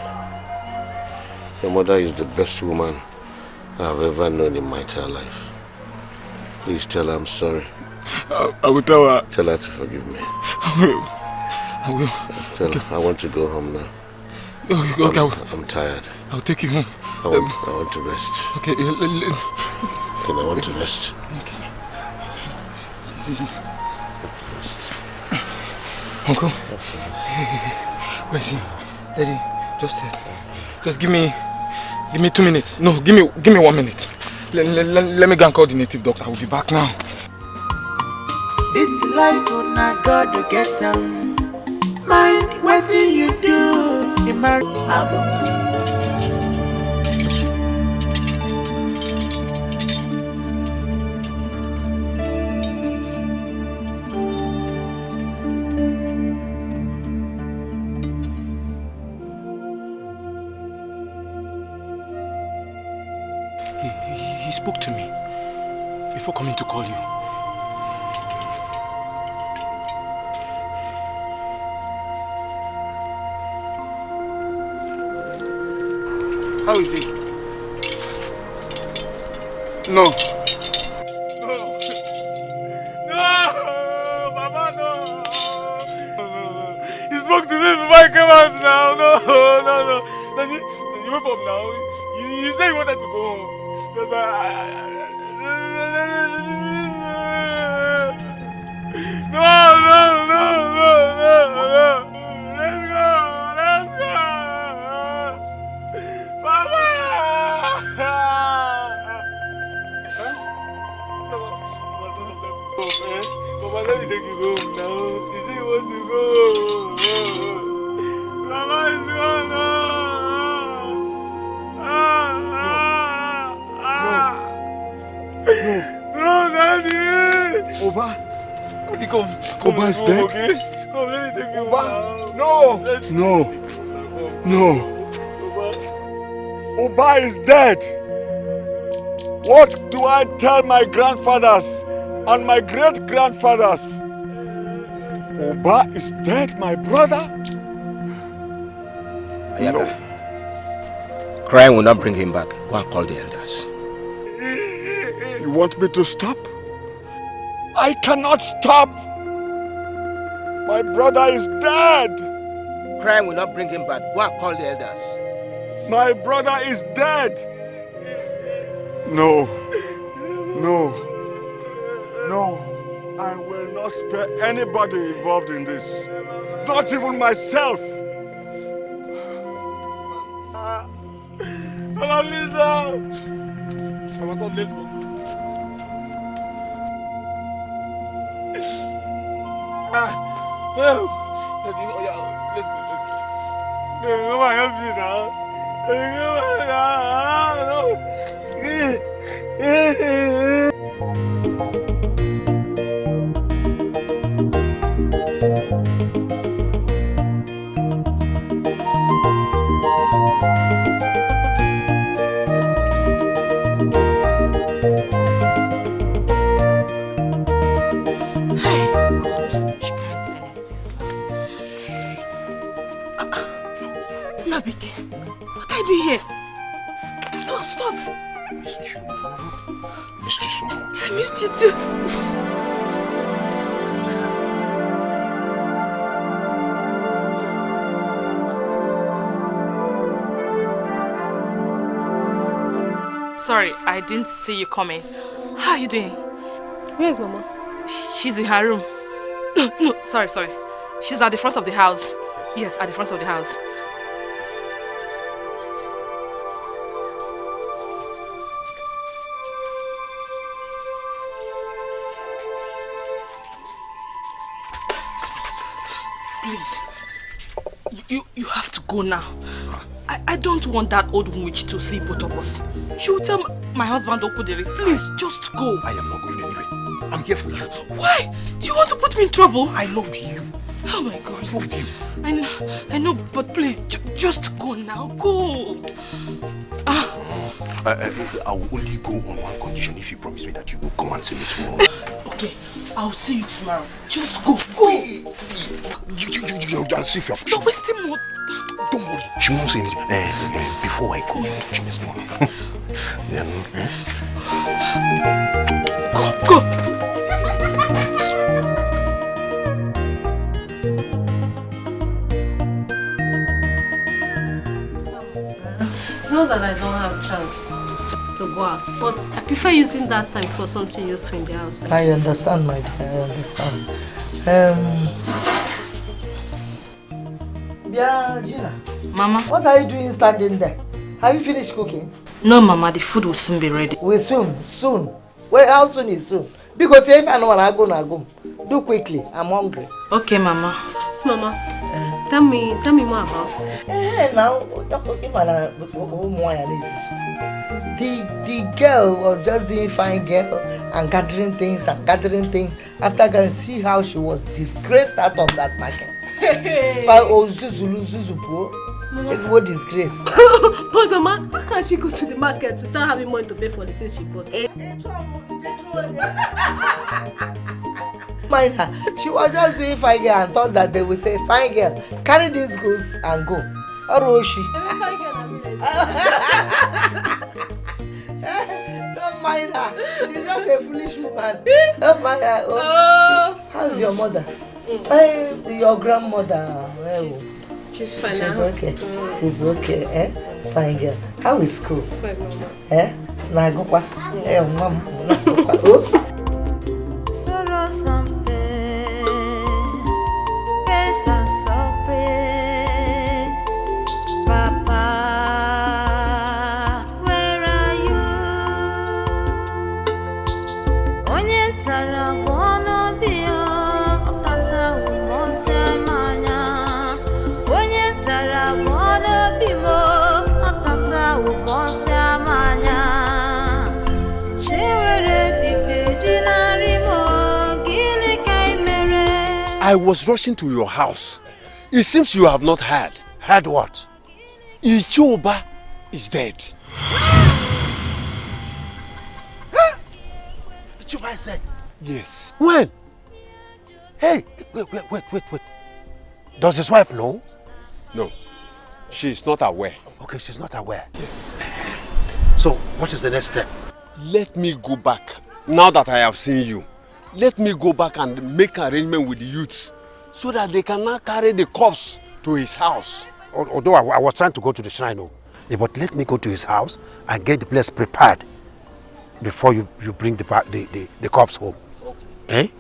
Your mother is the best woman I've ever known in my entire life. Please tell her I'm sorry. I will tell her. Tell her to forgive me. I will. Tell her I want to go home now. Okay, I'm tired. I'll take you home. I want to rest. Okay, Okay, I want to rest. Okay. Easy. Uncle? Where's he? Daddy, just give me 2 minutes. No, give me 1 minute. Let me go and call the native doctor. I will be back now. This life will not go to get them. Mind what do you do? He spoke to me before coming to call you. How is he? No. Mama, no. He spoke to me before I came out now. No. Then you woke up now. You said you wanted to go home. Because No. Let's go. Mama. Mama, let me take you home now. You say you want to go. Mama is gone now. No, Daddy. Oba. Come, Oba is dead? Okay? Come, let me take you Oba. home now. No. Oba is dead. What do I tell my grandfathers and my great-grandfathers? Oba is dead, my brother? Ayaga, crying will not bring him back. Go and call the elders. You want me to stop? I cannot stop. My brother is dead. Crying will not bring him back. Go and call the elders. My brother is dead. No. I will not spare anybody involved in this. Not even myself. Mama, please now. Mama, come, let's go. No. Let's go. Come on, help me now. Nabike, what are you doing here? Stop. I missed you. Missed you so much. I missed you too. Sorry, I didn't see you coming. How are you doing? Where's Mama? She's in her room. No, sorry. She's at the front of the house. Yes, at the front of the house. Please, you have to go now. I don't want that old witch to see both of us. She will tell my husband Okudere. Please, just go. I am not going anywhere. I'm here for you. Why? Do you want to put me in trouble? I love you. Oh my God. I love you. I know, but please, just go now. Go. I will only go on one condition if you promise me that you will come and see me tomorrow. Okay, I'll see you tomorrow. Just go. I'll see if you have. Don't waste more. Don't worry. She won't say anything. Before I go, touch me small. Then, Go. Not that I don't have a chance to go out, but I prefer using that time for something useful in the house. I understand, my dear. I understand. Gina. Mama. What are you doing standing there? Have you finished cooking? No, Mama. The food will soon be ready. Soon. Well, how soon is soon? Because if I know what I go. Do quickly. I'm hungry. Okay, Mama. Mama, tell me more about it. Now, the girl was just doing fine girl and gathering things. After I can see how she was disgraced out of that market. It's what disgrace. But Mama, how can she go to the market without having money to pay for the things she bought? Mind her, she was just doing fine girl and thought that they would say, fine girl, carry these goods and go. Or was she? Don't mind her. She's just a foolish woman. Don't mind her. Oh. See, how's your mother? Your grandmother. She's fine. She's okay. She's okay. Fine girl. How is school? Fine, Mama. Nagokwa. Mom. Sorrow something, face and suffering. Papa, where are you? Onye tara bono bio, otasa umonse manya. Onye tara bono bimo, otasa umonse manya. I was rushing to your house. It seems you have not heard. Heard what? Ichoba is dead. Ichoba is dead? Yes. When? Hey, wait. Does his wife know? No. She is not aware. Okay, she's not aware. Yes. So, what is the next step? Let me go back. Now that I have seen you, let me go back and make arrangement with the youths so that they can now carry the corpse to his house. Although I was trying to go to the shrine, but let me go to his house and get the place prepared before you bring the corpse home. Okay.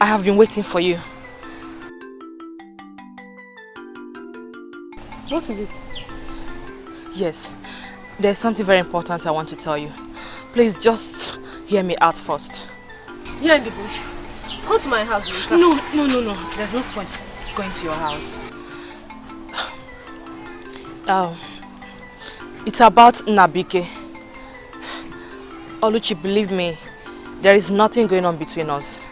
I have been waiting for you. What is it? Yes, there's something very important I want to tell you. Please just hear me out first. Here in the bush. Come to my house later. No. There's no point going to your house. It's about Nabike. Oluchi, believe me, there is nothing going on between us.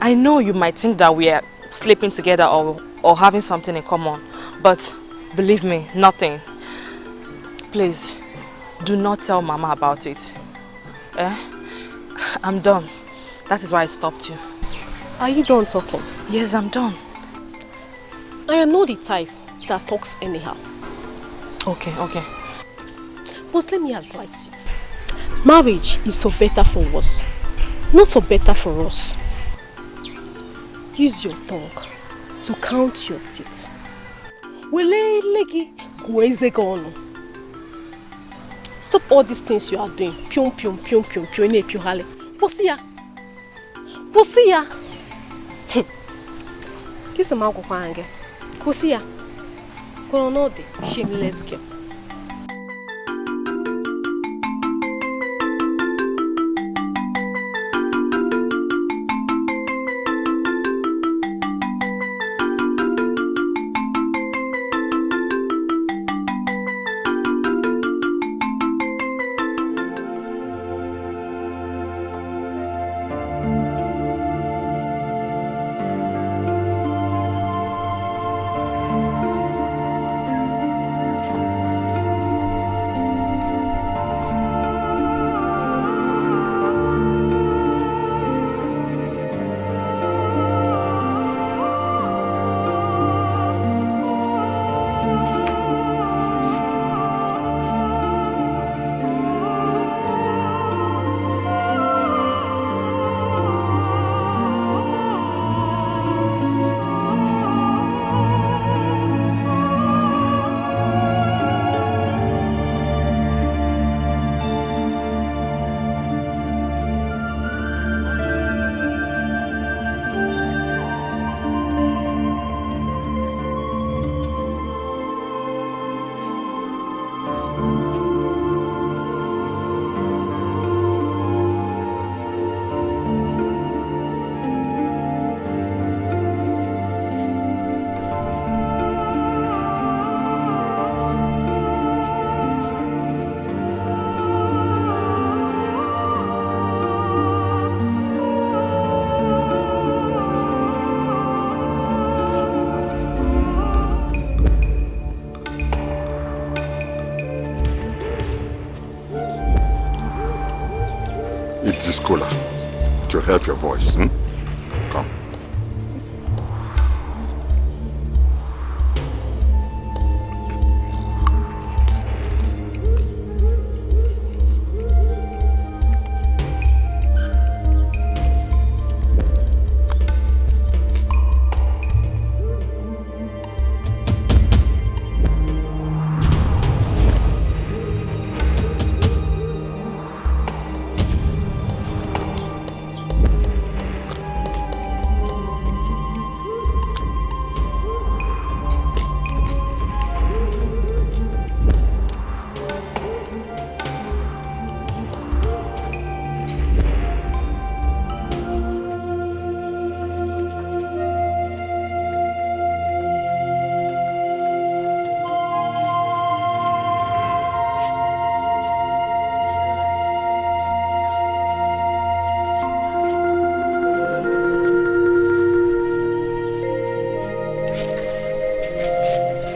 I know you might think that we are sleeping together or having something in common, but believe me, nothing. Please, do not tell Mama about it. I'm done. That is why I stopped you. Are you done talking? Yes, I'm done. I am not the type that talks anyhow. Okay. But let me advise you. Marriage is for better for worse, not for better for us. Use your tongue to count your teeth. Stop all these things you are doing. Pium. Posia. Kiss the mouth of Pange. Posia. Colonode, shameless girl. cooler to help your voice. Hmm? Come.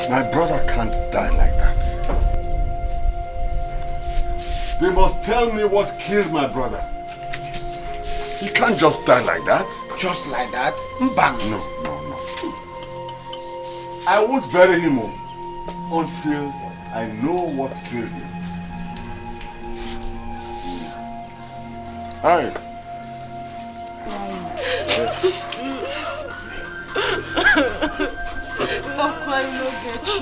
My brother can't die like that. They must tell me what killed my brother. He can't just die like that. Just like that? Bang! No. I won't bury him until I know what killed him. Hi. Stop crying, no get you.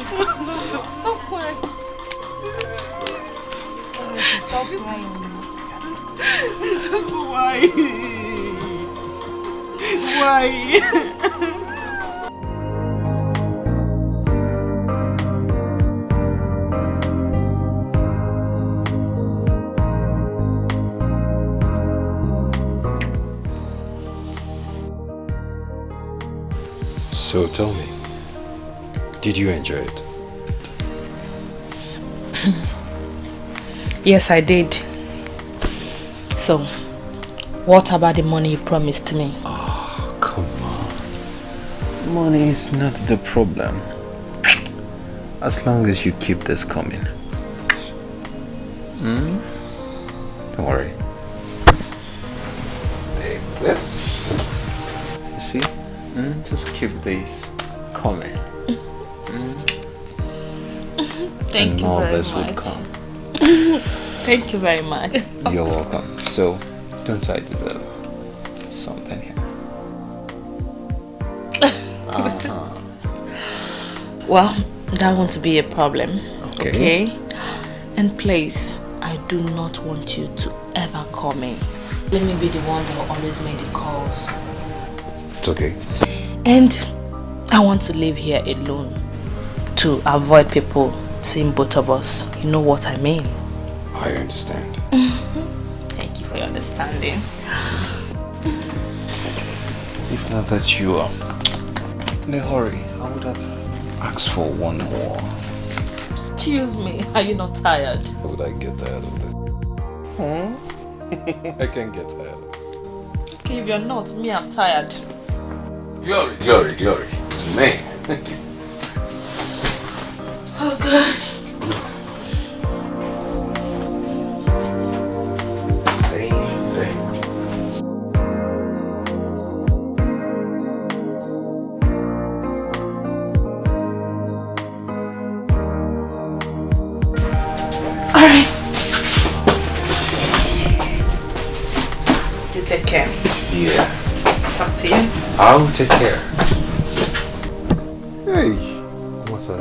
Stop crying. Stop crying. Why? So tell me, did you enjoy it? Yes, I did. So, what about the money you promised me? Oh, come on. Money is not the problem. As long as you keep this coming. Don't worry. Take this. You see? Just keep this coming. Thank you all very this much. would come. Thank you very much. You're welcome. So, don't I deserve something here? Well, that won't be a problem. Okay. And please, I do not want you to ever call me. Let me be the one that will always make the calls. It's okay. And I want to live here alone to avoid people seeing both of us. You know what I mean? I understand. Thank you for your understanding. If not that you are in a hurry, I would have asked for one more. Excuse me, are you not tired? Would I get tired of that? I can get tired of it. Okay, if you're not, me, I'm tired. Glory, glory, glory to me. Oh, God. Alright. You take care. Yeah. Talk to you. I'll take care. Hey, what's that?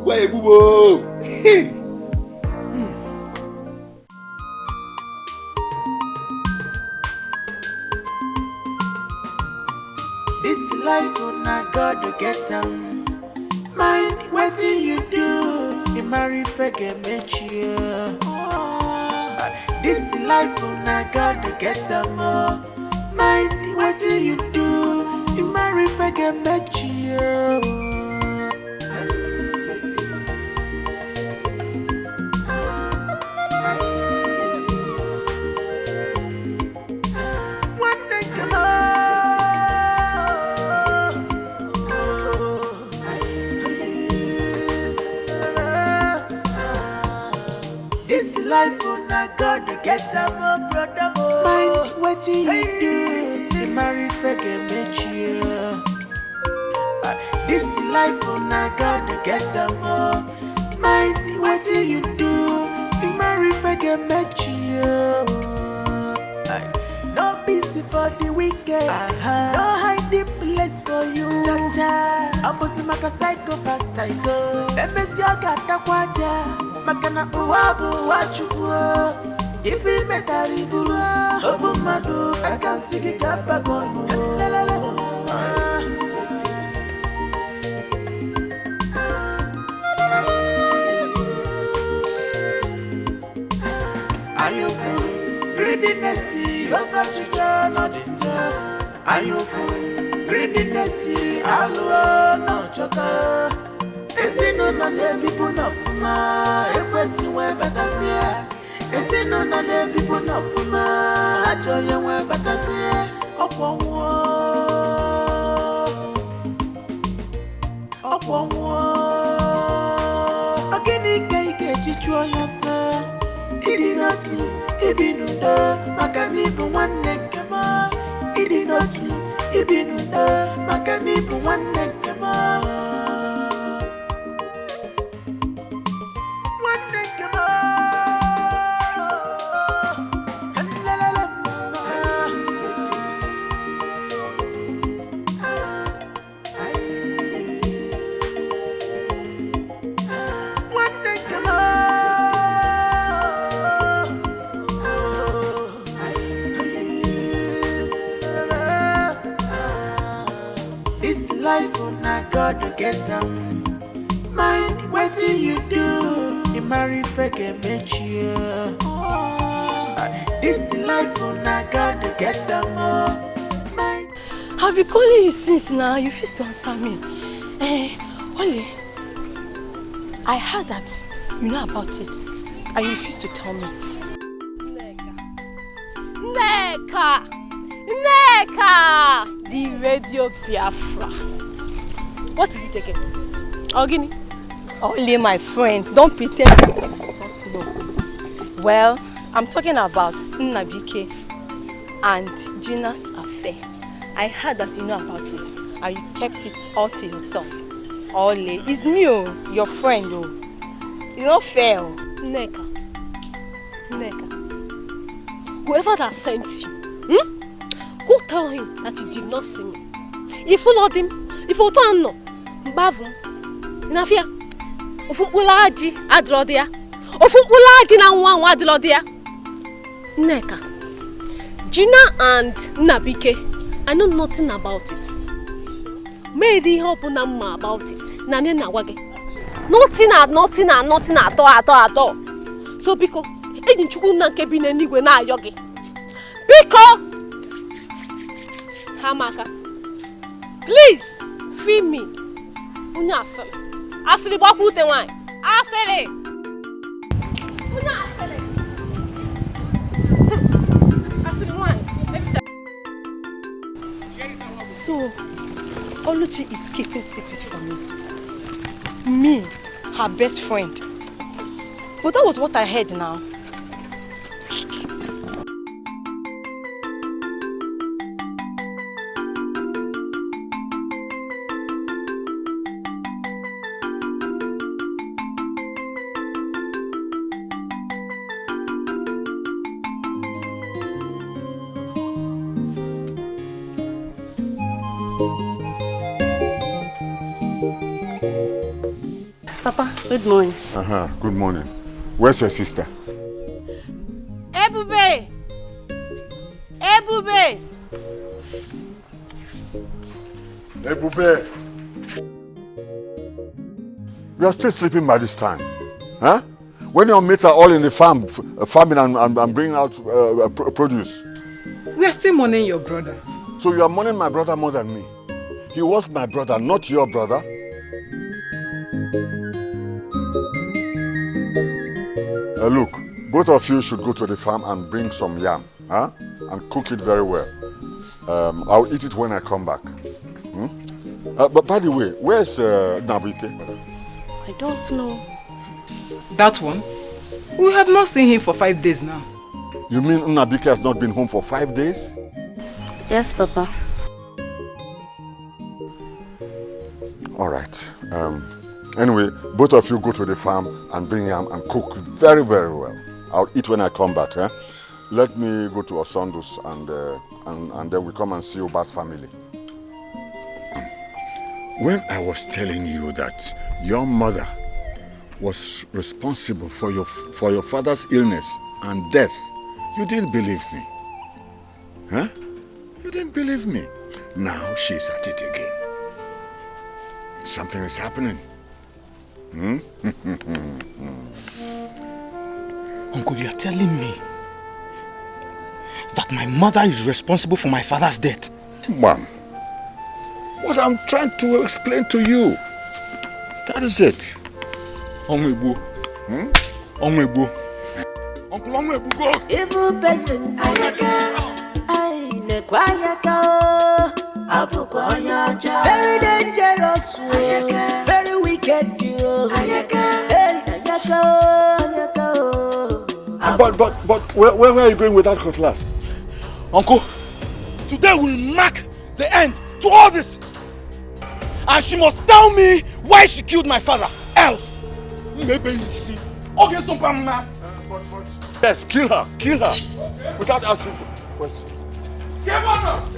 Why, boo? Hey. This life una God to get them. Mind what do you do? You marry forget you. This life una God to get them. Mind what do you do? You marry forget you. God to get a more brother. Mind what you do. You marry forget you. This life on God to get a more. Mind what you do. You marry forget you. No busy for the weekend. No hiding place for you. I'm supposed to psychopath psycho. MS yoga takwaja. Makana uwabu wachukuo. If we met a rigulu, Obumadu, I can see the Gapagon. Are you free? Greediness, love that you not danger. Are you free? Greediness, alone, no choker. Is it no people not for my question where better see? Is it no people not for my actually where better see? Upon war. Again, get you on yourself. It did not do, it be no Macanipo one neck cama. It did not do, it be no Macanipo one neck cama. Life on God to get them. Mind what do you do? You marry forget you. This life on God to get them. I've been calling you since now. You refuse to answer me. Oli, I heard that you know about it and you refuse to tell me. Neka! The Radio Biafra. What is it again? Ogini? Only my friend. Don't pretend as if you don't know. Well, I'm talking about Nnabike and Gina's affair. I heard that you know about it and you kept it all to yourself. Ole, it's me, your friend. It's not fair. Neka. Whoever that sent you, go tell him that you did not see me. You followed him. If you don't know, Bavu, Nafia, Ufulaji Adrodia, Ufulaji na one Adrodia. Neka, Gina and Nabike, I know nothing about it. Maybe help Nama about it. Nanena wage. Nothing at all. So Biko, Edin Chukuna Kebin anyway na yogi. Biko! Hamaka, please free me. Unya asale. Asale baku te wine. Asale. Unya asale. Asale wine. So, Oluchi is keeping secret from me. Me, her best friend. But that was what I heard now. Papa, good morning. Good morning. Where's your sister? Ebube! You are still sleeping by this time. Huh? When your mates are all in the farm, farming and bringing out produce. We are still mourning your brother. So you are mourning my brother more than me. He was my brother, not your brother. Look, both of you should go to the farm and bring some yam, huh? And cook it very well. I'll eat it when I come back. But by the way, where's Nabike? I don't know. That one? We have not seen him for 5 days now. You mean Nnabike has not been home for 5 days? Yes, Papa. All right. Anyway, both of you go to the farm and bring yam and cook very, very well. I'll eat when I come back. Eh? Let me go to Osondo's and then we come and see Oba's family. When I was telling you that your mother was responsible for your father's illness and death, you didn't believe me. Huh? You didn't believe me. Now she's at it again. Something is happening. Hmm? Uncle, you are telling me that my mother is responsible for my father's death? Mom, what I'm trying to explain to you, that is it. Onwebu. Onwebu. Uncle Onwebu, go. Evil person, very dangerous, very wicked. But where are you going with that cutlass? Uncle, today will mark the end to all this. And she must tell me why she killed my father. Else, maybe you see. Okay, so yes, kill her, without asking for questions. Come on!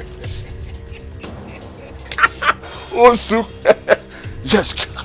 Osu, yes, kill her.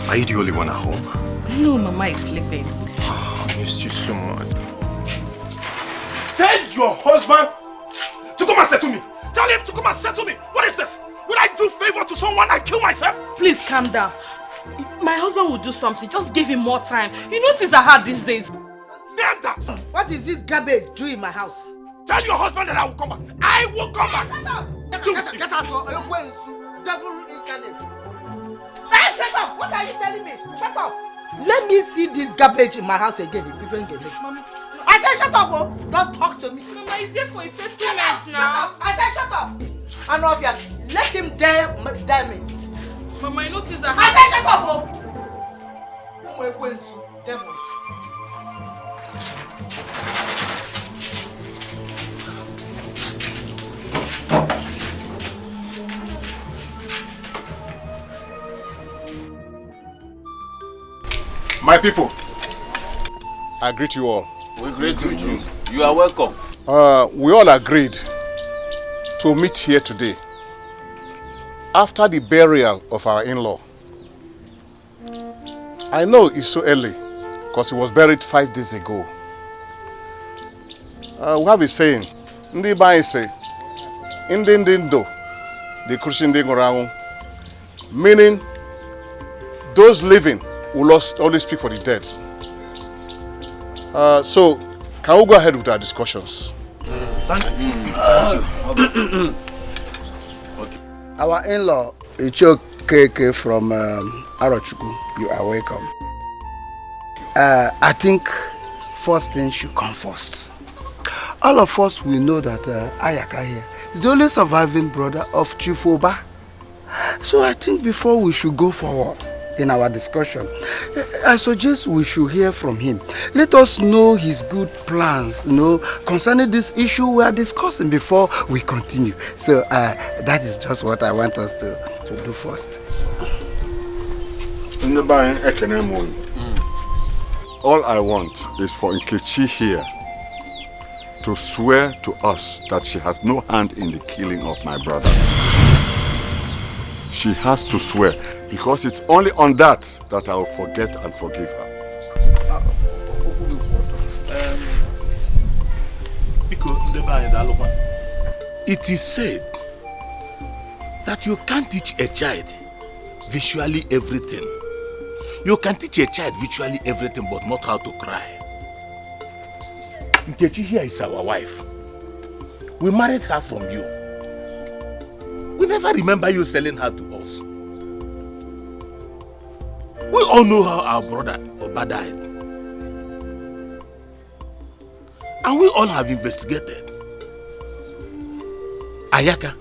Are you the only one at home? No, Mama is sleeping. Oh, I missed you so much. Tell your husband to come and settle me. Tell him to come and settle me. What is this? Will I do favor to someone and kill myself? Please calm down. My husband will do something. Just give him more time. You know things are hard these days. Damn that! What is this garbage doing in my house? Tell your husband that I will come back. I will come back! Shut up! Get out of your devil incarnate. Hey, shut up! What are you telling me? Shut up! Let me see this garbage in my house again if you don't get it. I said shut up, oh! Don't talk to me. Mama, is there for a settlement now? Shut up! I said shut up! I know if you let him dare me. Mama, I noticed that. I said shut up, oh! Devil. My people, I greet you all. We greet you too. You are welcome. We all agreed to meet here today after the burial of our in-law. I know it's so early because he was buried 5 days ago. We have a saying, Ndi ba say, Indindo, the Christian Dingorangu, meaning those living will only speak for the dead. So, can we go ahead with our discussions? Thank you. Our in-law, Etiko from Arochukwu, you are welcome. I think first thing should come first. All of us will know that Ayaka here is the only surviving brother of Chief Oba. So I think before we should go forward in our discussion, I suggest we should hear from him. Let us know his good plans, concerning this issue we are discussing before we continue. So that is just what I want us to do first. All I want is for Nkechi here to swear to us that she has no hand in the killing of my brother. She has to swear, because it's only on that I will forget and forgive her. It is said that you can't teach a child visually everything. You can teach a child visually everything, but not how to cry. Nkechi here is our wife. We married her from you. We never remember you selling her to us. We all know how our brother Oba died. And we all have investigated. Ayaka,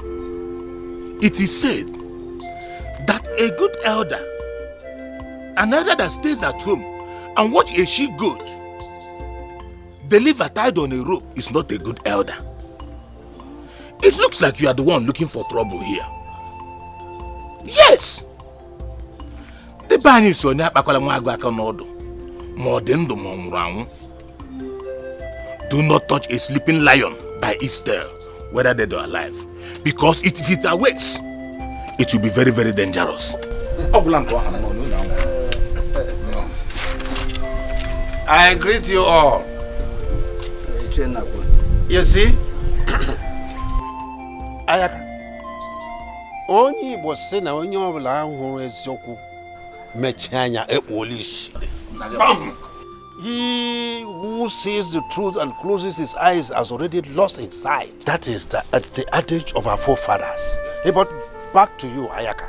it is said that a good elder, an elder that stays at home and watch a she-goat deliver tied on a rope, is not a good elder. It looks like you are the one looking for trouble here. Yes! The ban is on do not touch a sleeping lion by its tail, whether dead or alive. Because if it awakes, it will be very, very dangerous. I greet you all. You see? Ayaka, only was saying when you have a Zoku Mechanya a police. He who sees the truth and closes his eyes has already lost his sight. That is the adage of our forefathers. Hey, but back to you, Ayaka.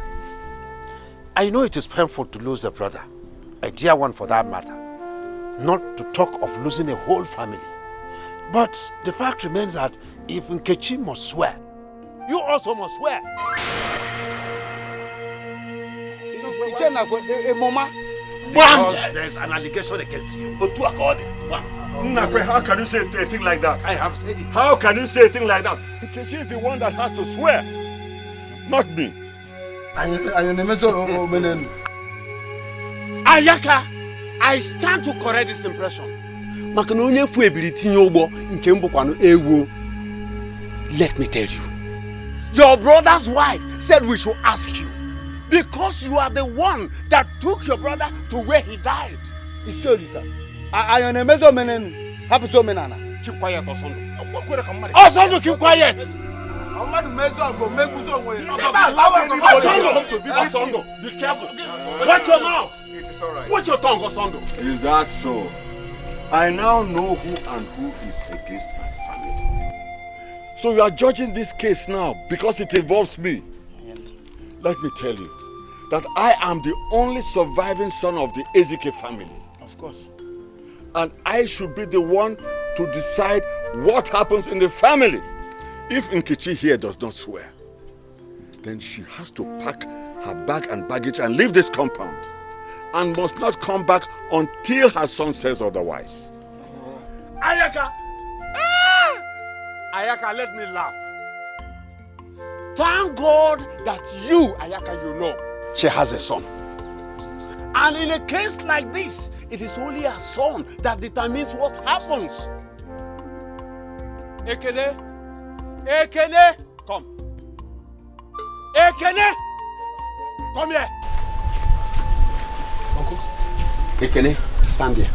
I know it is painful to lose a brother, a dear one for that matter. Not to talk of losing a whole family. But the fact remains that if Nkechi must swear, you also must swear. Because there's an allegation against you. How can you say a thing like that? I have said it. How can you say a thing like that? Nkechi is the one that has to swear, not me. Ayaka, I stand to correct this impression. Let me tell you, your brother's wife said we should ask you, because you are the one that took your brother to where he died. Keep quiet, Osondo. Osondo, keep quiet. Osondo, be careful. Watch your mouth. It is all right. Watch your tongue, Osondo. Is that so? I now know who and who is against my family. So you are judging this case now because it involves me. Let me tell you that I am the only surviving son of the Etiko family. Of course. And I should be the one to decide what happens in the family. If Nkechi here does not swear, then she has to pack her bag and baggage and leave this compound and must not come back until her son says otherwise. Ayaka! Ah! Ayaka, let me laugh. Thank God that you, Ayaka, you know, she has a son. And in a case like this, it is only her son that determines what happens. Ekene! Ekene! Come. Ekene! Come here. Uncle. Ekene, stand here.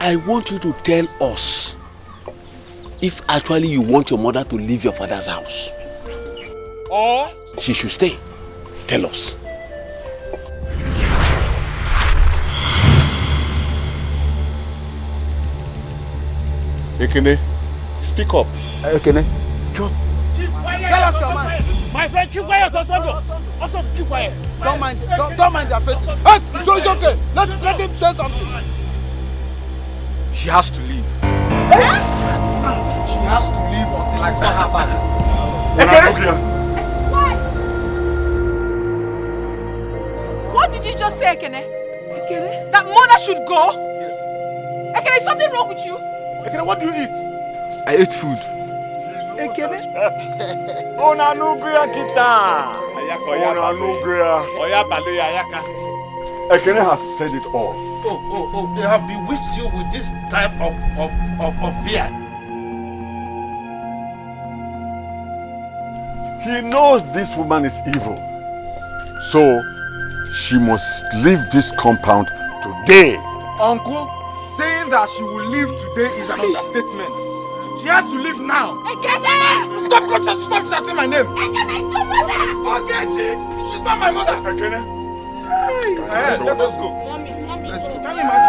I want you to tell us if actually you want your mother to leave your father's house. Or she should stay. Tell us. Ekene, speak up. Ekene. Just tell us your mind. My friend, keep quiet, Osondo. Also, keep quiet. Don't mind their faces. Hey, so it's okay. Let him say something. She has to leave. She has to leave until I call her back. Ekene! What did you just say, Ekene? Ekene? That mother should go? Yes. Ekene, is something wrong with you? Ekene, what do you eat? I ate food. Ekene? Ona nuguya kita. Ona nuguya. Oya bale ayaka. Ekene has said it all. Oh, they have bewitched you with this type of beer. He knows this woman is evil. So, she must leave this compound today. Uncle, saying that she will leave today is an understatement. She has to leave now. Ekene! Stop shouting my name. Ekene is your mother! Forget it. She's not my mother. Ekene? Hey, let us go. Mommy, let's go. Can you imagine?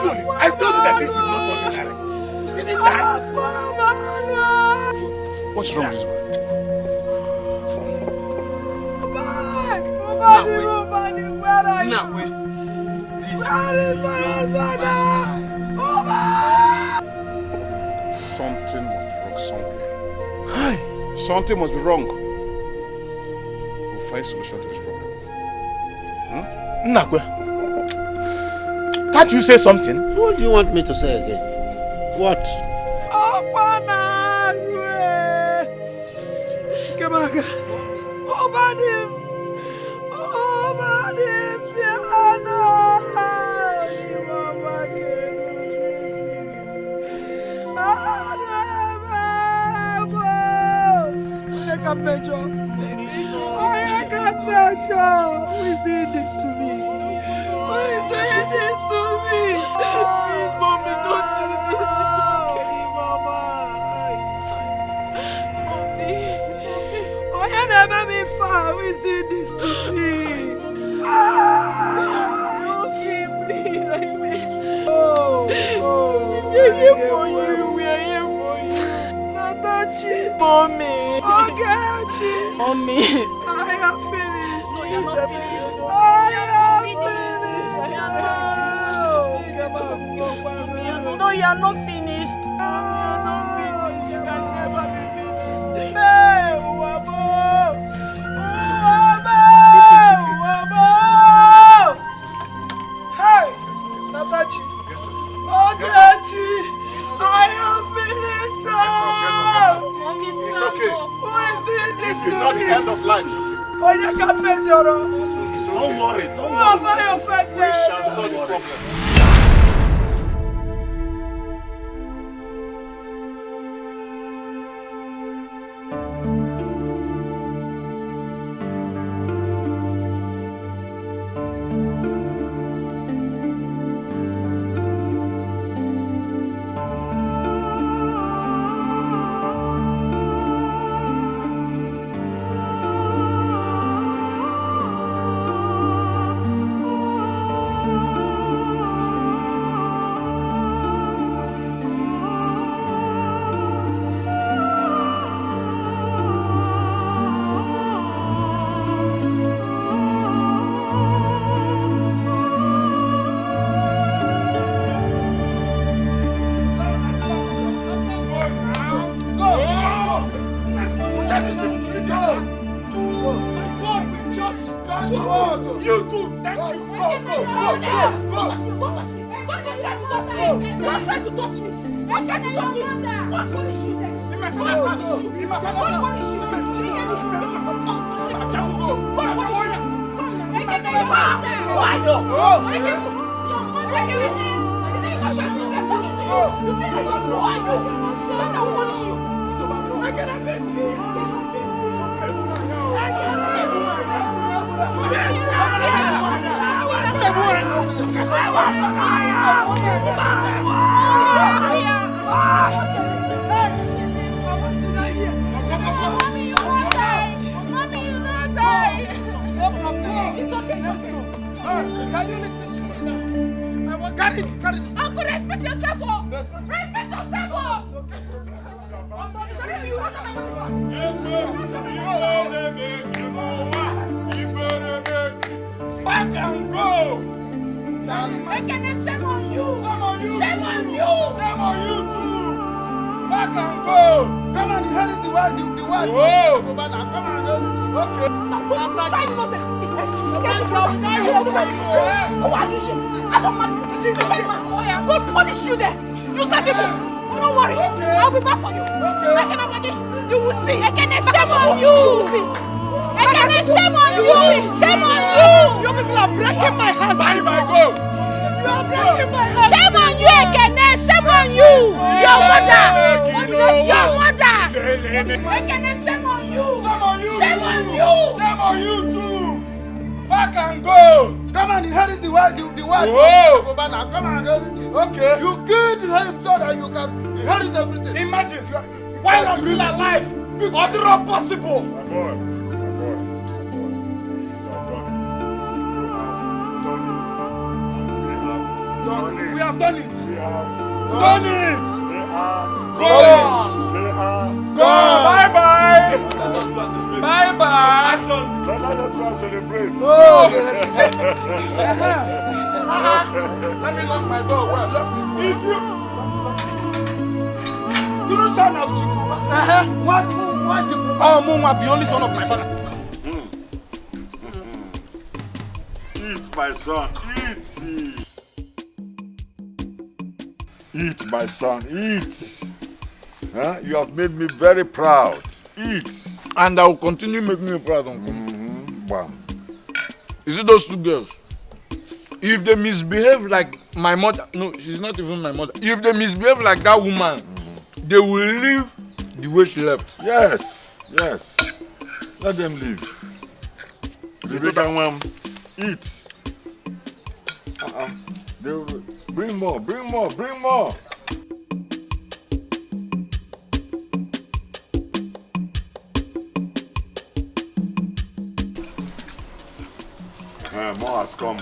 Surely, I told you that this is not ordinary. Did he die? What's wrong with this man? Now, wait. Something must be wrong somewhere. Something must be wrong. We'll find a solution to this problem. Nakwe. Can't you say something? What do you want me to say again? What? Who is doing this to me? Who is doing this to me? Please, mommy, don't do this. Mama. Oh, you never been far. Who is doing this to me? Okay, please, I beg. We're here for you. We are here for you. Natachi. Mommy. Ogachi. Mommy. I have finished. No, you're not finished. I have finished. No, you're not finished. You can never be finished. Hey, Wabo! Hey, Natachi! Ogachi! I have finished! Mommy, It's okay. Who is doing this This to is not me? the end of life. Oh, you can pay Joro. Don't worry. Who have I offended? We shall solve the problem. You too. Thank you. Go. Don't try to touch me. Don't try to touch me. What punish you then? In my father's house. In my father's house. What punish you? Can you listen to me now? I will carry it. Uncle, respect yourself. Respect yourself. Back and go. Shame on you. Shame on you. Shame on you too. Back and go. Come on, inherit the word. Whoa. Come on. Okay. God punish you there. You said people. Oh, don't worry. I'll be back for you. You will see. Shame on you. Shame on you. Shame on you. You people are breaking my heart. Bye, go. You are breaking my heart. Shame on you, Ekene. Shame on you. Your mother. Your mother. Ekene, shame on you. Shame on you. Shame on you too. Back and go. Come and inherit the word. Whoa. Come on, okay. You killed him so that you can inherit everything. Imagine. Why not feel alive? Other possible. My boy. We have done it. Done it. Gone. Bye-bye. Bye-bye. Action. Let us go celebrate. Oh. Let me lock my door. If you don't son of Chifu. What Chifu? Oh, Muma, the only son of my father. Eat, my son, eat. Eat, my son, eat. Huh? You have made me very proud. Eat. And I will continue making you proud, Uncle. Bam. Is it those two girls? If they misbehave like my mother, no, she's not even my mother. If they misbehave like that woman, they will leave the way she left. Yes. Let them leave. Eat. They will bring more. More has come.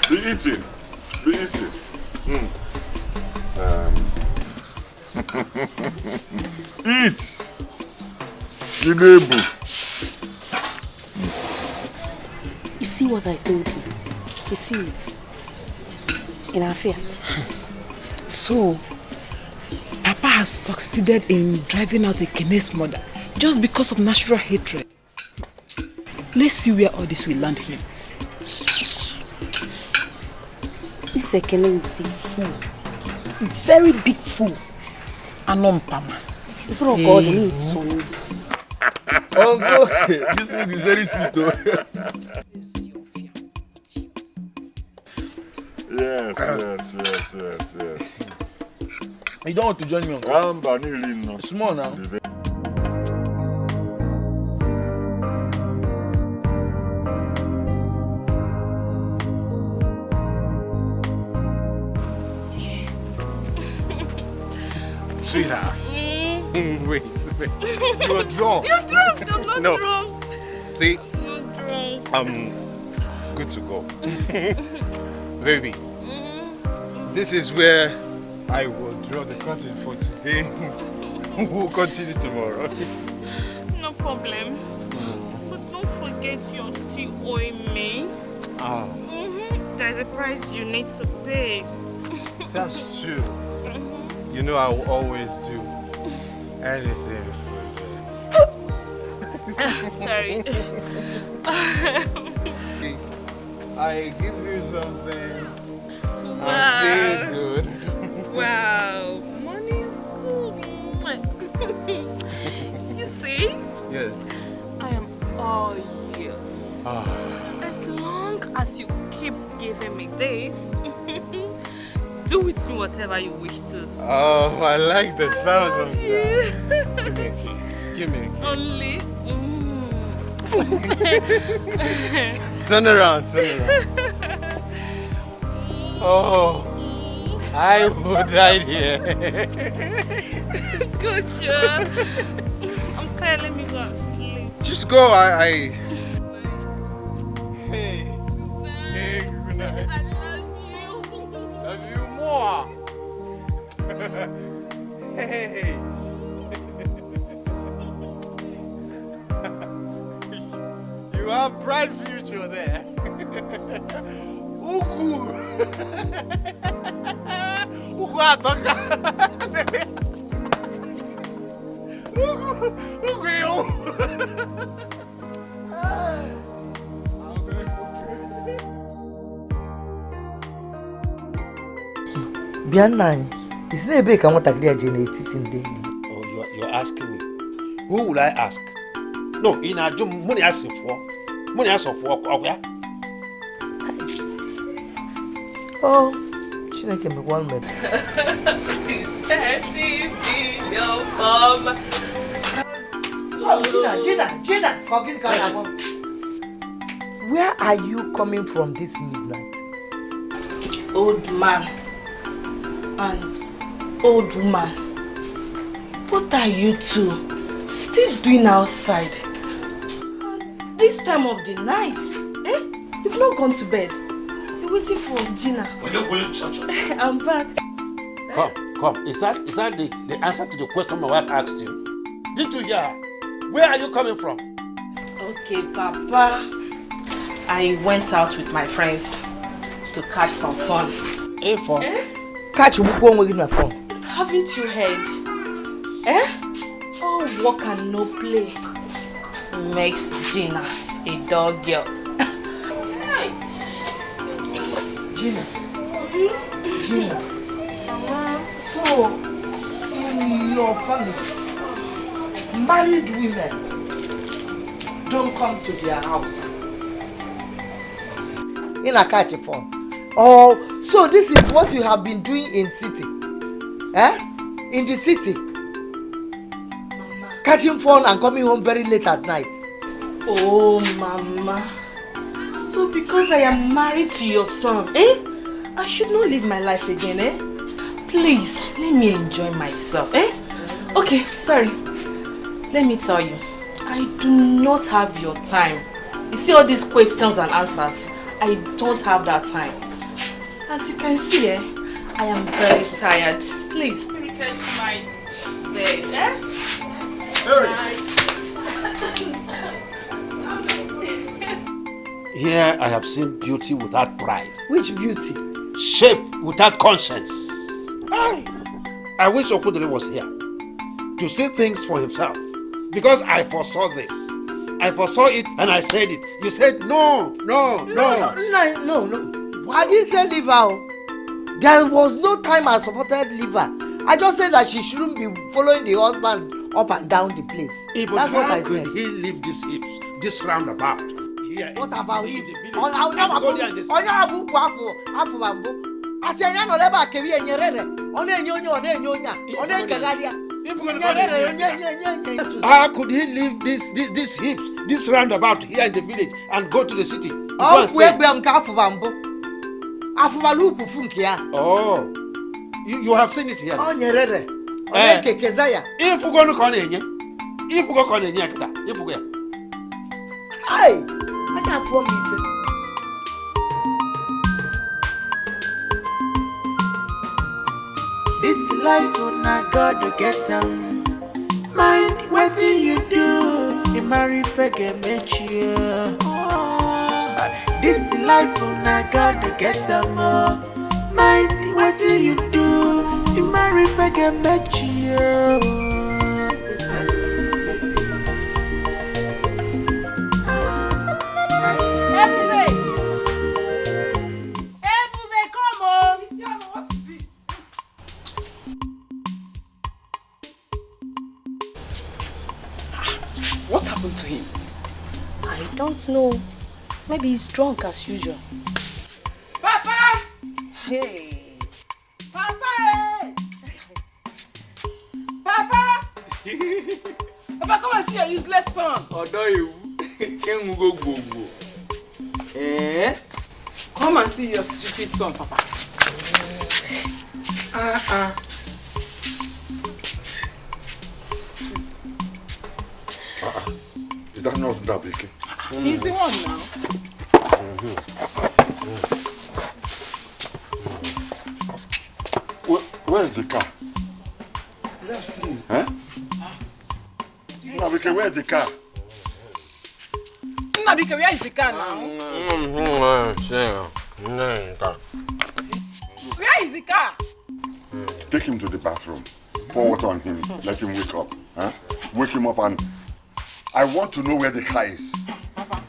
Be eating. Eat. You see what I told you? You see it? In our fear. So, Papa has succeeded in driving out Ekene's mother just because of natural hatred. Let's see where all this will land him. This Ekene is a fool. Very big fool. Anompama. In front of God, he needs son. Uncle, this food is very sweet though. Yes. You don't want to join me, Uncle? It's small now. Sweetheart. Wait. You are drunk. You're drunk. I'm not drunk. See? I'm not drunk. I'm good to go. Baby, this is where I will draw the curtain for today. We'll continue tomorrow. No problem. But don't forget you're still owing me. Oh. There's a price you need to pay. That's true. You know I will always do anything for you. Sorry. I give you something. Wow. I'm feeling good. Wow. Money's good. You see? Yes. I am all yours. Ah. As long as you keep giving me this, do with me whatever you wish to. Oh, I like the sound of that. Give me a kiss. Give me a kiss. Only. Turn around, turn around. Oh, I would die here. Good job. I'm tired, let me go and sleep. Just go, Hey. Hey, good night. I love you. Love you more. Hey. You have bright future there. Uku. Uku atoka. Uku yo. Bianna, it's not a break I want to get generated daily. Oh, you're asking me. Who will I ask? No, in a job, money asking for. Money asking for. Oh, she make me one minute. 30 billion from. Oh, Gina, forget Ghana. Where are you coming from this midnight? Old man and old woman, what are you two still doing outside? This time of the night, eh? You've not gone to bed. You're waiting for Gina. I'm back. Come. Is that the answer to the question my wife asked you? Did you hear her? Where are you coming from? Okay, Papa. I went out with my friends to catch some fun. Hey, fun? Catch one with my phone. Haven't you heard? Eh? Oh, work and no play makes Gina a dog girl. Gina. So, in your family, married women don't come to their house. In a catch a phone. Oh, so this is what you have been doing in city? Eh? In the city? Mama. Catching phone and coming home very late at night. Oh, Mama. So because I am married to your son, eh? I should not live my life again, eh? Please, let me enjoy myself, eh? Okay, sorry. Let me tell you, I do not have your time. You see all these questions and answers? I don't have that time. As you can see, eh? I am very tired. Please, let me take my bed, eh? Here I have seen beauty without pride. Which beauty? Shape without conscience. I wish Okudere was here to see things for himself. Because I foresaw this. I foresaw it and I said it. You said no. No. I didn't say leave her. There was no time I supported leave her. I just said that she shouldn't be following the husband up and down the place. But that's what I how could said. he leave this hips, this roundabout? Here, what about him? How could he leave this hips, this roundabout here in the village and go to the city? Oh, you have seen it here. Hey, I can't form me. This life on God to get them. Mind what do you do? You marry forget me. This life una gotta get them up. Mind what do you do? You marry forget met you. What happened to him? I don't know. Maybe he's drunk as usual. Papa! Hey! Papa! Papa! Papa, come and see your useless son. Come and see your stupid son, Papa. Is that not Ndabike? He's the one now. Where's the car? That's true. Huh? Ndabike, where's the car? Ndabike, where is the car now? Where is the car? Take him to the bathroom. Pour water on him. Let him wake up. Huh? Wake him up and I want to know where the car is. Papa,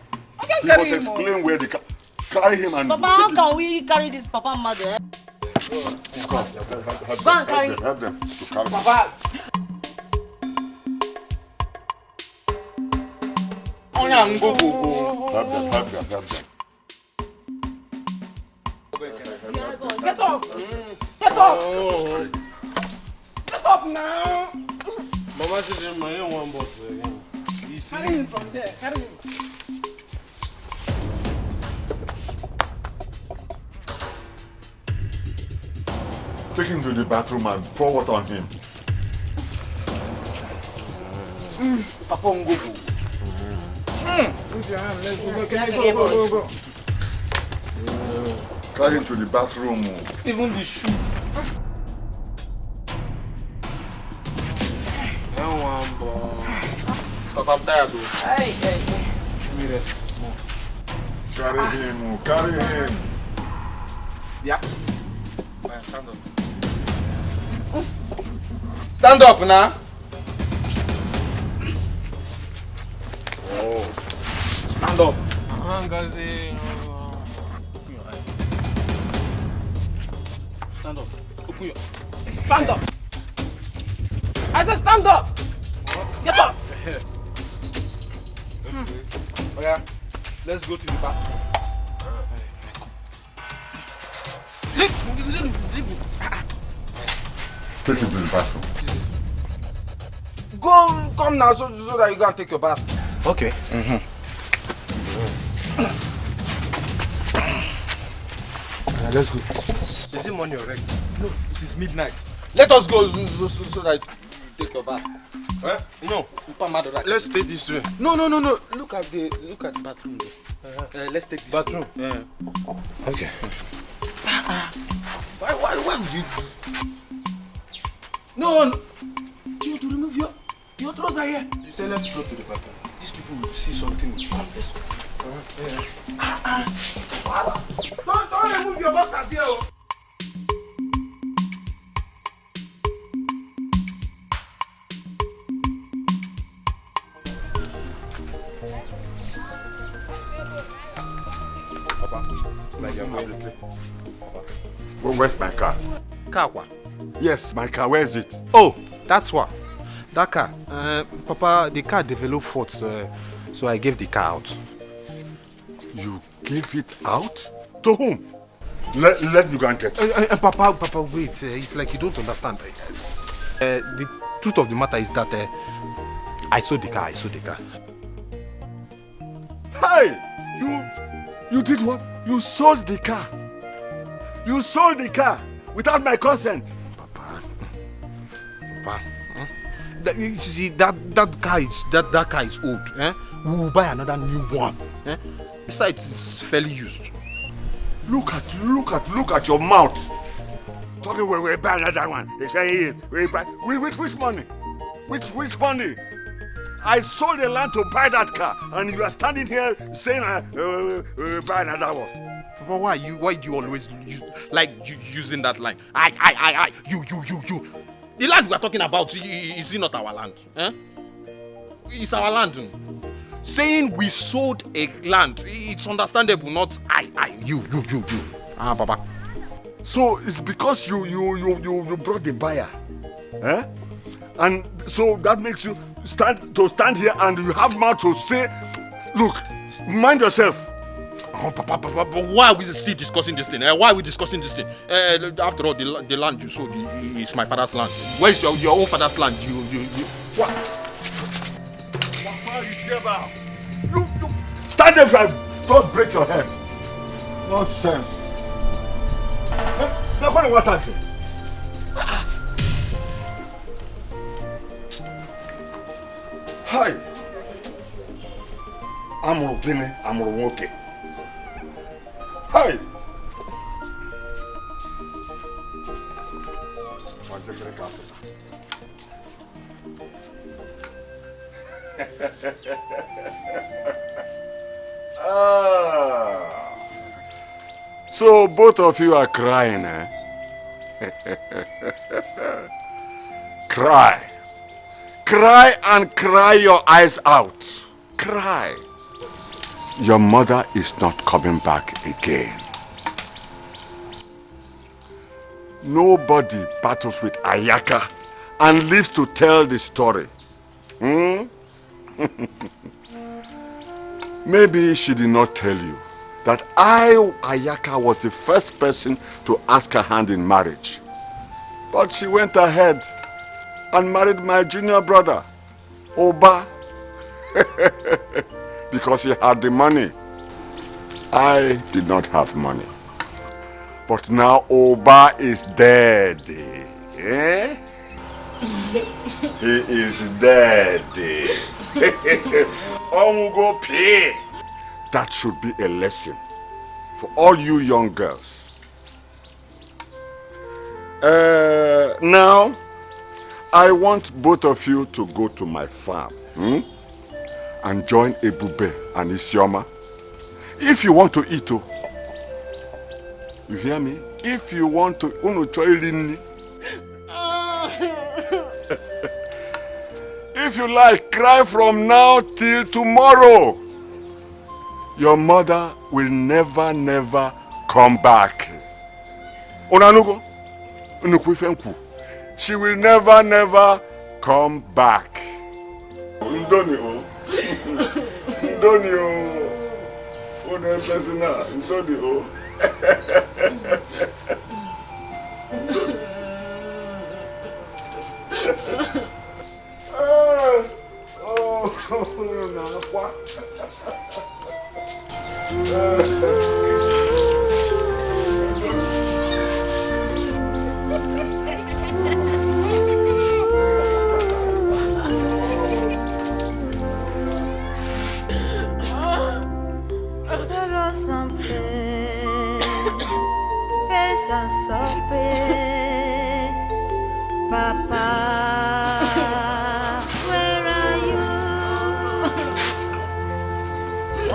he must explain where the car. Carry him and. Papa, how can we carry this Papa mother? Help them to carry. Papa. Help them. Get up! Get up! Get up now! Mama said, "My own one boss." Carry him from there. Carry him. Take him to the bathroom and pour water on him. Papa, go. Go. Carry him to the bathroom. Even the shoe. Papa, I'm tired though. Hey. Give me rest small. Carry him. Yeah. Stand up. Stand up now. Oh. Stand up. Stand up. Stand up. I said stand up. Get up. Oh yeah. Let's go to the bathroom. Take him to the bathroom. Come now so that you can take your bath. Okay. Let's go. Is it morning already? No, it is midnight. Let us go so that you take your bath. Huh? No. Let's stay this way. No. Look at the bathroom there. Let's take this bathroom. Yeah. Okay. Why would you do? No. You have to remove your trousers here. You say let's go to the bathroom. These people will see something. Come, let's go. Don't remove your boxers here. Where's my car? Car what? Yes, my car. Where is it? Oh, that's what. That car. Papa, the car developed faults, so I gave the car out. You gave it out? To whom? Let me go and get it. Papa, wait. It's like you don't understand. The truth of the matter is that I sold the car. Hey! You did what? You sold the car. You sold the car without my consent. Papa. You see, that car is old. We will buy another new one. Besides, it's fairly used. Look at your mouth. Talking we buy another one. They say yes. We buy. Which money? Which money? I sold the land to buy that car, and you are standing here saying buy another one. Papa, why do you always using that line? You. The land we are talking about, is it not our land? Eh? It's our land. Saying we sold a land, it's understandable, not you. Papa. So it's because you brought the buyer, eh? And so that makes you stand here and you have mouth to say, look, mind yourself. Oh, Papa, but why are we still discussing this thing? Why are we discussing this thing? After all, the land you sold is my father's land. Where is your own father's land? What? What are you here about? You stand there and don't break your head. Nonsense. Now, what happened? Hi. I'm Gini, I'm okay. Hi. So both of you are crying, eh? Cry. Cry and cry your eyes out. Cry. Your mother is not coming back again. Nobody battles with Ayaka and lives to tell the story. Maybe she did not tell you that Ayaka was the first person to ask her hand in marriage. But she went ahead and married my junior brother, Oba, because he had the money. I did not have money. But now Oba is dead. Eh? He is dead. Go pay. That should be a lesson for all you young girls. Now, I want both of you to go to my farm and join Ebube and Isioma. If you want to eat, you hear me? If you want to, if you like, cry from now till tomorrow. Your mother will never come back. She will never come back. Ndoni. Papa, where are you?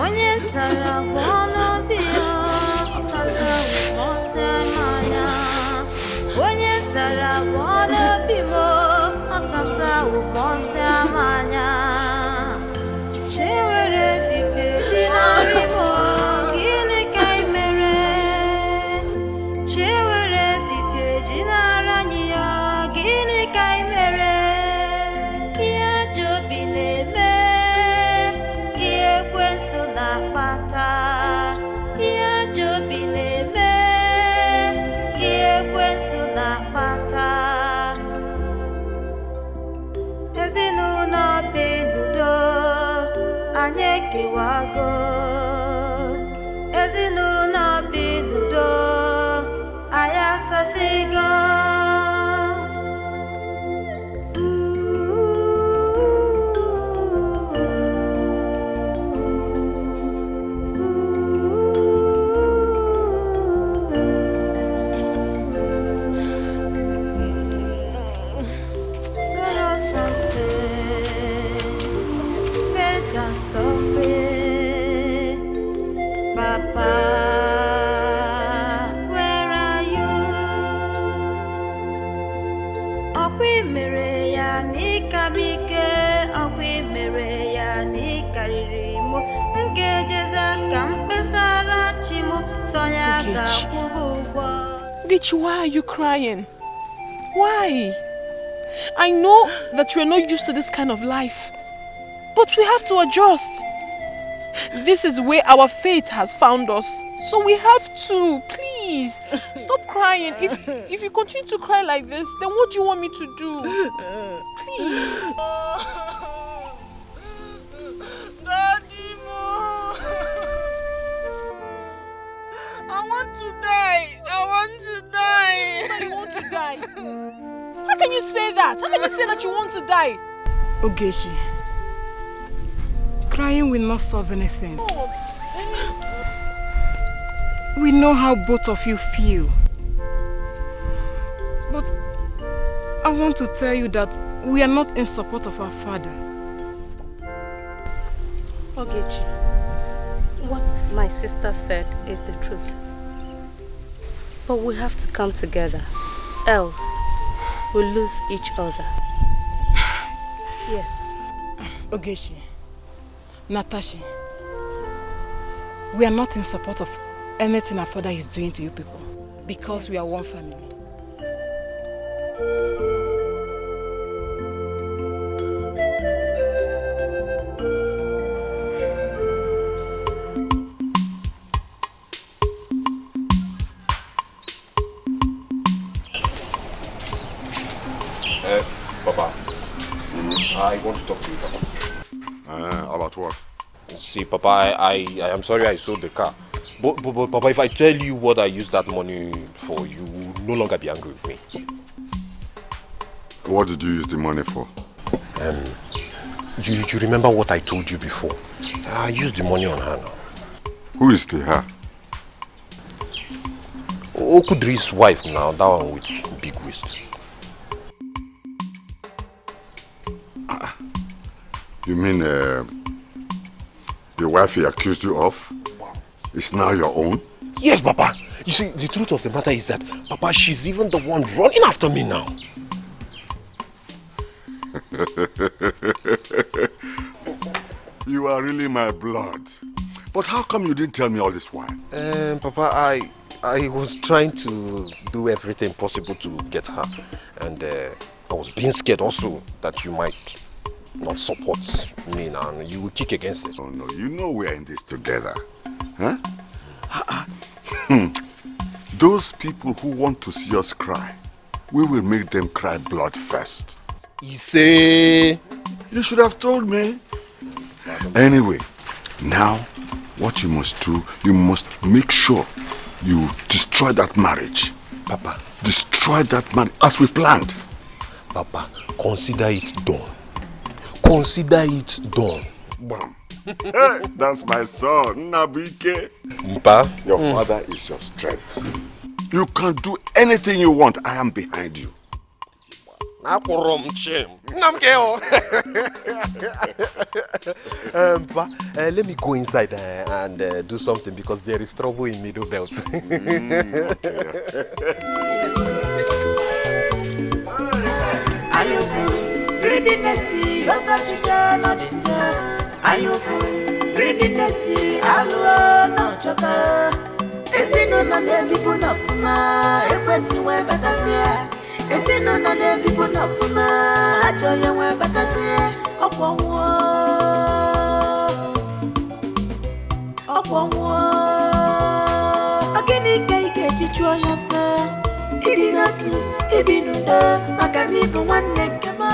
Onyentara wanna be Tasa Mosemaya. Onyentara wanna be Tasa Mosemaya. Chewere vive dinarimo gili kaimere. Chewere vive dinaranya gili kaimere. Ia jobineme ie kwenso na pata. Ia jobineme ie kwenso na pata. Ezinụlọ benudo anyeke wago. Ezinụlọ benudo ayasasigo. Okwi mere ya nikabike, okwi mere ya nikaririmu. Ngejeza kampesara chimu, sonya kakubugwa. Ogechi, why are you crying? Why? I know that you're not used to this kind of life, but we have to adjust. This is where our fate has found us, so we have to. Please, stop crying. If you continue to cry like this, then what do you want me to do? Please. Daddy, Mo. I want to die. I want to die. You want to die? How can you say that? How can you say that you want to die? Ogechi, crying will not solve anything. We know how both of you feel. But I want to tell you that we are not in support of our father. Ogechi, what my sister said is the truth. But we have to come together, else we'll lose each other. Yes. Ogechi, Natasha, we are not in support of anything our father is doing to you people, because we are one family. Papa, I want to talk to you, Papa. About what? See, Papa, I am sorry I sold the car. But Papa, if I tell you what I used that money for, you will no longer be angry with me. What did you use the money for? You remember what I told you before? I used the money on her now. Who is the her? Okudri's wife now, that one with big waist. You mean the wife he accused you of is now your own? Yes, Papa. You see, the truth of the matter is that, Papa, she's even the one running after me now. You are really my blood. But how come you didn't tell me all this while? Papa, I was trying to do everything possible to get her. And I was being scared also that you might not support me now and you will kick against it. Oh no, you know we're in this together. Huh? Those people who want to see us cry, we will make them cry blood first. You say... You should have told me. Anyway, now what you must do, you must make sure you destroy that marriage. Papa. Destroy that marriage as we planned. Papa, consider it done. Consider it done. Bam. Hey, that's my son, Nabike. Pa? Your father is your strength. You can do anything you want. I am behind you. Pa, let me go inside and do something because there is trouble in Middle Belt. Ezino na le bibo na fuma achole we batase okwo agini ke ike chichu yase idinatu ibinunda makani bu wanne kama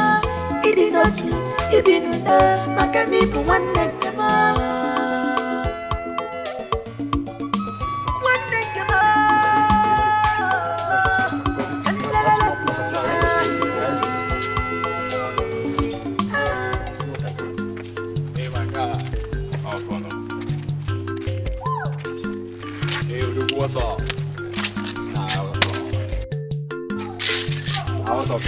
idinatu ibinunda makani bu wanne kama What's up? What's up?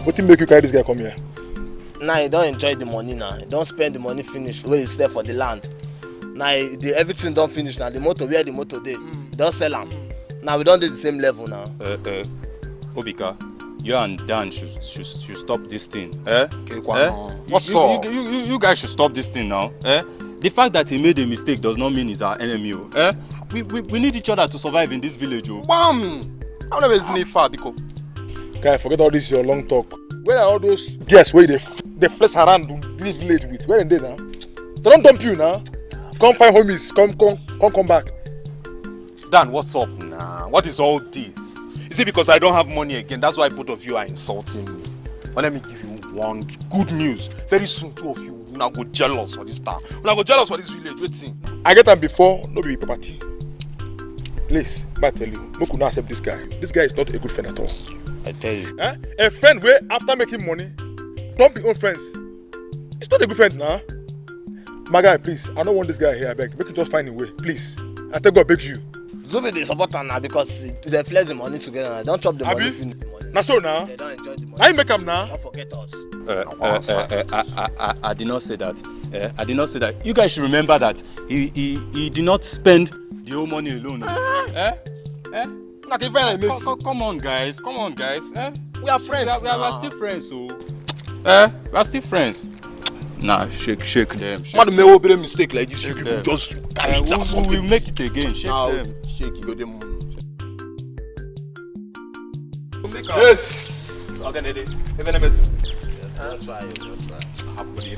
What make you carry this guy come here? Now you don't enjoy the money now. You don't spend the money finish where you sell for the land. Now everything don't finish now. The motor where the motor dey, don't sell them. Now we don't do the same level now. Obika, you and Dan should stop this thing. What's up? You guys should stop this thing now. The fact that he made a mistake does not mean he's our enemy. We need each other to survive in this village. Bam! I'm never listening far because. Guy, forget all this your long talk. Where are all those guests where they flex around the village with? Where are they now? They don't dump you now. Come find homies. Come back. Dan, what's up now? What is all this? Is it because I don't have money again? That's why both of you are insulting me. But let me give you one good news. Very soon, two of you will now go jealous for this town. Will now go jealous for this village. Wait. I get them before, no be property. Please, I tell you, no could not accept this guy. This guy is not a good friend at all. I tell you. A friend where after making money, don't be own friends. It's not a good friend now. My guy, please, I don't want this guy here. I beg. Make him just find a way. Please. I tell God, beg you. Zubi they support her now because they flex the money together now. Don't chop the money, finish the money. Now so now. They don't enjoy the money. Now you make them now. Don't forget us. I did not say that. I did not say that. You guys should remember that he did not spend the whole money alone. Come on, guys. Come on, guys. We are friends. We are still friends, so. We are still friends. Nah, shake them. Man, may be a mistake like this. People them. Just carry it out. We will make it again. Shake them. Shake you go them. Yes. Okay, That's right. Happily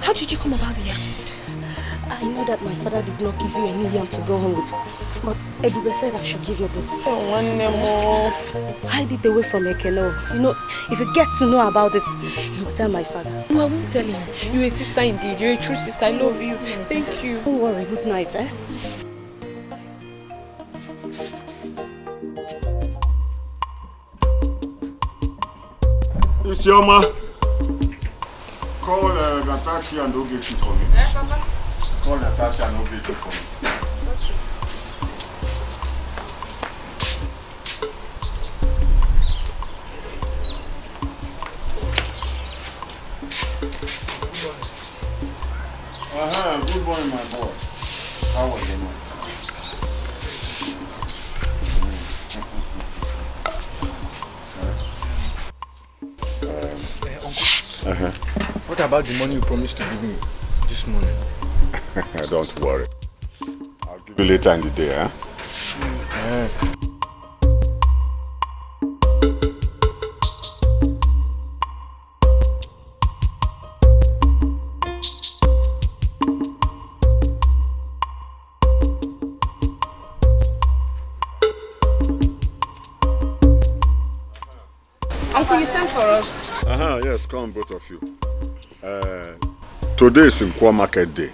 How did you come about the yam? I know that my father did not give you any yam to go home with. But Ebube said I should give you this. Oh, one more. Hide it away from Ekeno. You know, if you get to know about this, you will tell my father. No, I won't tell him. You're a sister indeed. You're a true sister. I love you. Thank you. Don't worry. Good night, eh? Isioma, call Gatachi and Ogechi for me. Call Gatachi and Ogechi for me. Good morning, my boy. How was your night? What about the money you promised to give me this morning? Don't worry. I'll give you later in the day, huh? Uncle, you sent for us. Yes, come both of you. Today is Nkwo market day.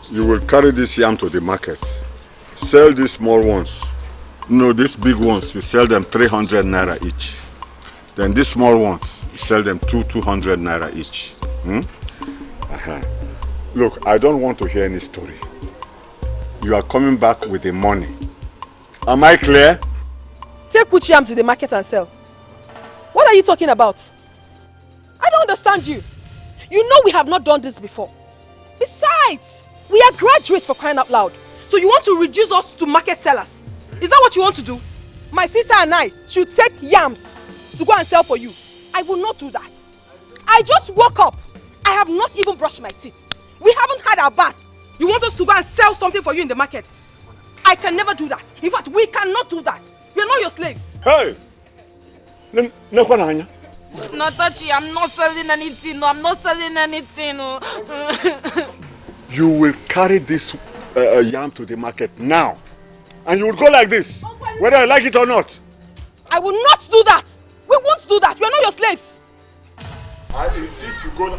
You will carry this yam to the market. Sell these small ones. No, these big ones, you sell them 300 naira each. Then these small ones, you sell them 200 naira each. Look, I don't want to hear any story. You are coming back with the money. Am I clear? Take which yam to the market and sell. What are you talking about? I don't understand you. You know we have not done this before. Besides, we are graduates for crying out loud. So you want to reduce us to market sellers? Is that what you want to do? My sister and I should take yams to go and sell for you. I will not do that. I just woke up. I have not even brushed my teeth. We haven't had our bath. You want us to go and sell something for you in the market? I can never do that. In fact, we cannot do that. We are not your slaves. Hey! Natachi, I'm not selling anything. No, I'm not selling anything. No. You will carry this yam to the market now. And you will go like this, whether I like it or not. I will not do that. We won't do that. We are not your slaves. I insist you go.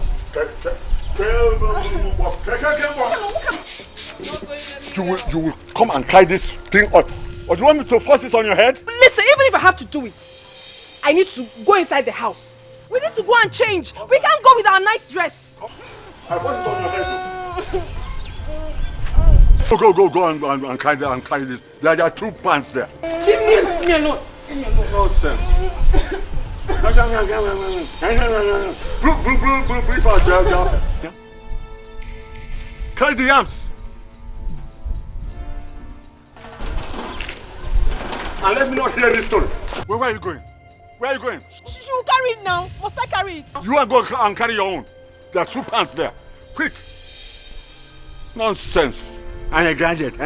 You will come and carry this thing on. Or do you want me to force it on your head? Listen, even if I have to do it, I need to go inside the house. We need to go and change. We can't go with our night dress. I force it on your head. Go and carry this. There are 2 pants there. Leave me alone. Nonsense. Carry the yams. And let me not hear this story. Where are you going? Where are you going? She will carry it now. Must I carry it? You are going and carry your own. There are 2 pants there. Quick. Nonsense. And a graduate.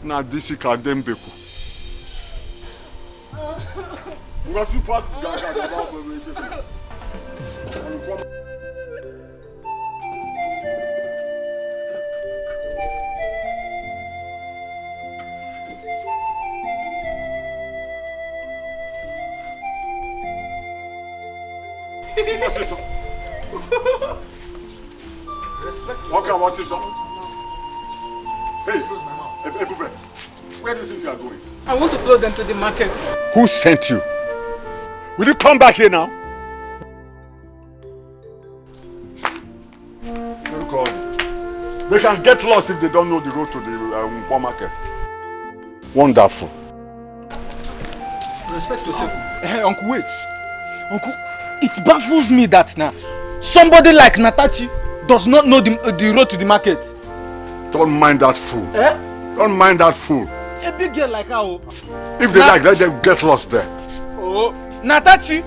Now this is Kadembeku. What's this? Hey, where do you think you are going? I want to follow them to the market. Who sent you? Will you come back here now? They can get lost if they don't know the road to the market. Wonderful. Respect yourself. Hey, Uncle, wait. Uncle, it baffles me that now somebody like Natachi does not know the road to the market. Don't mind that fool. Don't mind that fool. A big girl like her. If they like, let them get lost there. Oh, Natachi,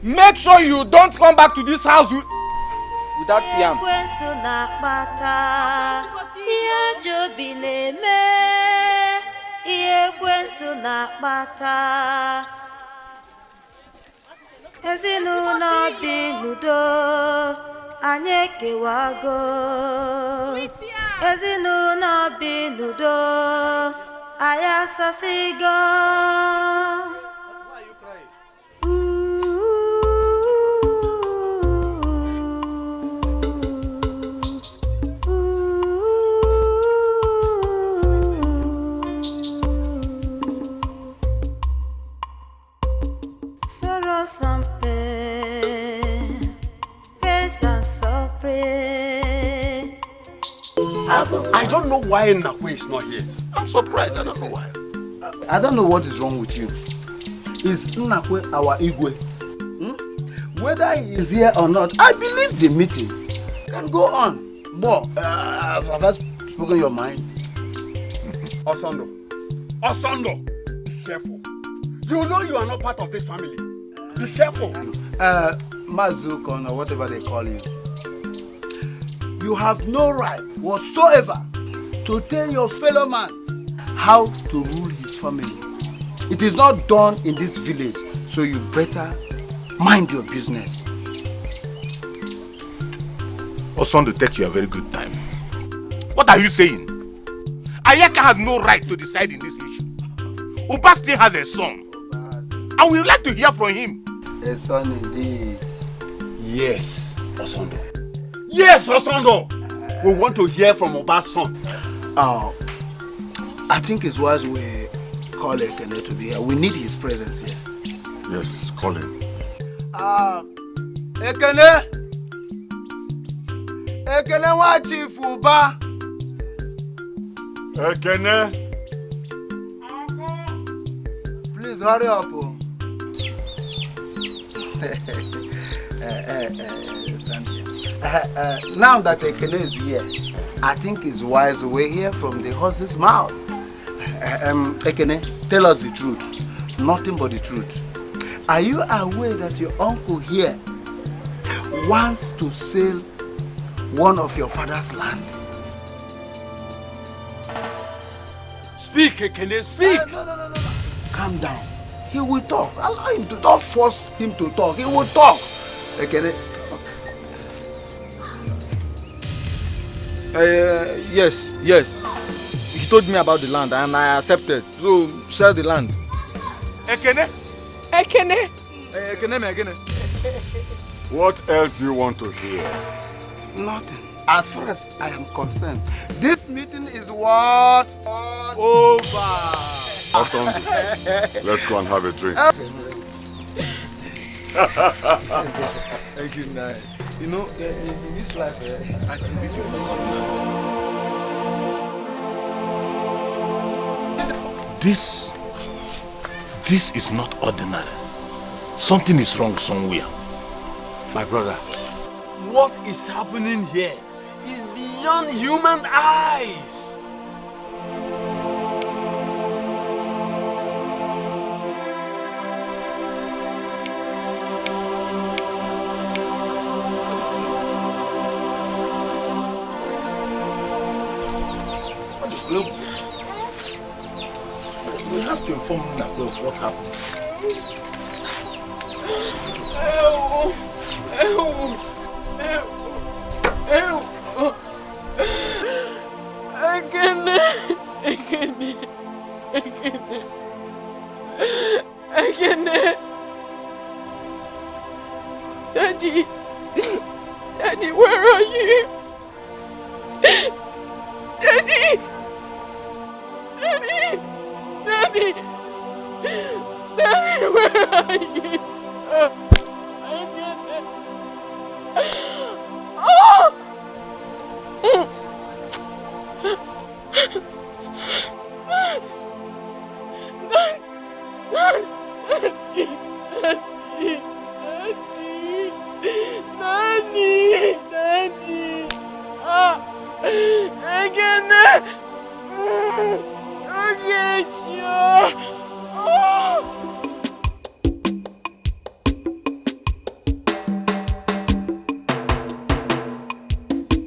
make sure you don't come back to this house without yam. Ezinụlọ bi n'udo anyị ekewago. Ezinụlọ bi n'udo anyị asasịgo. Sorrow something, pains and suffering. I don't know why Nakwe is not here. I'm surprised. I don't know why. I don't know what is wrong with you. Is Nakwe our Igwe? Whether he is here or not, I believe the meeting can go on. But have I spoken your mind? Osondo, be careful. You know you are not part of this family. Be careful. Mazukon or whatever they call you. You have no right whatsoever to tell your fellow man how to rule his family. It is not done in this village, so you better mind your business. Osondo take you a very good time. What are you saying? Ayaka has no right to decide in this issue. Uba still has a son. And we would like to hear from him. A son indeed. Yes, Osondo. Yes, Osondo! We want to hear from Uba's son. I think it's wise we call Ekene to be here. We need his presence here. Yes, call him. Ekene! Ekene wa Chief Uba! Ekene! Please hurry up. Stand here. Now that Ekene is here, I think it's wise we hear from the horse's mouth. Ekene, tell us the truth. Nothing but the truth. Are you aware that your uncle here wants to sell one of your father's land? Speak, Ekene, speak! No. Calm down. He will talk. Allow him to. Don't force him to talk. He will talk. Ekene. Yes. He told me about the land and I accepted. So, sell the land. Ekene? Ekene? Ekene. What else do you want to hear? Nothing. As far as I am concerned, this meeting is what? Over. Osondo, let's go and have a drink. Thank you, Nai. You know, in this life, I think this will This is not ordinary. Something is wrong somewhere. My brother, what is happening here is beyond human eyes. We have to inform Naku of what happened. Ekene. Daddy, where are you? Daddy, where are you?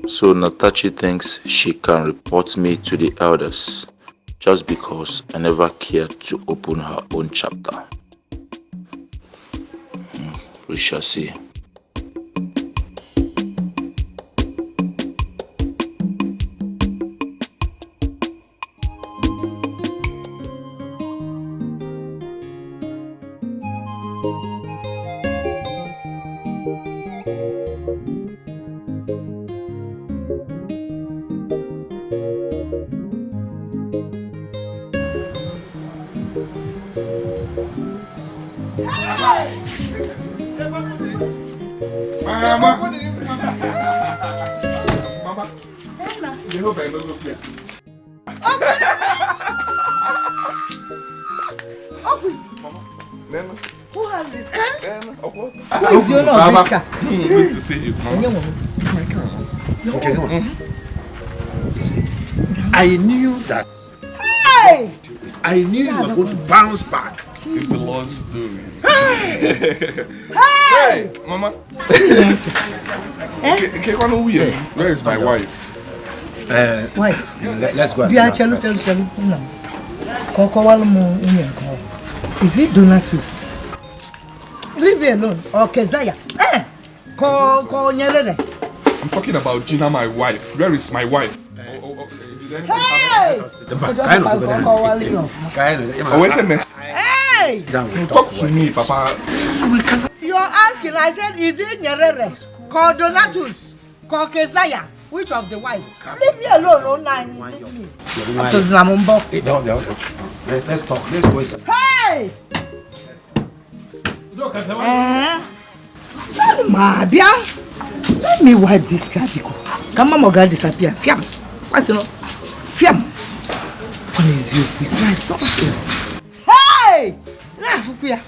So Natachi thinks she can report me to the elders just because I never cared to open her own chapter. We shall see. Who has this car? Who is the owner of this car? Good to see you, Mama. It's my car. Okay, come on. You see, I knew that. Hey! I knew you were going to bounce back It's the Lord's story. Hey! Mama. Where is my wife? Wife. Let's go. Tell. Is it Donatus? Leave me alone. Or Kezaya. Call Nyerere. I'm talking about Gina, my wife. Where is my wife? Hey! Wait a minute. Hey! Talk to me, Papa. You're asking, I said, is it Nyerere? Call Donatus? Call Kezaya? Which of the wives? Leave me alone, oh nine. Let's talk. Let's go inside. Hey! Mabia, let me wipe this car because come on, girl disappear. Fiam, what's no? Fiam. What is you? It's my sauce. Hey! Na fukuya.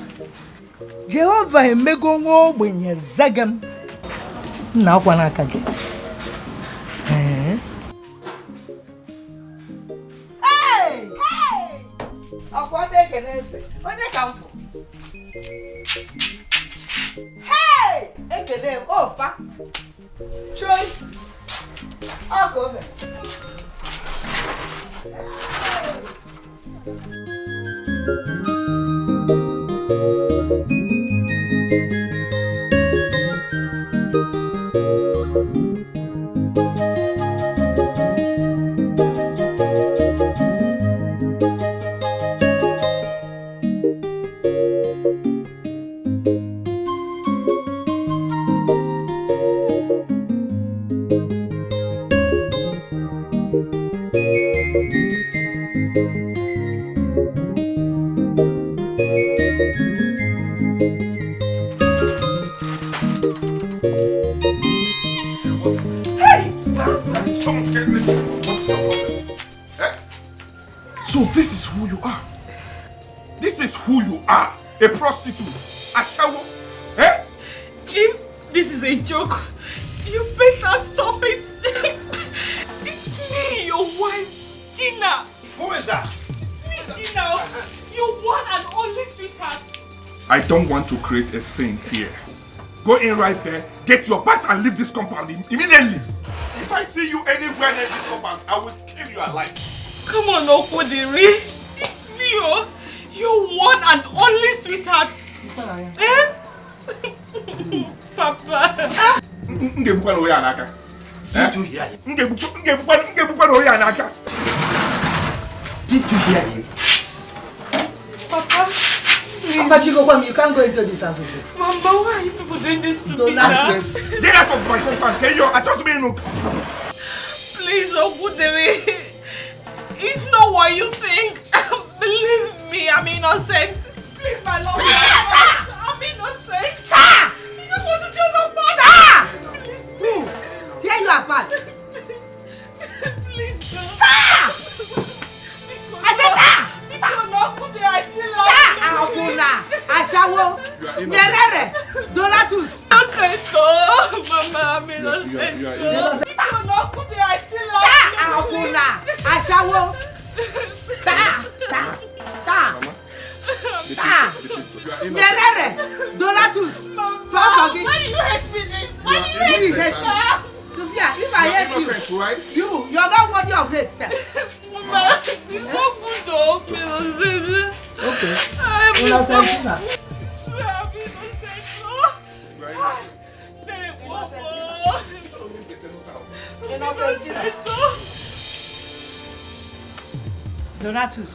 Jehovah emego ngo gbenye zagam. Na kwa na kage. Hey! Hey! Akwade kenese. Onye kampo. Hey! Ekele, oh, pa. Troy. I'll go there. So this is who you are. This is who you are. A prostitute. A shower. Eh? Jim, this is a joke. You better stop it. It's me, your wife, Gina. Who is that? It's me, Gina. Your one and only sweetheart. I don't want to create a scene here. Go in right there, get your bags and leave this compound immediately. If I see you anywhere near this compound, I will skin you alive. Come on, Okodiri. It's me, oh. Your one and only sweetheart. Eh? Papa. Did you hear him? Did you hear him? Papa. But you can't go into this house. Mama, why are you people doing this to me now? Get out of my compound. I just mean look. Please, Okodiri. It's not what you think. Believe me, I'm innocent. Please, my love. I'm innocent. You just want to tear us apart. Who? Tear you apart. Please, don't. I said I still love you. Ashawo. Nyerere. Donatus. Innocent. Oh, Mama, I'm innocent. I still love you. Ashawo. Nyerere. Donatus. Why do you hate me this? Why do you hate me? Sophia, if I hate you, you're not worthy of hate, sir. Mama, it's so good to innocent. Okay. I'm innocent. Donatus.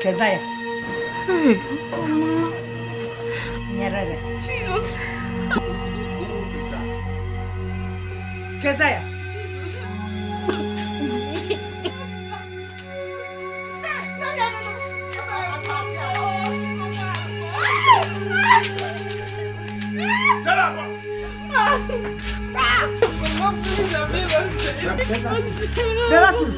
Kezaya. Nyerere. Jesus. Kezaya. Donatus.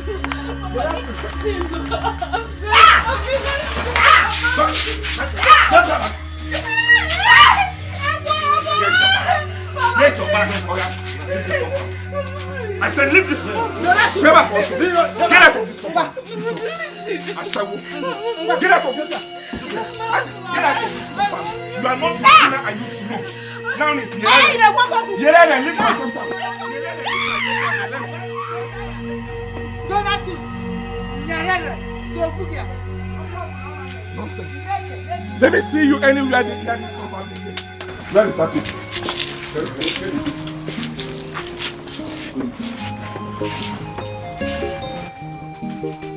I I said leave this room. Sheba, get out of this compound. Ashawo, get out of this. Get out of this compound. You are not the woman I used to know. Now it's here. Yelena, leave my compound. Donatus, Nyarele, Sofugia. Nonsense. Let me see you anywhere that is compound. Where is that picture?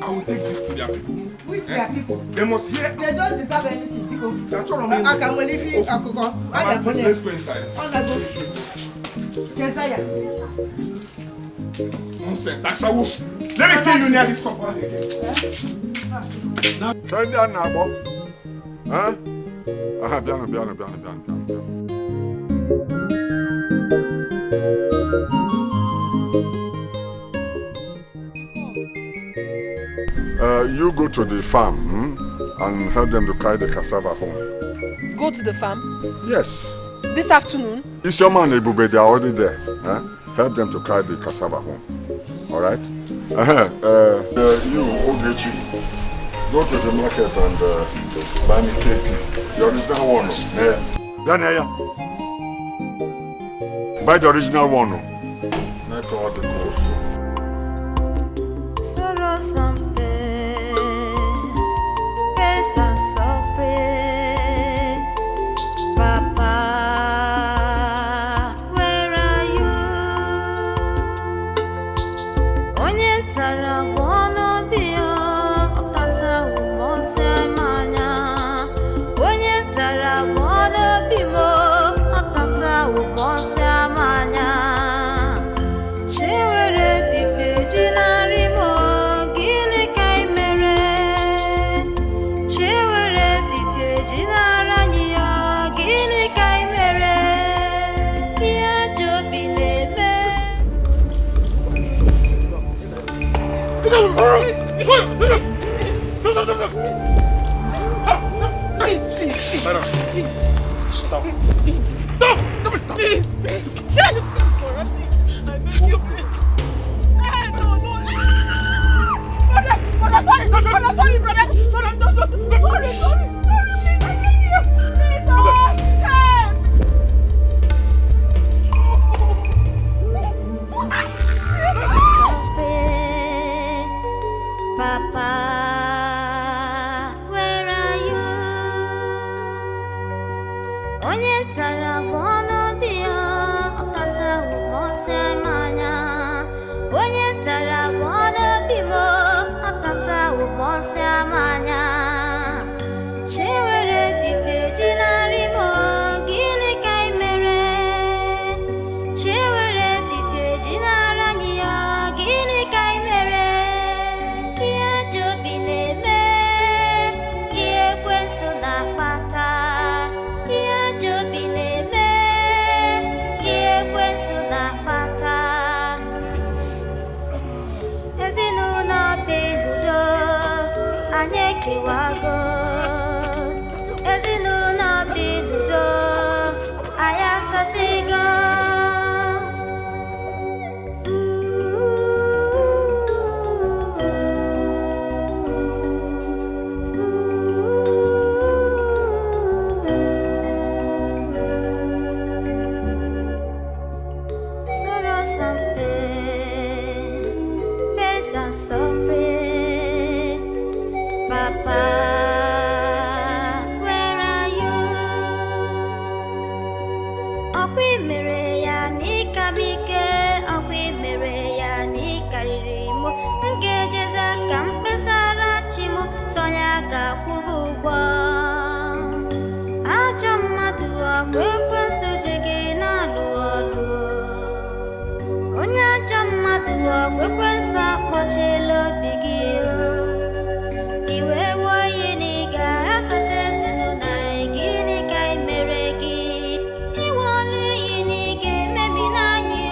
I will take this to their people. Which their people? They must hear. They don't deserve anything. Because that's all I can only feel alcohol. Let's go inside. Nonsense. Ashawo. Let me see you near this compound again. Try that now, Bob. Huh? Biano. You go to the farm and help them to carry the cassava home. Go to the farm? Yes. This afternoon? It's your man, Ebube, they are already there. Help them to carry the cassava home. Alright? You, Ogechi, go to the market and buy me cake. The original one. Buy the original one. Make all the course. Sorrow something, face and suffering. Papa, where are you? Onye tara wono bio, otasa umose manya. Onye tara wono bimo, otasa umose manya. Chewere fife jinari mo, gini kai mere. Chewere fife jinara niya, gini kai mere. Kia jobi lebe. Please. Stop. Please. I beg you, please. No. Brother, sorry, brother. No, sorry, please, I beg you. Please, Papa, where are you? Onye tara wono bio, otasa umose manya. Onye tara wono bimo, otasa umose manya. Chewere fife jinari mo, gini kai mere. Chewere fife jinara niya, gini kai mere. Kia jobi lebe, kie kwenso na pata. Kia jobi lebe, kie kwenso na pata. Ezinụlọ beludo, anyị ekewago. Ezinụlọ beludo, anyị asasigo. Sorrow something, face and suffering. Papa, where are you? Okwi mere ya n'ikabike, okwi mere ya n'ikaririmu. Ngejeza ka mpesara chimu, sonya ga-akwụgo ụgwọ. Ajọ mmadụ ọkwa ekwensu ji gị na-alụ ọlụ. Onye ajọ mmadụ ọkwa ekwensu akpọchiela obi gị. Iwe wuo ihe na ị ga-asasị ezinụlọ anyị, gịnị ka ị mere gị? Iwe ọnụ iyi na ị ga-emebi n'anyị,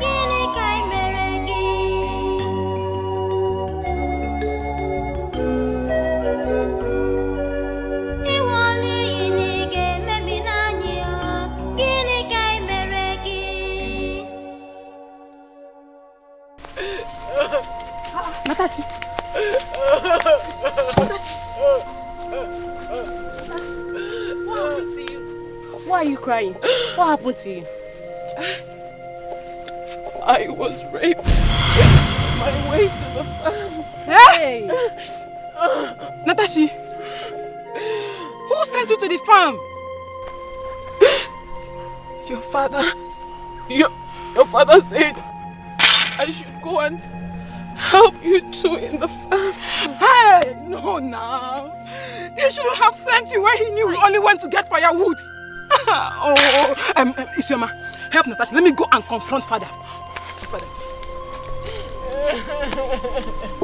gịnị ka ị mere gị? Iwe ọnụ iyi na ị ga-emebi n'anyị, gịnị ka ị mere gị? Natashi. What happened to you? Why are you crying? What happened to you? I was raped. My way to the farm. Hey! Natashi, who sent you to the farm? Your father. Your father said I should go and help you two in the farm. Hey, no, now. He shouldn't have sent you where he knew we only went to get firewood. Isioma, help Natasha. Let me go and confront father.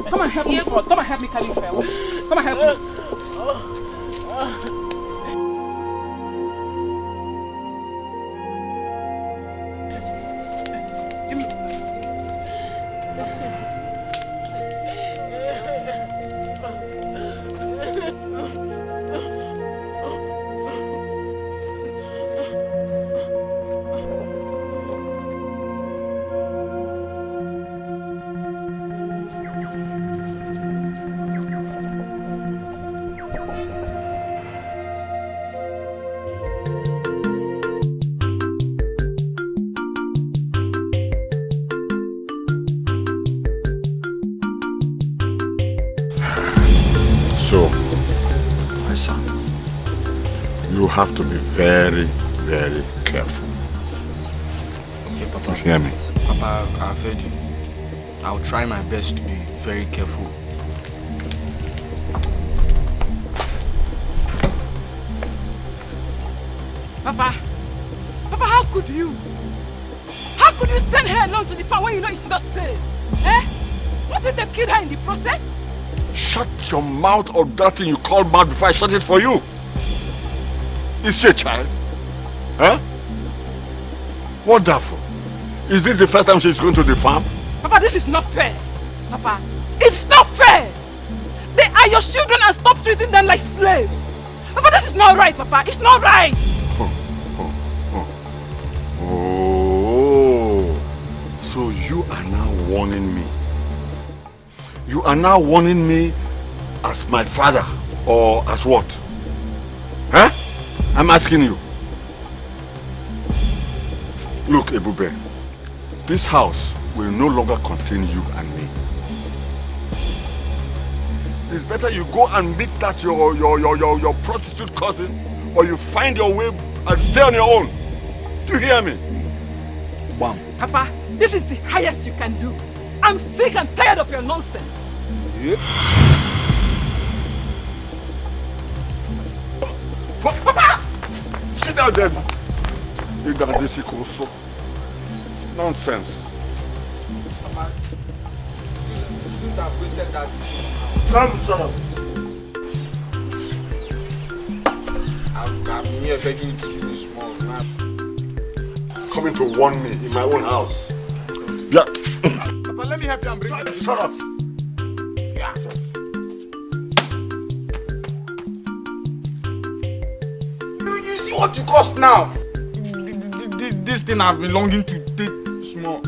Come and help me first. Come and help me carry this firewood. Come and help me. So, my son, you have to be very, very careful. Okay, Papa. You hear me? Papa, I've heard you. I'll try my best to be very careful. Papa, how could you? How could you send her alone to the farm when you know it's not safe? Eh? What if they killed her in the process? Shut your mouth or that thing you call mouth before I shut it for you. Is she a child? Huh? What that for? Is this the first time she's going to the farm? Papa, this is not fair. Papa, it's not fair. They are your children and stop treating them like slaves. Papa, this is not right, Papa. It's not right. Oh, so you are now warning me. You are now warning me as my father or as what? Huh? I'm asking you. Look, Ebube, this house will no longer contain you and me. It's better you go and meet that your prostitute cousin, or you find your way and stay on your own. Do you hear me? Bam. Papa, this is the highest you can do. I'm sick and tired of your nonsense. Yeah. Papa! Sit down there. You got this also. Nonsense. Papa, you shouldn't have wasted that. Shut up. I'm here begging you to do this small. Coming to warn me in my own house. Yeah. Papa, let me help you and bring it. Shut up. Yeah. You see what you cost now? This thing I've been longing to take small.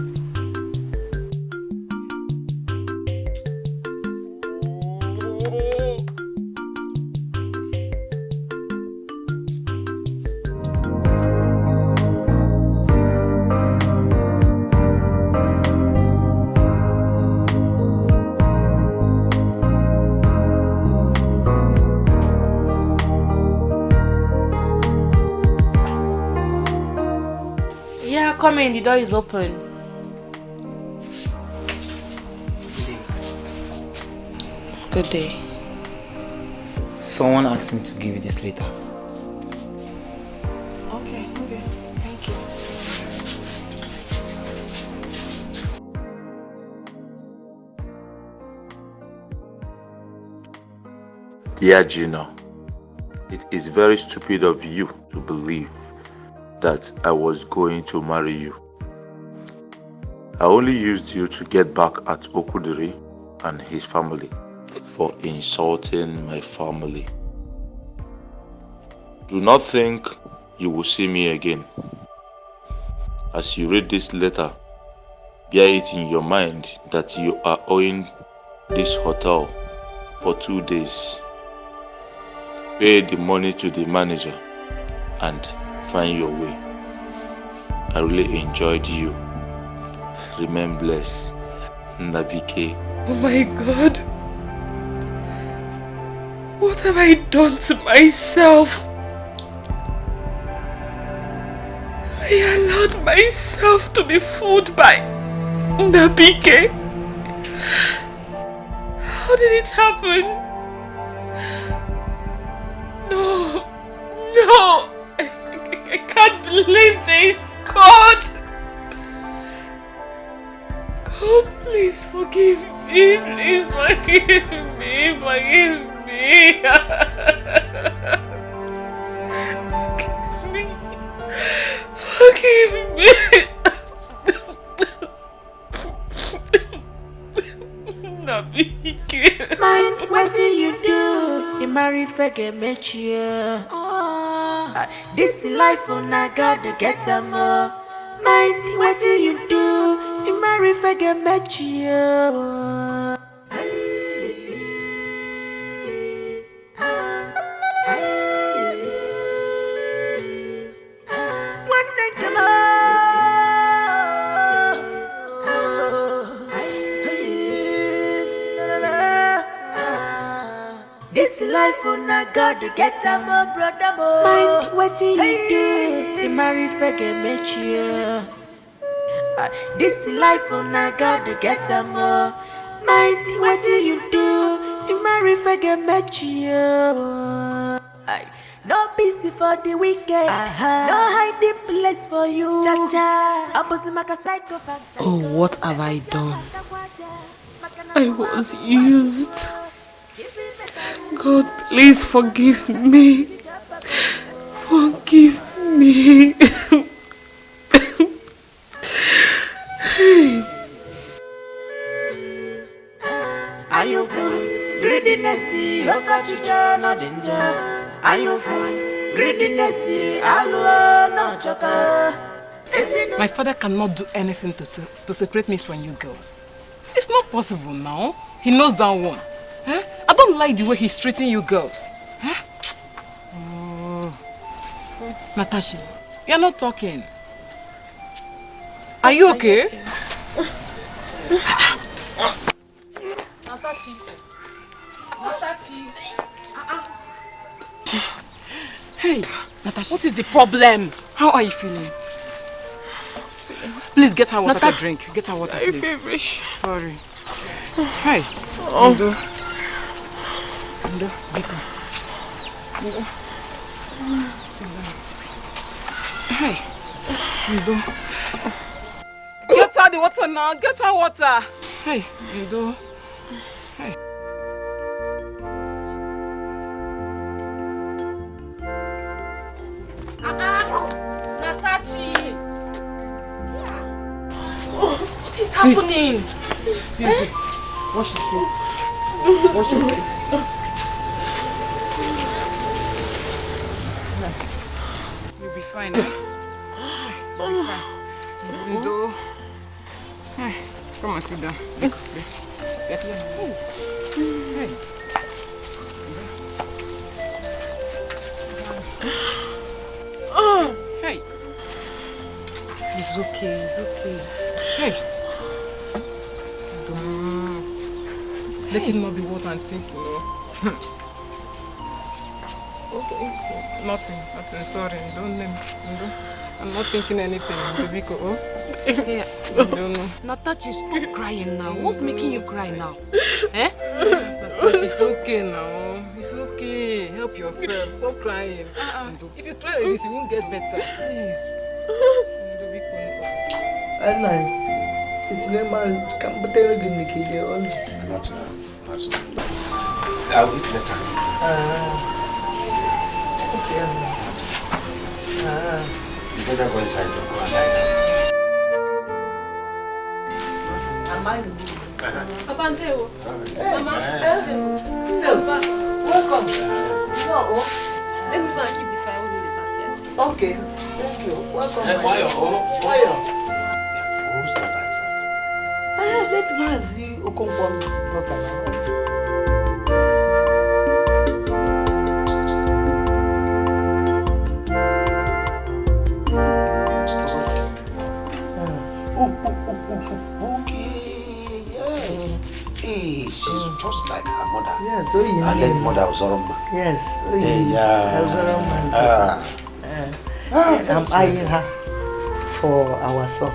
Come in, the door is open. Good day. Someone asked me to give you this letter. Okay, thank you. Dear Gina, it is very stupid of you to believe that I was going to marry you. I only used you to get back at Okudiri and his family for insulting my family. Do not think you will see me again. As you read this letter, bear it in your mind that you are owing this hotel for 2 days. Pay the money to the manager and find your way. I really enjoyed you. Remain blessed, Nabike. Oh my God. What have I done to myself? I allowed myself to be fooled by Nabike. How did it happen? No. I can't believe this. God, please forgive me. Please forgive me. Forgive me. Forgive me. Nabike. Mind, what do you do? You marry fake mature. This life on I gotta get them more. Mind, what do you do? You marry fake mature. This life on I gotta get them more, brother. Mind, what do you do? You marry fake mature. This life on I gotta get them more. Mind, what do you do? You marry fake mature. No busy for the weekend. No hiding place for you. Oh, what have I done? I was used. God, please forgive me. Forgive me. Are you fool? Greediness, look at you, no danger. Are you fool? Greediness, alone, no joker. My father cannot do anything to separate me from you girls. It's not possible now. He knows that one. Huh? I don't like the way he's treating you girls. Huh? Oh. Natasha, you're not talking. Are you okay? Hey, Natasha. What is the problem? How are you feeling? Please get her water to drink. Get her water, please. Very feverish. Sorry. Hey. Ndo, Biko. Hey. Ndo. Get her the water now. Get her water. Hey. Ndo. Hey. Natachi. What is happening? Use this. Wash your face. Wash your face. You'll be fine. Eh? You'll be fine. Ndo. Hey, come and sit down. Hey. Hey. It's okay. It's okay. Hey. Let it not be what I'm thinking. Okay. Nothing. Sorry. Don't name. I'm not thinking anything. Baby, oh. Yeah. No. Natachi, stop crying now. What's making you cry now? Eh? It's okay now. It's okay. Help yourself. Stop crying. If you cry like this, you won't get better. Please. It's normal. Come, but they're going to kill you. Not now. I'll eat later. Okay. You better go inside and lie down. Papa Nteo. Mama. Welcome. Let me go and keep the fire in the back here. Okay. Thank you. Welcome. Who's daughter is that? Let Mazi Okonkwo's daughter now. She's just like her mother. Yes, so you know. Her late mother was Oroma. Yes, I'm eyeing her for our son.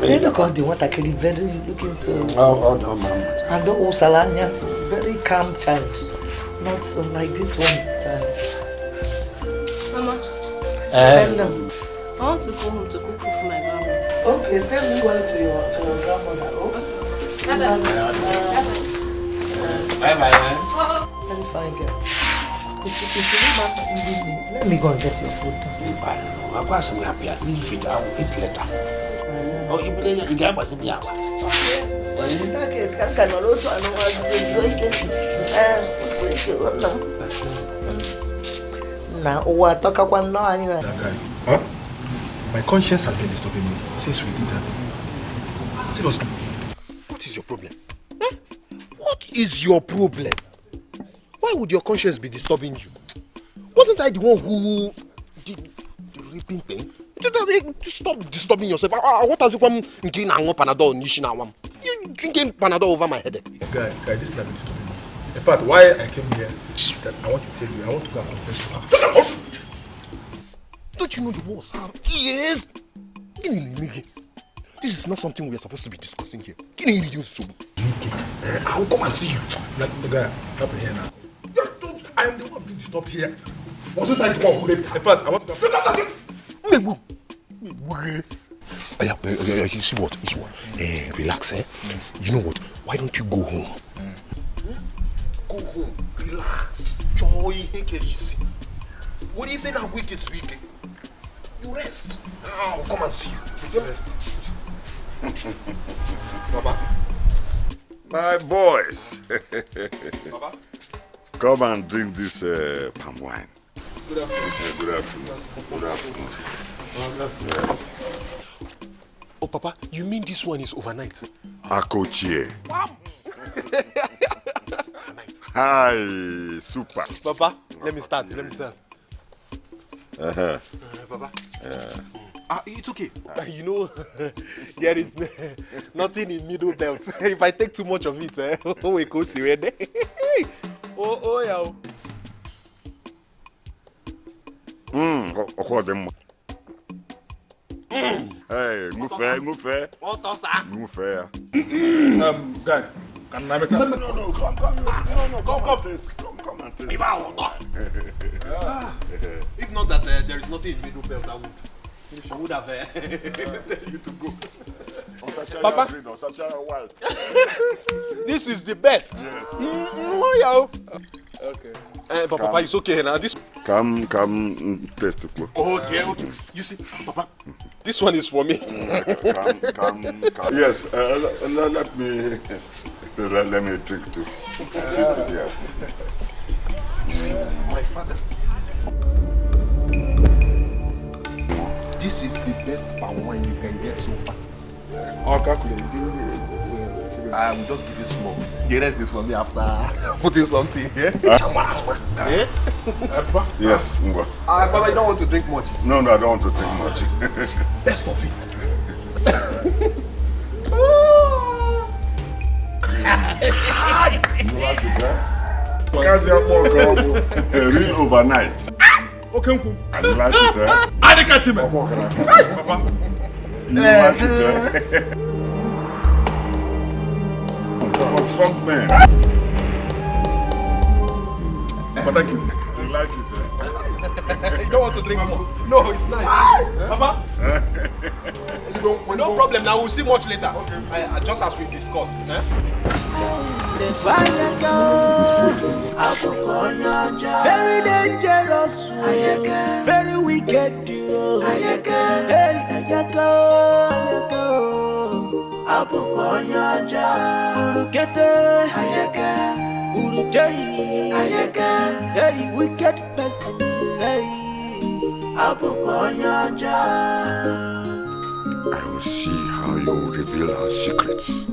They look on the water, very looking so. Oh, mama. And Salanya, very calm child. Not so like this one Mama. I want to go home to cook food for my grandma. Okay, send me going to your grandmother. Bye-bye. Very fine girl. Let me go and get your food. I'm going to be happy. I leave it. I will eat later. Oh, you get what's in the hour. In that case, can also now, what talk about now anyway? Huh? My conscience has been disturbing me since we did that. Seriously, what is your problem? Huh? What is your problem? Why would your conscience be disturbing you? Wasn't I the one who did the raping thing? Stop disturbing yourself. What has you come drinking Panadol? You drinking Panadol over my headache? Guy, this is not disturbing me. In fact, why I came here is that I want to tell you, I want to go and confess to her. Don't you know the worst? Yes. This is not something we are supposed to be discussing here. I will come and see you. The guy, help me here now. I am the one being disturbed here. Wasn't I the one who raped her? In fact, I want to go. You see what? Relax, You know what? Why don't you go home? Go home, relax, joy, take it easy. What if in a week it's week? You rest. I'll come and see you. Rest. Baba. My boys. Baba. Come and drink this palm wine. Good afternoon. Good afternoon. Good afternoon. Yes. Oh, Papa, you mean this one is overnight? Akochie. Hi, super. Papa, let me start. Papa. It's okay. You know, there is nothing in middle belt. If I take too much of it, we go see where they. Oh, yeah. Hey, move fair. Guy, can I make No, come taste. Come and taste. If not that there is nothing in middle belt, I would have tell you to go. Papa, white. This is the best. Yes. Okay. But Papa, it's okay now. This. Come, taste it. Okay. You see, Papa, this one is for me. Come. Yes. Let me drink too. Taste it here. You see, my father. This is the best palm wine you can get so far. I'll calculate. I'm just giving small. The rest is for me after putting something here. Yes, Papa, you don't want to drink much? No, I don't want to drink much. Best of it. You like it, real overnight. Okay, I like it, I can't see me. Papa. You like it, I'm a strong man. But thank you. You like it, You don't want to drink more? No, it's nice. Papa? No problem, now we'll see much later. Okay. Just as we discussed. Very dangerous, very wicked. Hey, wicked person. I will see how you will reveal her secrets.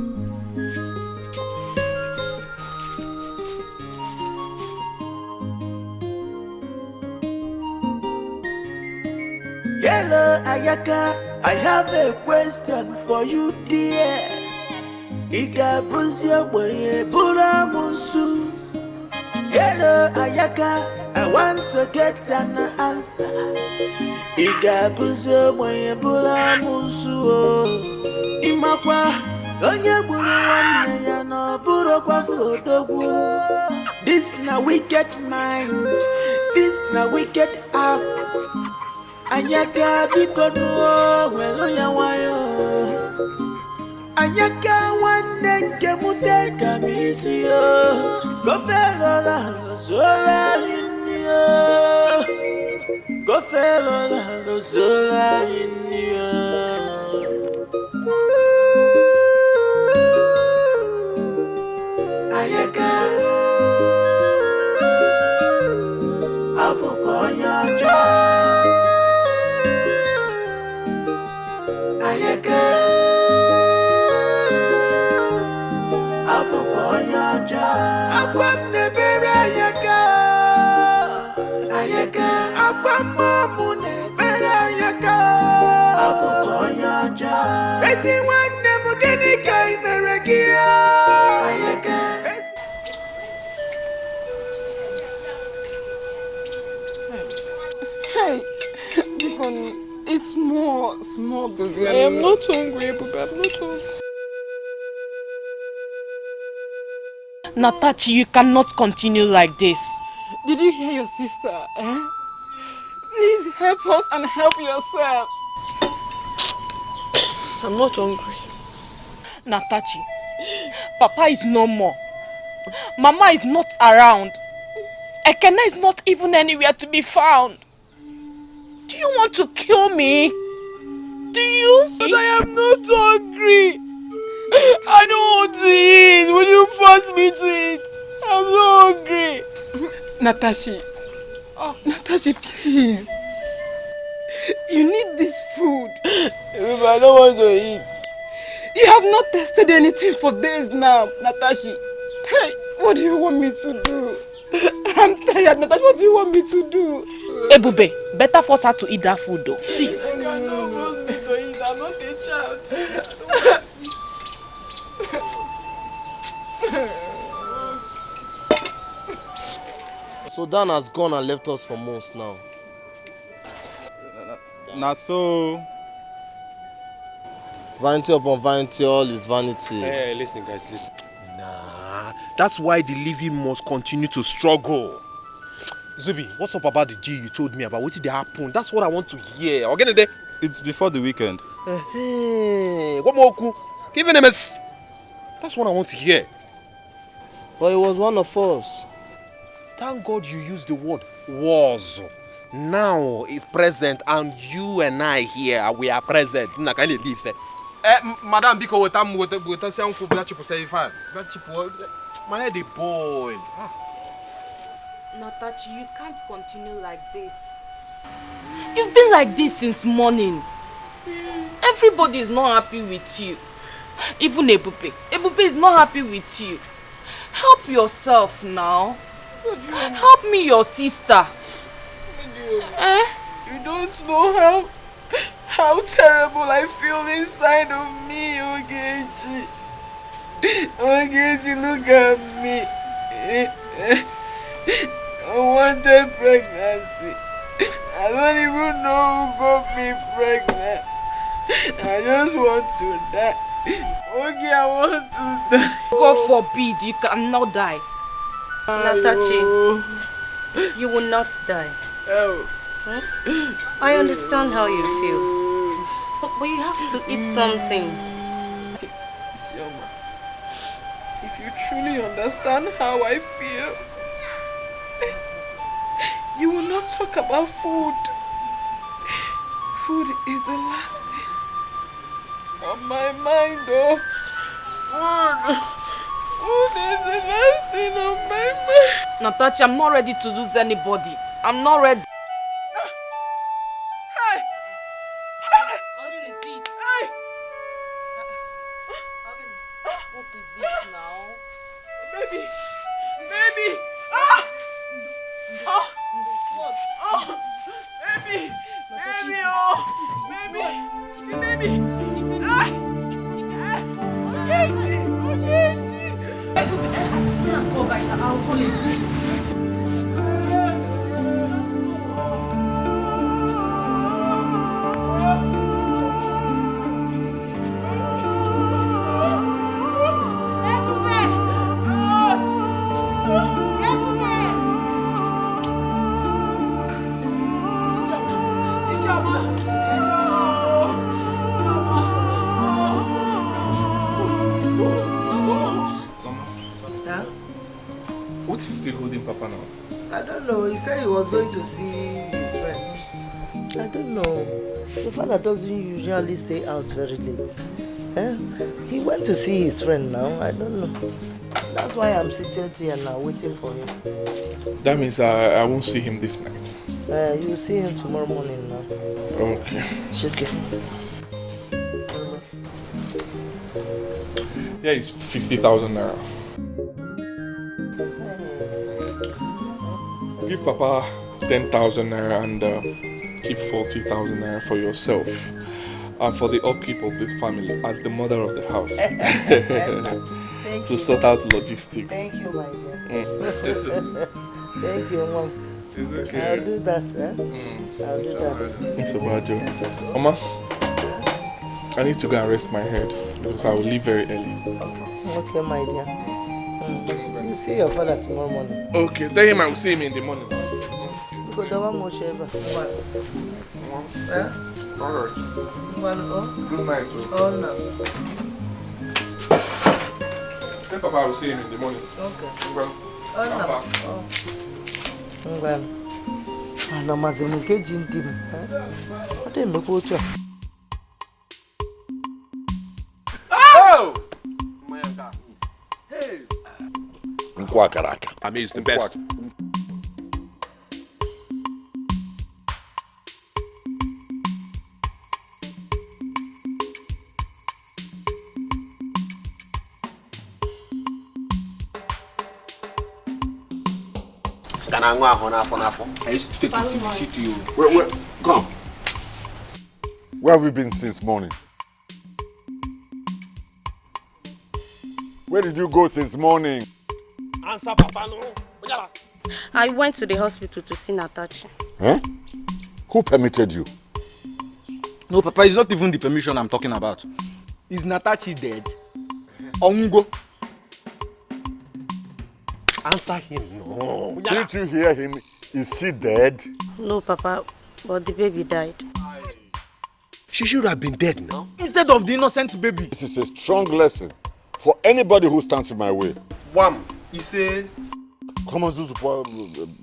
Hello, Ayaka. I have a question for you, dear. Ikabuzia boye buramusu. Hello, Ayaka. I want to get an answer. Ikabuzia boye buramusu. Imakwa, onye buru wanne ya no buru kwa fodogwu. This na wicked mind. This na wicked act. Anyaka bikonuo welo ya wayo. Anyaka wanne nke muteka misiyo. Gofelo la lozola inyo. Gofelo la lozola inyo. Anyaka apoponya ja. Ayaka Apoponyaja Akwam nebere ayaka Ayaka Akwam mamune bere ayaka Apoponyaja Esi wanne mugeni kai meregia Ayaka Hey, it's small busy. I am not hungry, Buba. I'm not hungry. Natachi, you cannot continue like this. Did you hear your sister? Eh? Please help us and help yourself. I'm not hungry. Natachi, Papa is no more. Mama is not around. Ekena is not even anywhere to be found. Do you want to kill me? Do you? But I am not hungry. I don't want to eat. Will you force me to eat? I'm so hungry. Natashi. Oh, Natashi, please. You need this food. I don't want to eat. You have not tasted anything for days now, Natashi. Hey, what do you want me to do? I'm tired, Natashi. What do you want me to do? Ebube, better force her to eat that food though. Please. You cannot force me to eat. I'm not a child. So Dan has gone and left us for months now. Now so... Vanity upon vanity, all is vanity. Hey, listen guys, listen. Nah, that's why the living must continue to struggle. Zubi, what's up about the G you told me about? What did happen? That's what I want to hear. Again today. It's before the weekend. Hey, what more? Give him a mess. That's what I want to hear. But it was one of us. Thank God you used the word was. Now it's present and you and I here, we are present. Madam, because with us young people, that you say fine. My head is boiled. Natachi, you can't continue like this. You've been like this since morning. Everybody is not happy with you. Even Ebube. Ebube is not happy with you. Help yourself now. Help me, your sister. You don't know how terrible I feel inside of me, Ogechi. Ogechi, look at me. Unwanted pregnancy. I don't even know who got me pregnant. I just want to die. Okay, I want to die. God forbid, you cannot die. Natachi, you will not die. Oh. Right? I understand how you feel. But you have to eat something. Isioma, if you truly understand how I feel, you will not talk about food. Food is the last thing on my mind, oh. Food is the last thing on my mind. Natachi, I'm not ready to lose anybody. I'm not ready. Hey! What is it? What is it now? Baby! Baby! Ah! Oh! What? Oh! Baby! Baby! Oh! Baby! The baby! Ah! Ogechi! Ogechi! Go back. I'll call you. What is still holding Papa now? I don't know. He said he was going to see his friend. I don't know. The father doesn't usually stay out very late. He went to see his friend now. I don't know. That's why I'm sitting here now waiting for him. That means I won't see him this night. You'll see him tomorrow morning now. Okay. It's okay. Yeah, it's 50,000 naira. Give Papa 10,000 naira and keep 40,000 naira for yourself and for the upkeep of the family as the mother of the house. To sort out logistics. Thank you, my dear. Thank you, Mom. It's okay. I'll do that, I'll do that. It's about you. Mama, I need to go and rest my head because I will leave very early. Okay, my dear. You see your father tomorrow morning. Okay, tell him I will see him in the morning. Because there won't much ever. Alright. Good night. Oh, no. Tell Papa I will see him in the morning. Okay. Well, Well, ana mazimu nke ji ndị m. Ọ dị emekwa otu a. Oh! Hey! Nkwa karaka. I mean, it's the best. I used to take it to the city. Wait, come. Where have you been since morning? Where did you go since morning? Answer, Papa, no. I went to the hospital to see Natachi. Huh? Who permitted you? No, Papa, it's not even the permission I'm talking about. Is Natachi dead? Ongo. Answer him, no. Didn't you hear him? Is she dead? No, Papa, but the baby died. She should have been dead now. Instead of the innocent baby. This is a strong lesson for anybody who stands in my way. Wham! He said, come on, Zuzu,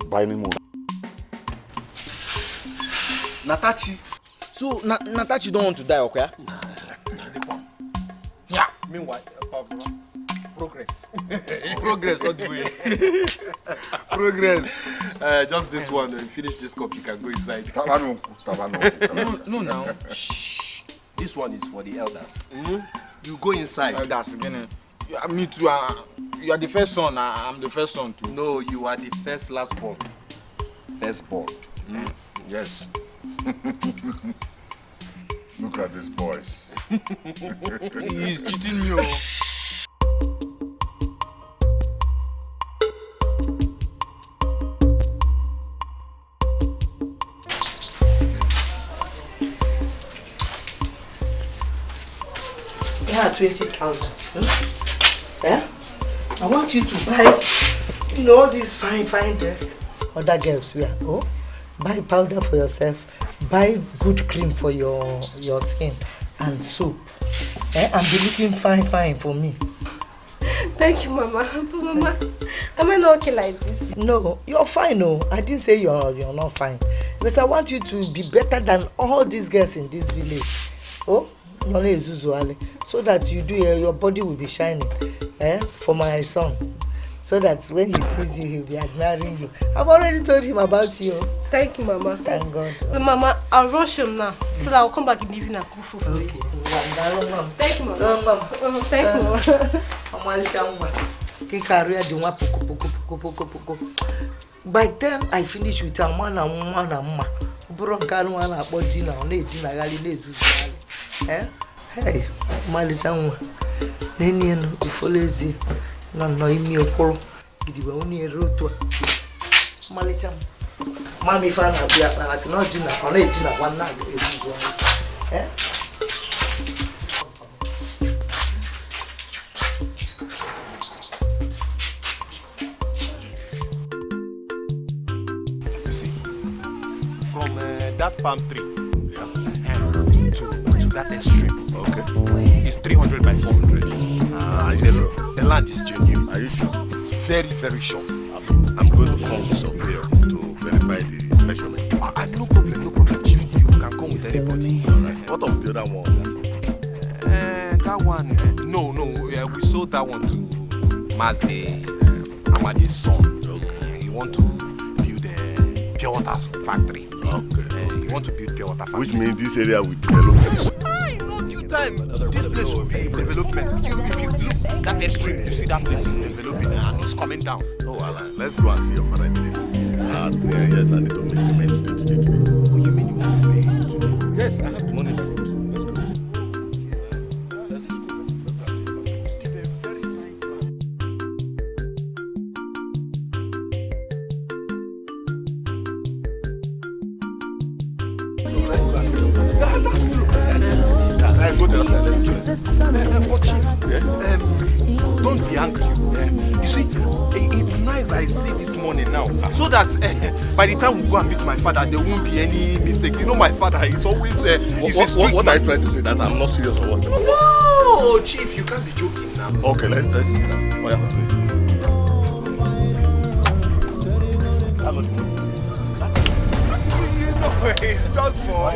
buy any more. Natachi. So, Natachi don't want to die, okay? Yeah. Meanwhile, progress. Progress all the way. Progress. Just this one. When you finish this cup, you can go inside. No, now. Shh. This one is for the elders. You go inside. Elders again. Me too. You are the first son. I'm the first son too. No, you are the first last born. Firstborn. Yes. Look at these boys. He's cheating me. Yeah, 20,000. Yeah? I want you to buy, all these fine dress. Other girls wear. Oh, buy powder for yourself. Buy good cream for your skin and soap. And be looking fine for me. Thank you, Mama. Mama, am I not okay like this? No, you're fine. No, I didn't say you're not fine. But I want you to be better than all these girls in this village. Oh, so that you do your body will be shining. For my son. So that when he sees you, he'll be admiring you. I've already told him about you. Thank you, Mama. Thank God. Mama, I'll rush him now, so that I'll come back in the evening and cook food for you. Okay. Thank you, Mama. Thank you, Mama. By then I finish with a man and ma. Broken one about dinner, hey, Malisan. Nenian, before lazy, no, me a polo. It will only a road to Malisan. Mammy found out that I was not dinner, on it dinner one night. Eh? That palm tree, to that extreme, okay, it's 300 by 400. The land is genuine. Are you sure? Very, very sure. I'm going to come with surveyor to verify the measurement. No problem, Chief. You can come with anybody. All right. What of the other one? That one, no, we sold that one to Mazi, Amadi's son. Okay. He want to build a pure water factory. Okay. You want to build pure water factory. Which means this area will develop. No due time. This place will be development. If you look that extreme, you see that place is developing and it's coming down. Oh, Alan, let's go and see your father immediately. Yes, I need to make payment today. Oh, you mean you want to pay it? Yes, I have the money. Let's go. Go to the side. But Chief, yes? Don't be angry. You see, it's nice I see this morning now, so that by the time we go and meet my father, there won't be any mistake. You know, my father is always what are you trying to say? That I'm not serious or what? No, Chief, you can't be joking now. Okay, let's see now. It's just for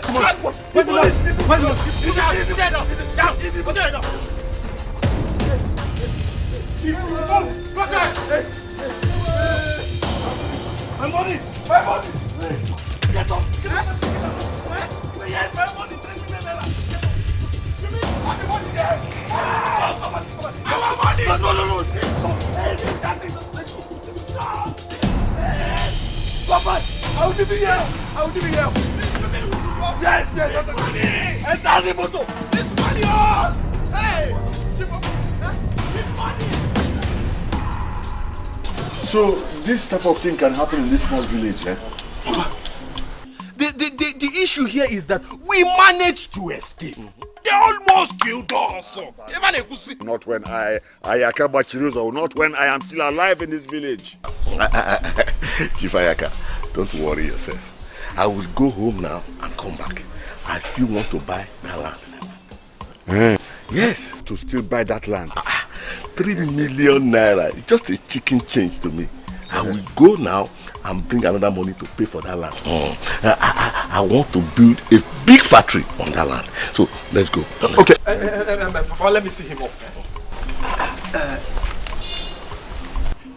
Come on. Wait, down. My money. Get up. My money. Our money. No. Papa, I will give you here. Yes. Enter the motor. This money on. Hey. This money. So this type of thing can happen in this small village, eh? The issue here is that we managed to escape. They almost killed us. Not when I Ayaka Bachiruzo, not when I am still alive in this village. Chief Ayaka, don't worry yourself. I will go home now and come back. I still want to buy that land. Yes. To still buy that land? 3 million naira. It's just a chicken change to me. I will go now and bring another money to pay for that land. I want to build a big factory on that land. So let's go. Okay. Let me see him up.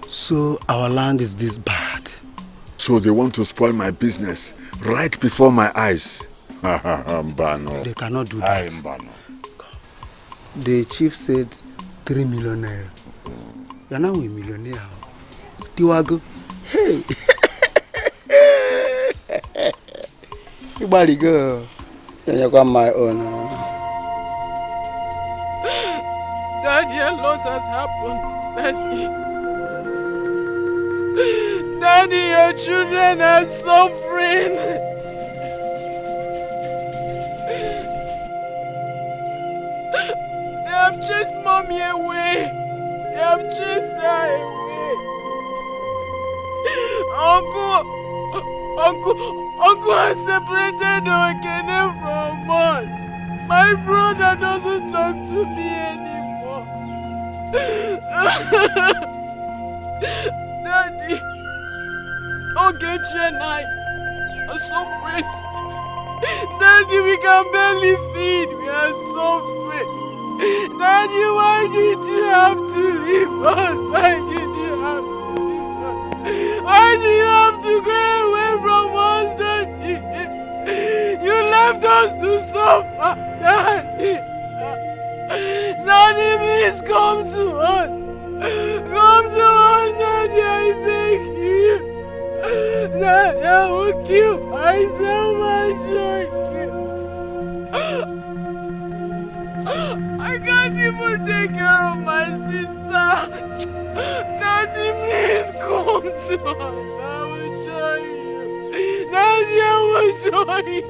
So our land is this bad. So they want to spoil my business right before my eyes. Mbano. They cannot do that. Mbano. The chief said 3 million naira. You are now a millionaire. Tiwago. Hey. You body girl. You got my own. Daddy, a lot has happened. Daddy, your children are suffering. They have chased mommy away. They have chased her away. Uncle has separated Okene from us. My brother doesn't talk to me anymore. Daddy, Ogechi and I are suffering. Daddy, we can barely feed. We are suffering. Daddy, why did you have to leave us? Why did you have to leave us? Why do you have to go away from us, Daddy? You left us to suffer, Daddy. Daddy, please come to us. Come to us, Daddy, I beg you. Daddy, I will kill myself and join you. I can't even take care of my sister. Daddy, please come to us. I will join you. Daddy, I will join you.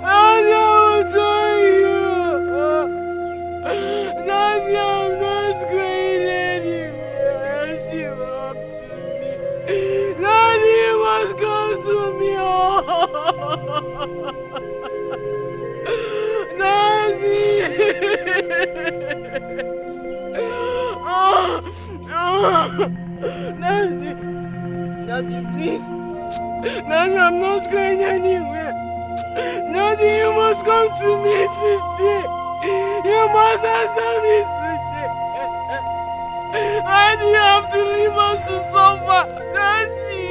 Daddy, I will join you. Daddy, I'm not going anywhere. You up to me. Daddy, you must come to me. Daddy. Daddy, please. Daddy, I'm not going anywhere. Daddy, you must come to me today. You must answer me today. Why do you have to leave us to suffer? Daddy,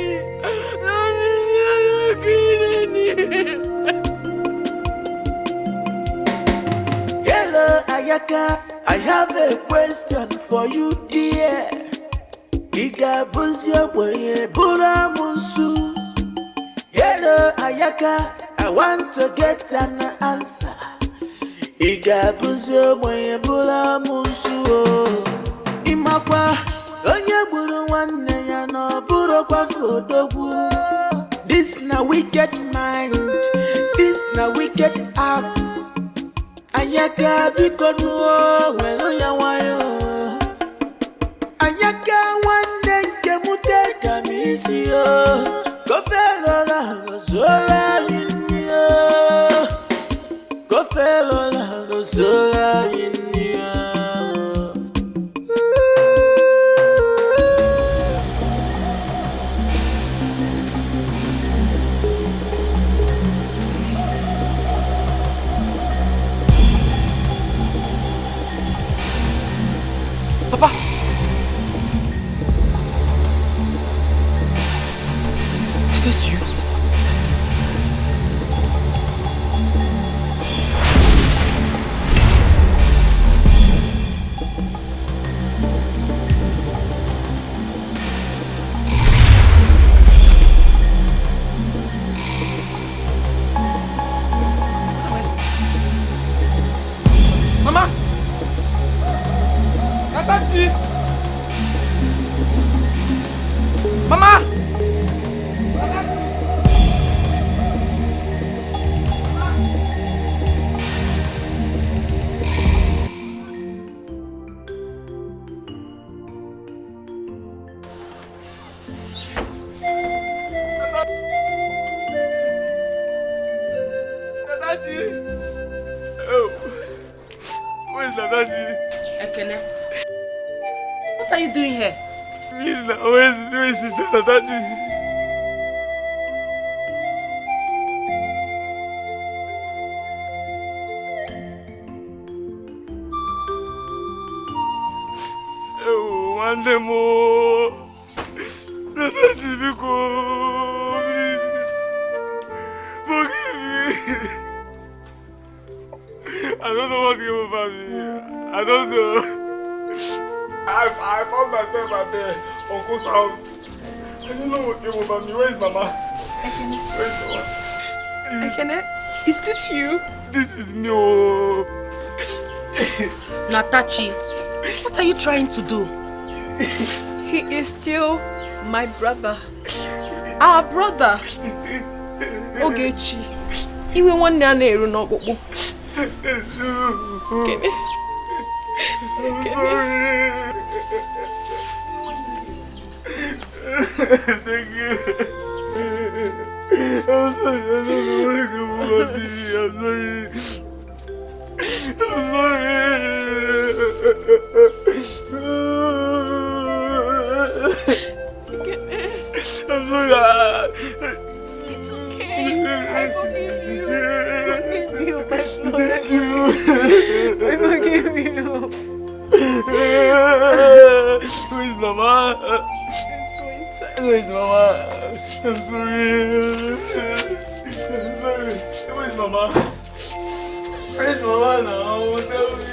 Daddy, you're not going anywhere. Hello, Ayaka. I have a question for you, dear. Iga buzia boye bura musu. Hello, Ayaka. I want to get an answer. Iga buzia boye bura musu. Imakwa onye buru wanne ya no buru kwa fodogu. This na wicked mind. This na wicked act. Ayaka bikonuo welo ya wayo. Ayaka wande kemute kamisio. Kofelo la gozola inyo. Kofelo la gozola inyo. Papa! Is this you? Mama! Tati! Mama! Tati! Oh! Where's Tati? Ekene. What are you doing here? Please now, where's Sister Nataji? Oh, one day more. Nataji, please. Forgive me. I don't know what came over me. I don't know. I found myself at Uncle's house. I don't know what came over me. Where is Mama? Ekene. Where is Mama? Ekene, is this you? This is me. Oh. Natachi, what are you trying to do? He is still my brother. Our brother. Ogechi. Iwe nwanne a na-eru n'ọkpụkpụ. Ekene. I'm sorry. Thank you. I'm sorry. I don't know what to do about me. I'm sorry. I'm sorry. I'm sorry. It's okay. I forgive you. I forgive you. Who is Mama? Where's Mama? I'm sorry. I'm sorry. Where's Mama? Where's Mama now? Tell me.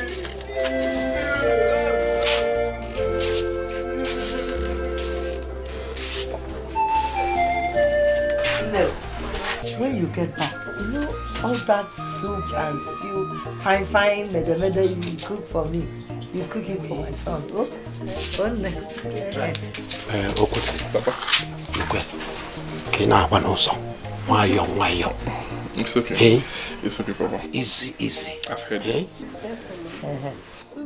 No. When you get back, you know all that soup and stew, fine, mede you cook for me. You cook it for my son. Oh, no. Okuti. Papa. Look, Kina one also. Why young? It's okay. Hey? It's okay, Papa. Easy. I've heard it. Yes,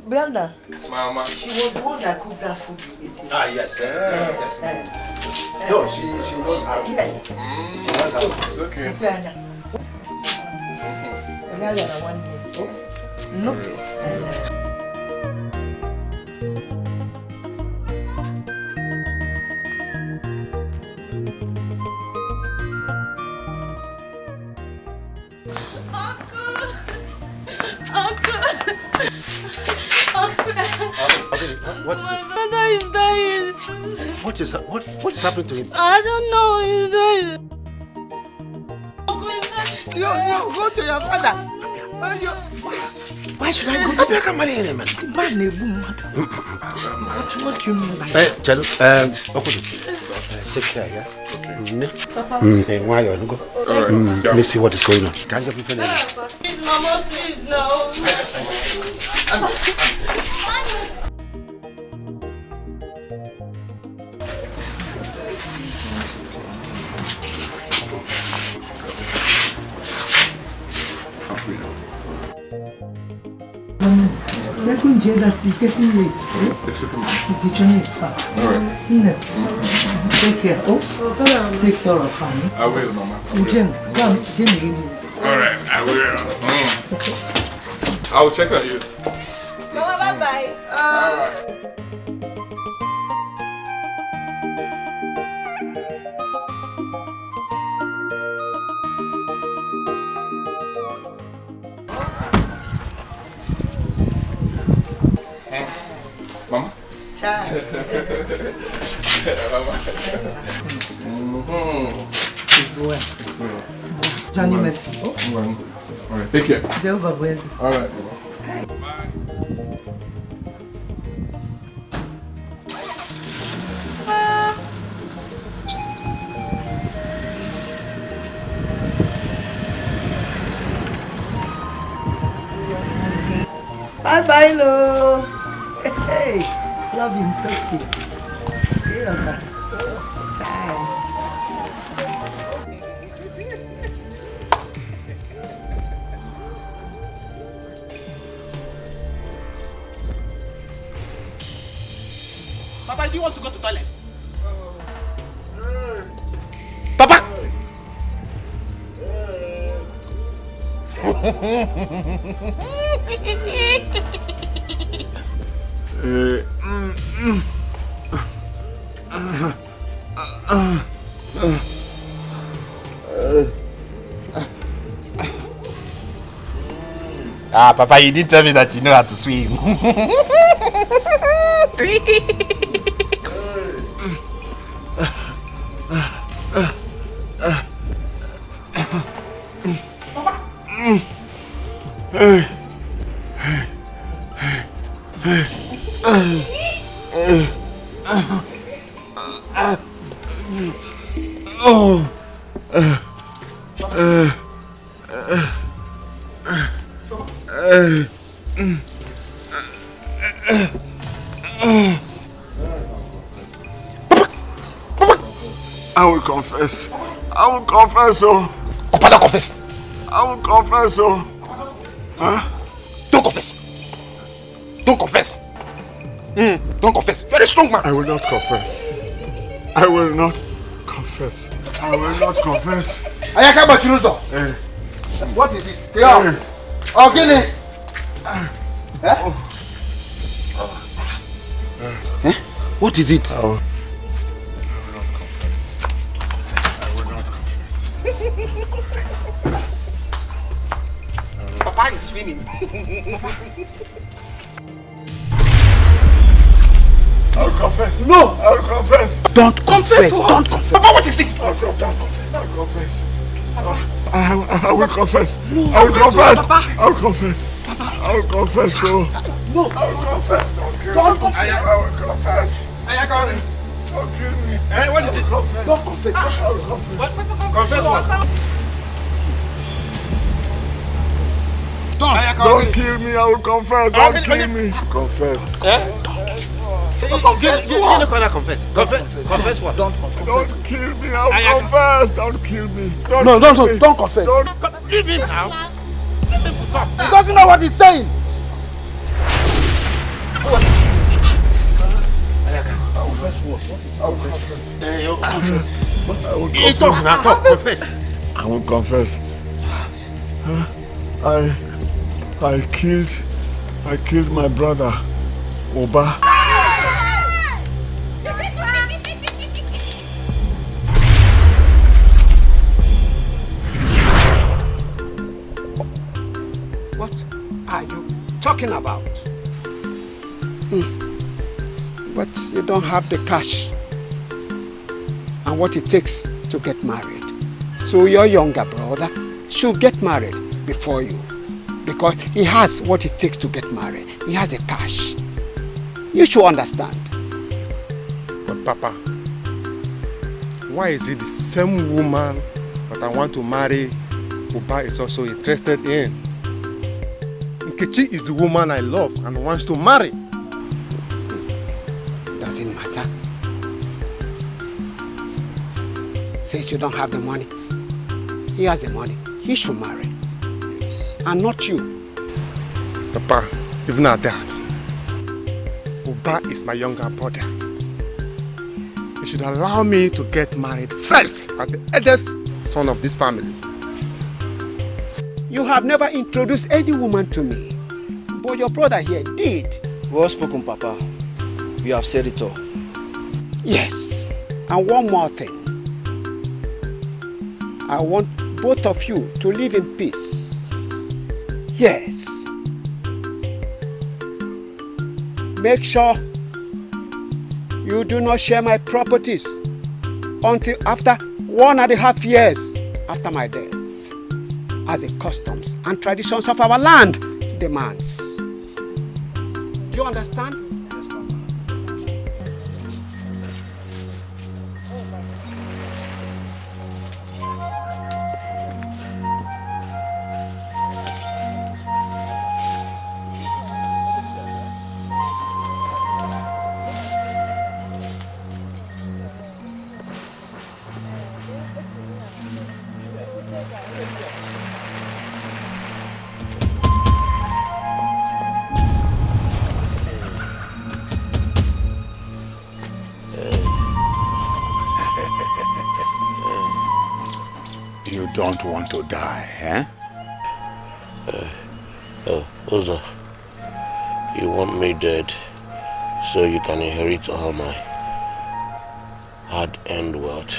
Brenda. Mama. She was the one that cooked that food you ate. Yes. No, she knows how. Yes. She knows how. It's okay. No. What is it? My father is dying. What is happening to him? I don't know. He's dying. You go to your father. Why should I go to the camera? What do you mean by that? Chalo, take care, yeah? Okay. Why you go? Alright. Let me see what is going on. Can't you people know? Please, Mama, please, now. Let me hear that it's getting late. The journey is far. Alright. No. Take care. Take care of family. I will, Mama. Jim, Alright, I will. I will check on you. Mama, bye-bye. Alright. Mama? Child. It's well. Johnny Messi. Alright, take care. Jehovah Bwezi. Alright. Bye, lo. Hey, love in Turkey. Yeah, child. Papa, do you want to go to the toilet? Papa! Papa, you didn't tell me that you know how to swim. I will confess. I will confess, oh. Papa, don't confess. I will confess, oh. Huh? Don't confess. Don't confess. Don't confess. You're a strong man. I will not confess. I will not confess. I will not confess. Ayaka Bachiruto. What is it? Teo. Ogini. What is it? I will not confess. I will not confess. Papa is swimming. I'll confess. No. I'll confess. Don't confess. What? Don't confess. Papa, what is this? I'll confess. I'll confess. I will confess. No. I will confess. Papa. I'll confess. Papa. I'll confess. So. No. I will confess. Don't kill Don't me. confess. I will confess. Don't kill me. Hey, what is it? Confess. Don't confess. I will confess. Confess what? Don't kill me. I will confess. Don't kill me. Confess. Confess what? Don't confess. Don't kill me. I will confess. Don't kill me. No, don't confess. Leave him now. He doesn't know what he's saying. I will confess. I killed my brother, Oba. What are you talking about? But you don't have the cash and what it takes to get married. So your younger brother should get married before you, because he has what it takes to get married. He has the cash. You should understand. But Papa, why is it the same woman that I want to marry Oba is also interested in? Nkechi is the woman I love and wants to marry. Doesn't matter. Since you don't have the money, he has the money. He should marry. And not you. Papa, even at that, Oba is my younger brother. You should allow me to get married first as the eldest son of this family. You have never introduced any woman to me, but your brother here did. Well spoken, Papa. You have said it all. Yes, and one more thing. I want both of you to live in peace. Yes. Make sure you do not share my properties until after 1.5 years after my death, as the customs and traditions of our land demands. Do you understand? Yes, Papa. You don't want to die, eh? Oza, you want me dead so you can inherit all my hard-earned wealth.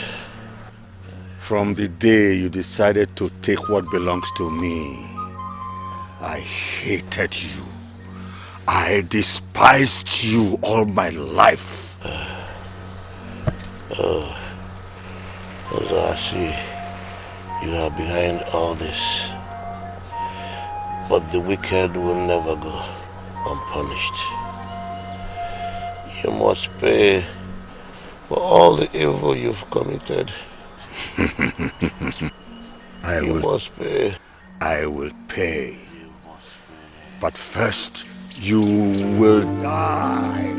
From the day you decided to take what belongs to me, I hated you. I despised you all my life. Oza, I see you are behind all this. But the wicked will never go unpunished. You must pay for all the evil you've committed. You must pay. I will pay. But first, you will die.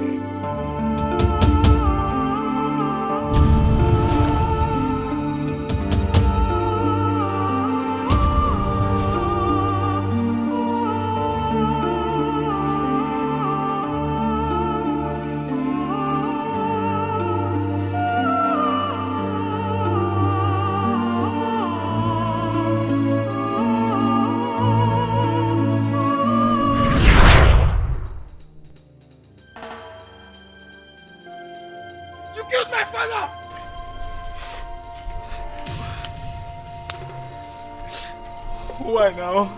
Why now?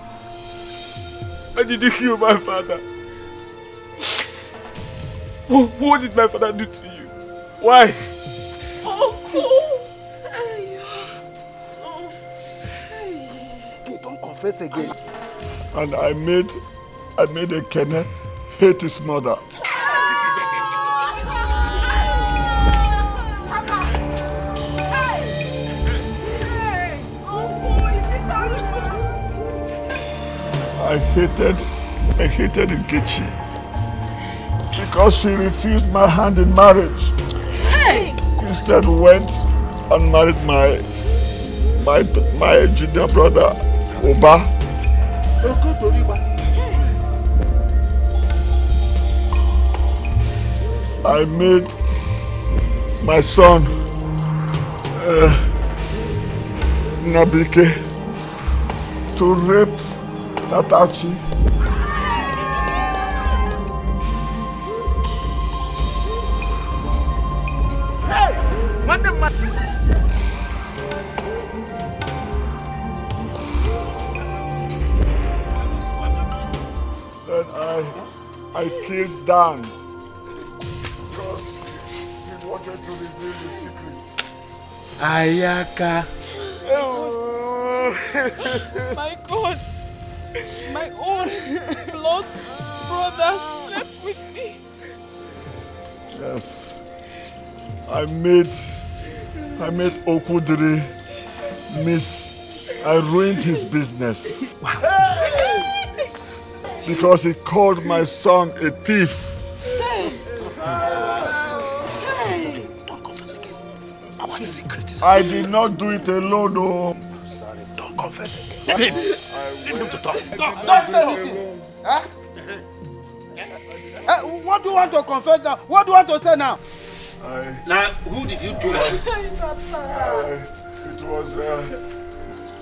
Why did you kill my father? What did my father do to you? Why? Don't confess again. And I made a Kenne hate his mother. I hated Nkechi because she refused my hand in marriage. Instead went and married my junior brother, Oba. I made my son, Nabike, to rape Natachi. Then I killed Dan because he wanted to reveal the secrets. Ayaka. My God. My own blood brother slept with me. Yes. I made Okudiri miss. I ruined his business. Because he called my son a thief. Don't confess again. Our secret is... I did not do it alone, no. Don't confess again. Leave him to talk. Don't say anything. Huh? What do you want to confess now? What do you want to say now? Now, who did you do it? It was...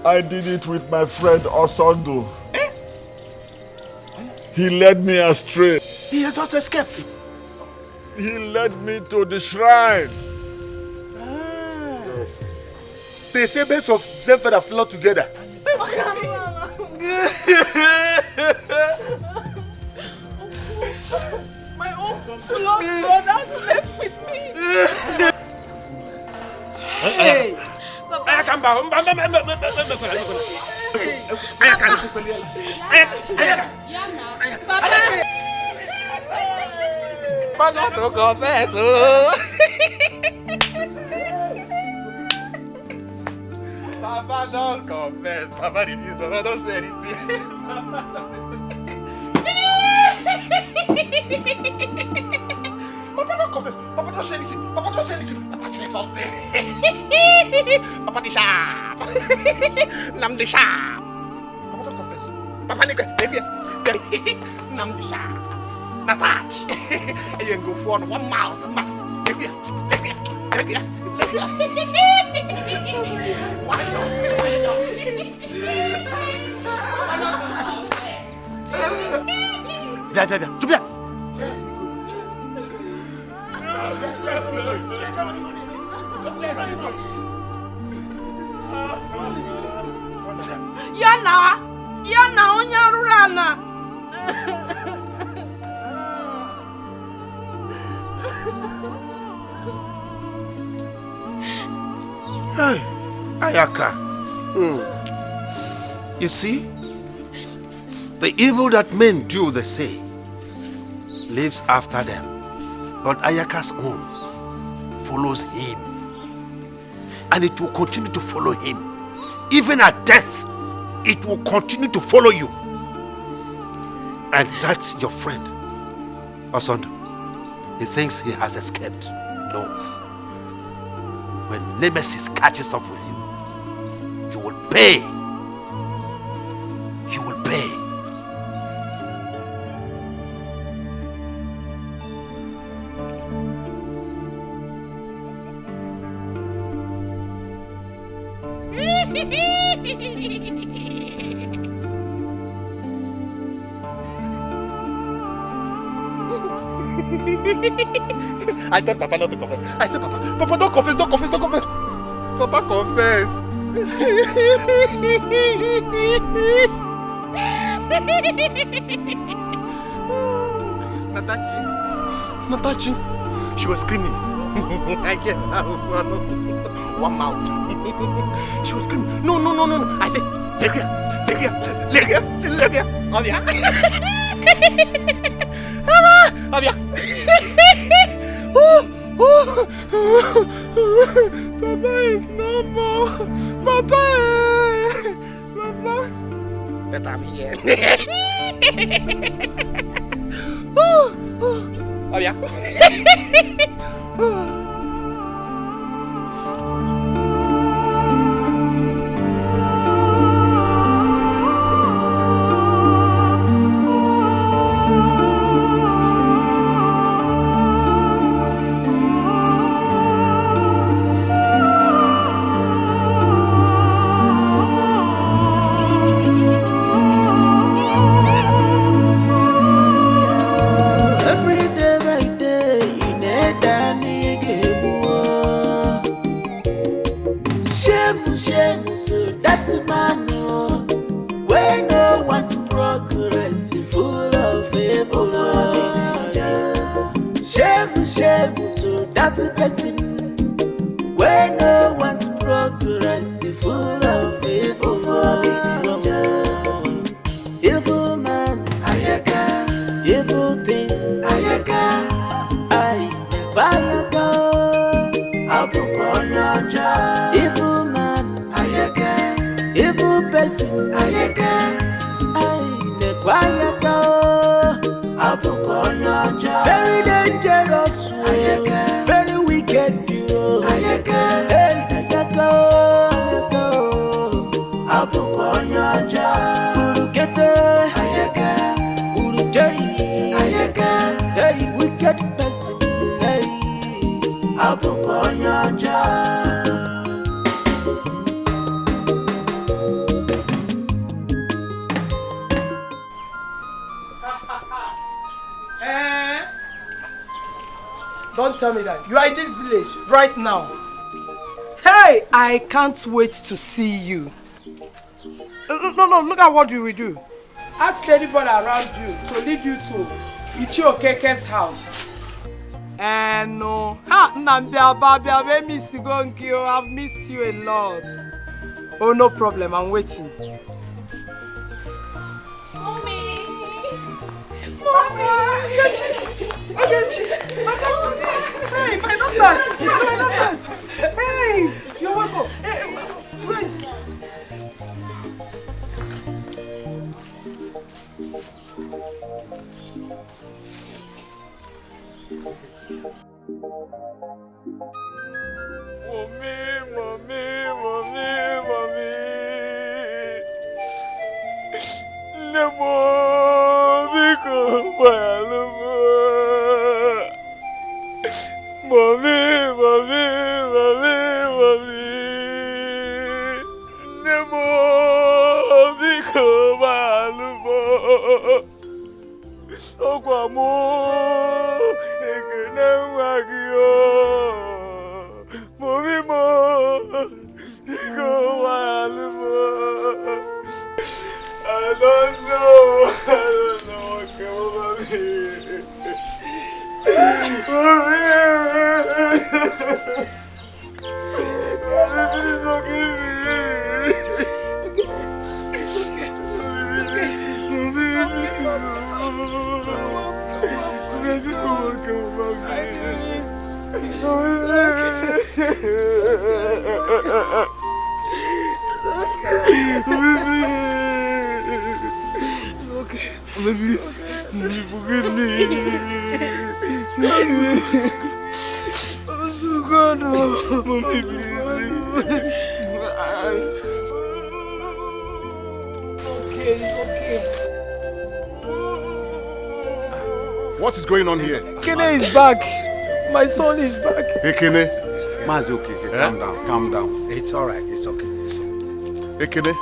I did it with my friend Osondo. He led me astray. He has just escaped. He led me to the shrine. Yes. They say birds of same feather flock together. My own blood brother slept with me. Hey! I come back. Papa don't confess. Papa don't confess. Papa refuse. Papa don't say anything. Papa don't confess. Papa don't say anything. Papa don't say anything. Papa say something. Papa the sharp. Nam the sharp. Papa don't confess. Papa nigga. Nam the sharp. Not touch. And you go for one mouth. Jubia. Yana onyarulana. Hey, Ayaka. You see, the evil that men do, they say, lives after them. But Ayaka's own follows him. And it will continue to follow him. Even at death, it will continue to follow you. And that's your friend, Osondo. He thinks he has escaped. No. When Nemesis catches up with you, you will pay. You will pay. I told Papa not to confess. I said, Papa, don't confess. Papa confessed. Natachi, Natachi, she was screaming. I can't one mouth. She was screaming. No. I said, look here. Obia. Obia. Papa is no more. Papa. Let me here. Obia. That's a blessing. Where no one's progress, full of evil. Evil man, ayaka. Evil things, ayaka. Ayaka. Abukonyaja. Evil man, ayaka. Evil person, ayaka. Ayaka. Abukonyaja. Very dangerous. Ayaka. Very wicked, you. Ayaka. Hey, Ayaka. Abukonyaja. Urukete. Ayaka. Urukei. Ayaka. Hey, wicked person. Hey. Abukonyaja. Don't tell me that. You are in this village right now. Hey, I can't wait to see you. No, look at what you will do. Ask anybody around you to lead you to Etiko's house. And no, I've missed you a lot. Oh, no problem, I'm waiting. Mommy, I got you. Hey, my numbers. Hey, you're welcome. Hey, where's... Mommy. Nemo, Biko, Walumo. Mommy. Nemo, Biko, Walumo. Okwamo, Ekene Wagio. Mommy, Biko, Walumo. I don't know what came over me. Mommy, please forgive me. Maybe forgive me. I'm so good. Mommy, please. Okay. What is going on here? Kene is back. My son is back. Hey, Kene. Ma's okay. Calm down. It's all right. It's okay. Hey, Kene,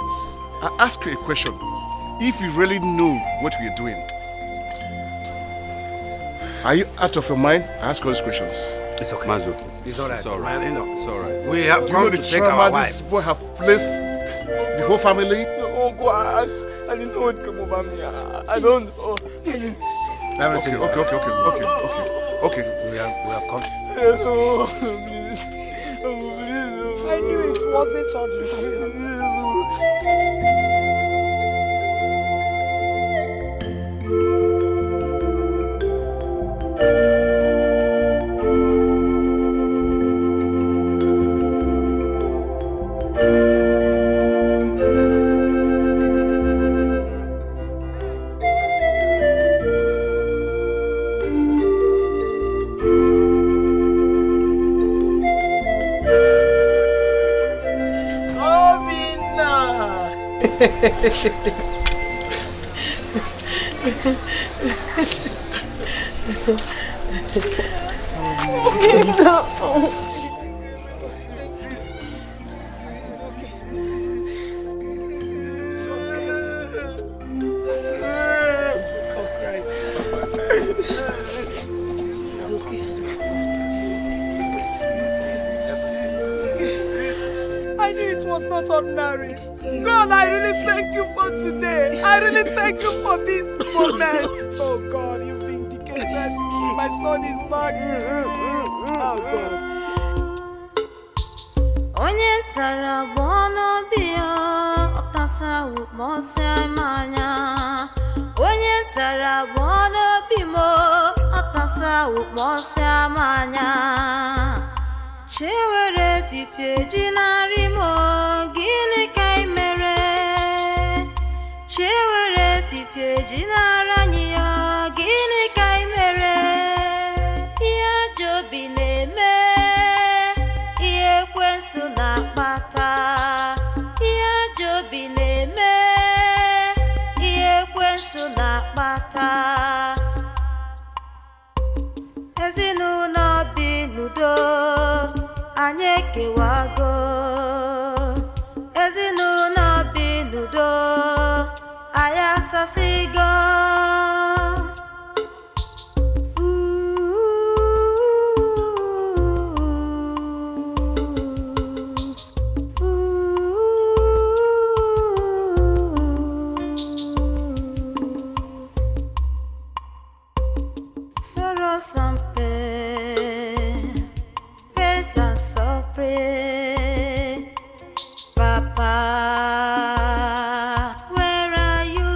I ask you a question. If you really knew what we are doing, are you out of your mind? I ask all these questions. It's okay. Ma's okay. It's all right. It's all right. Man, It's all right. We have Do you know come the to take our trauma wife. these people have placed the whole family? Uncle, I didn't know what came over me. I don't know. Okay. Okay, we are coming. Oh, please. Oh, please. Oh. I knew it wasn't ordinary. I knew it was not ordinary. God, I really thank you for today. I really thank you for this moment. Oh God, you vindicated me. My son is back. Oh God. Onye tara bono bio otasa ukmose manya. Onye tara bono bimo otasa ukmose manya. Chewere fife jinari mo gini kai mere. Chewere fife jinara niyo gini kai mere. Iya jobi neme. Iye kwensu na pata. Iya jobi neme. Iye kwensu na pata. Ezinu no binudo. Anyeke wago ezinụlọ binudo ayasasigo Soro sampe and suffering. Papa, where are you?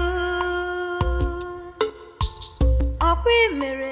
Okwi mere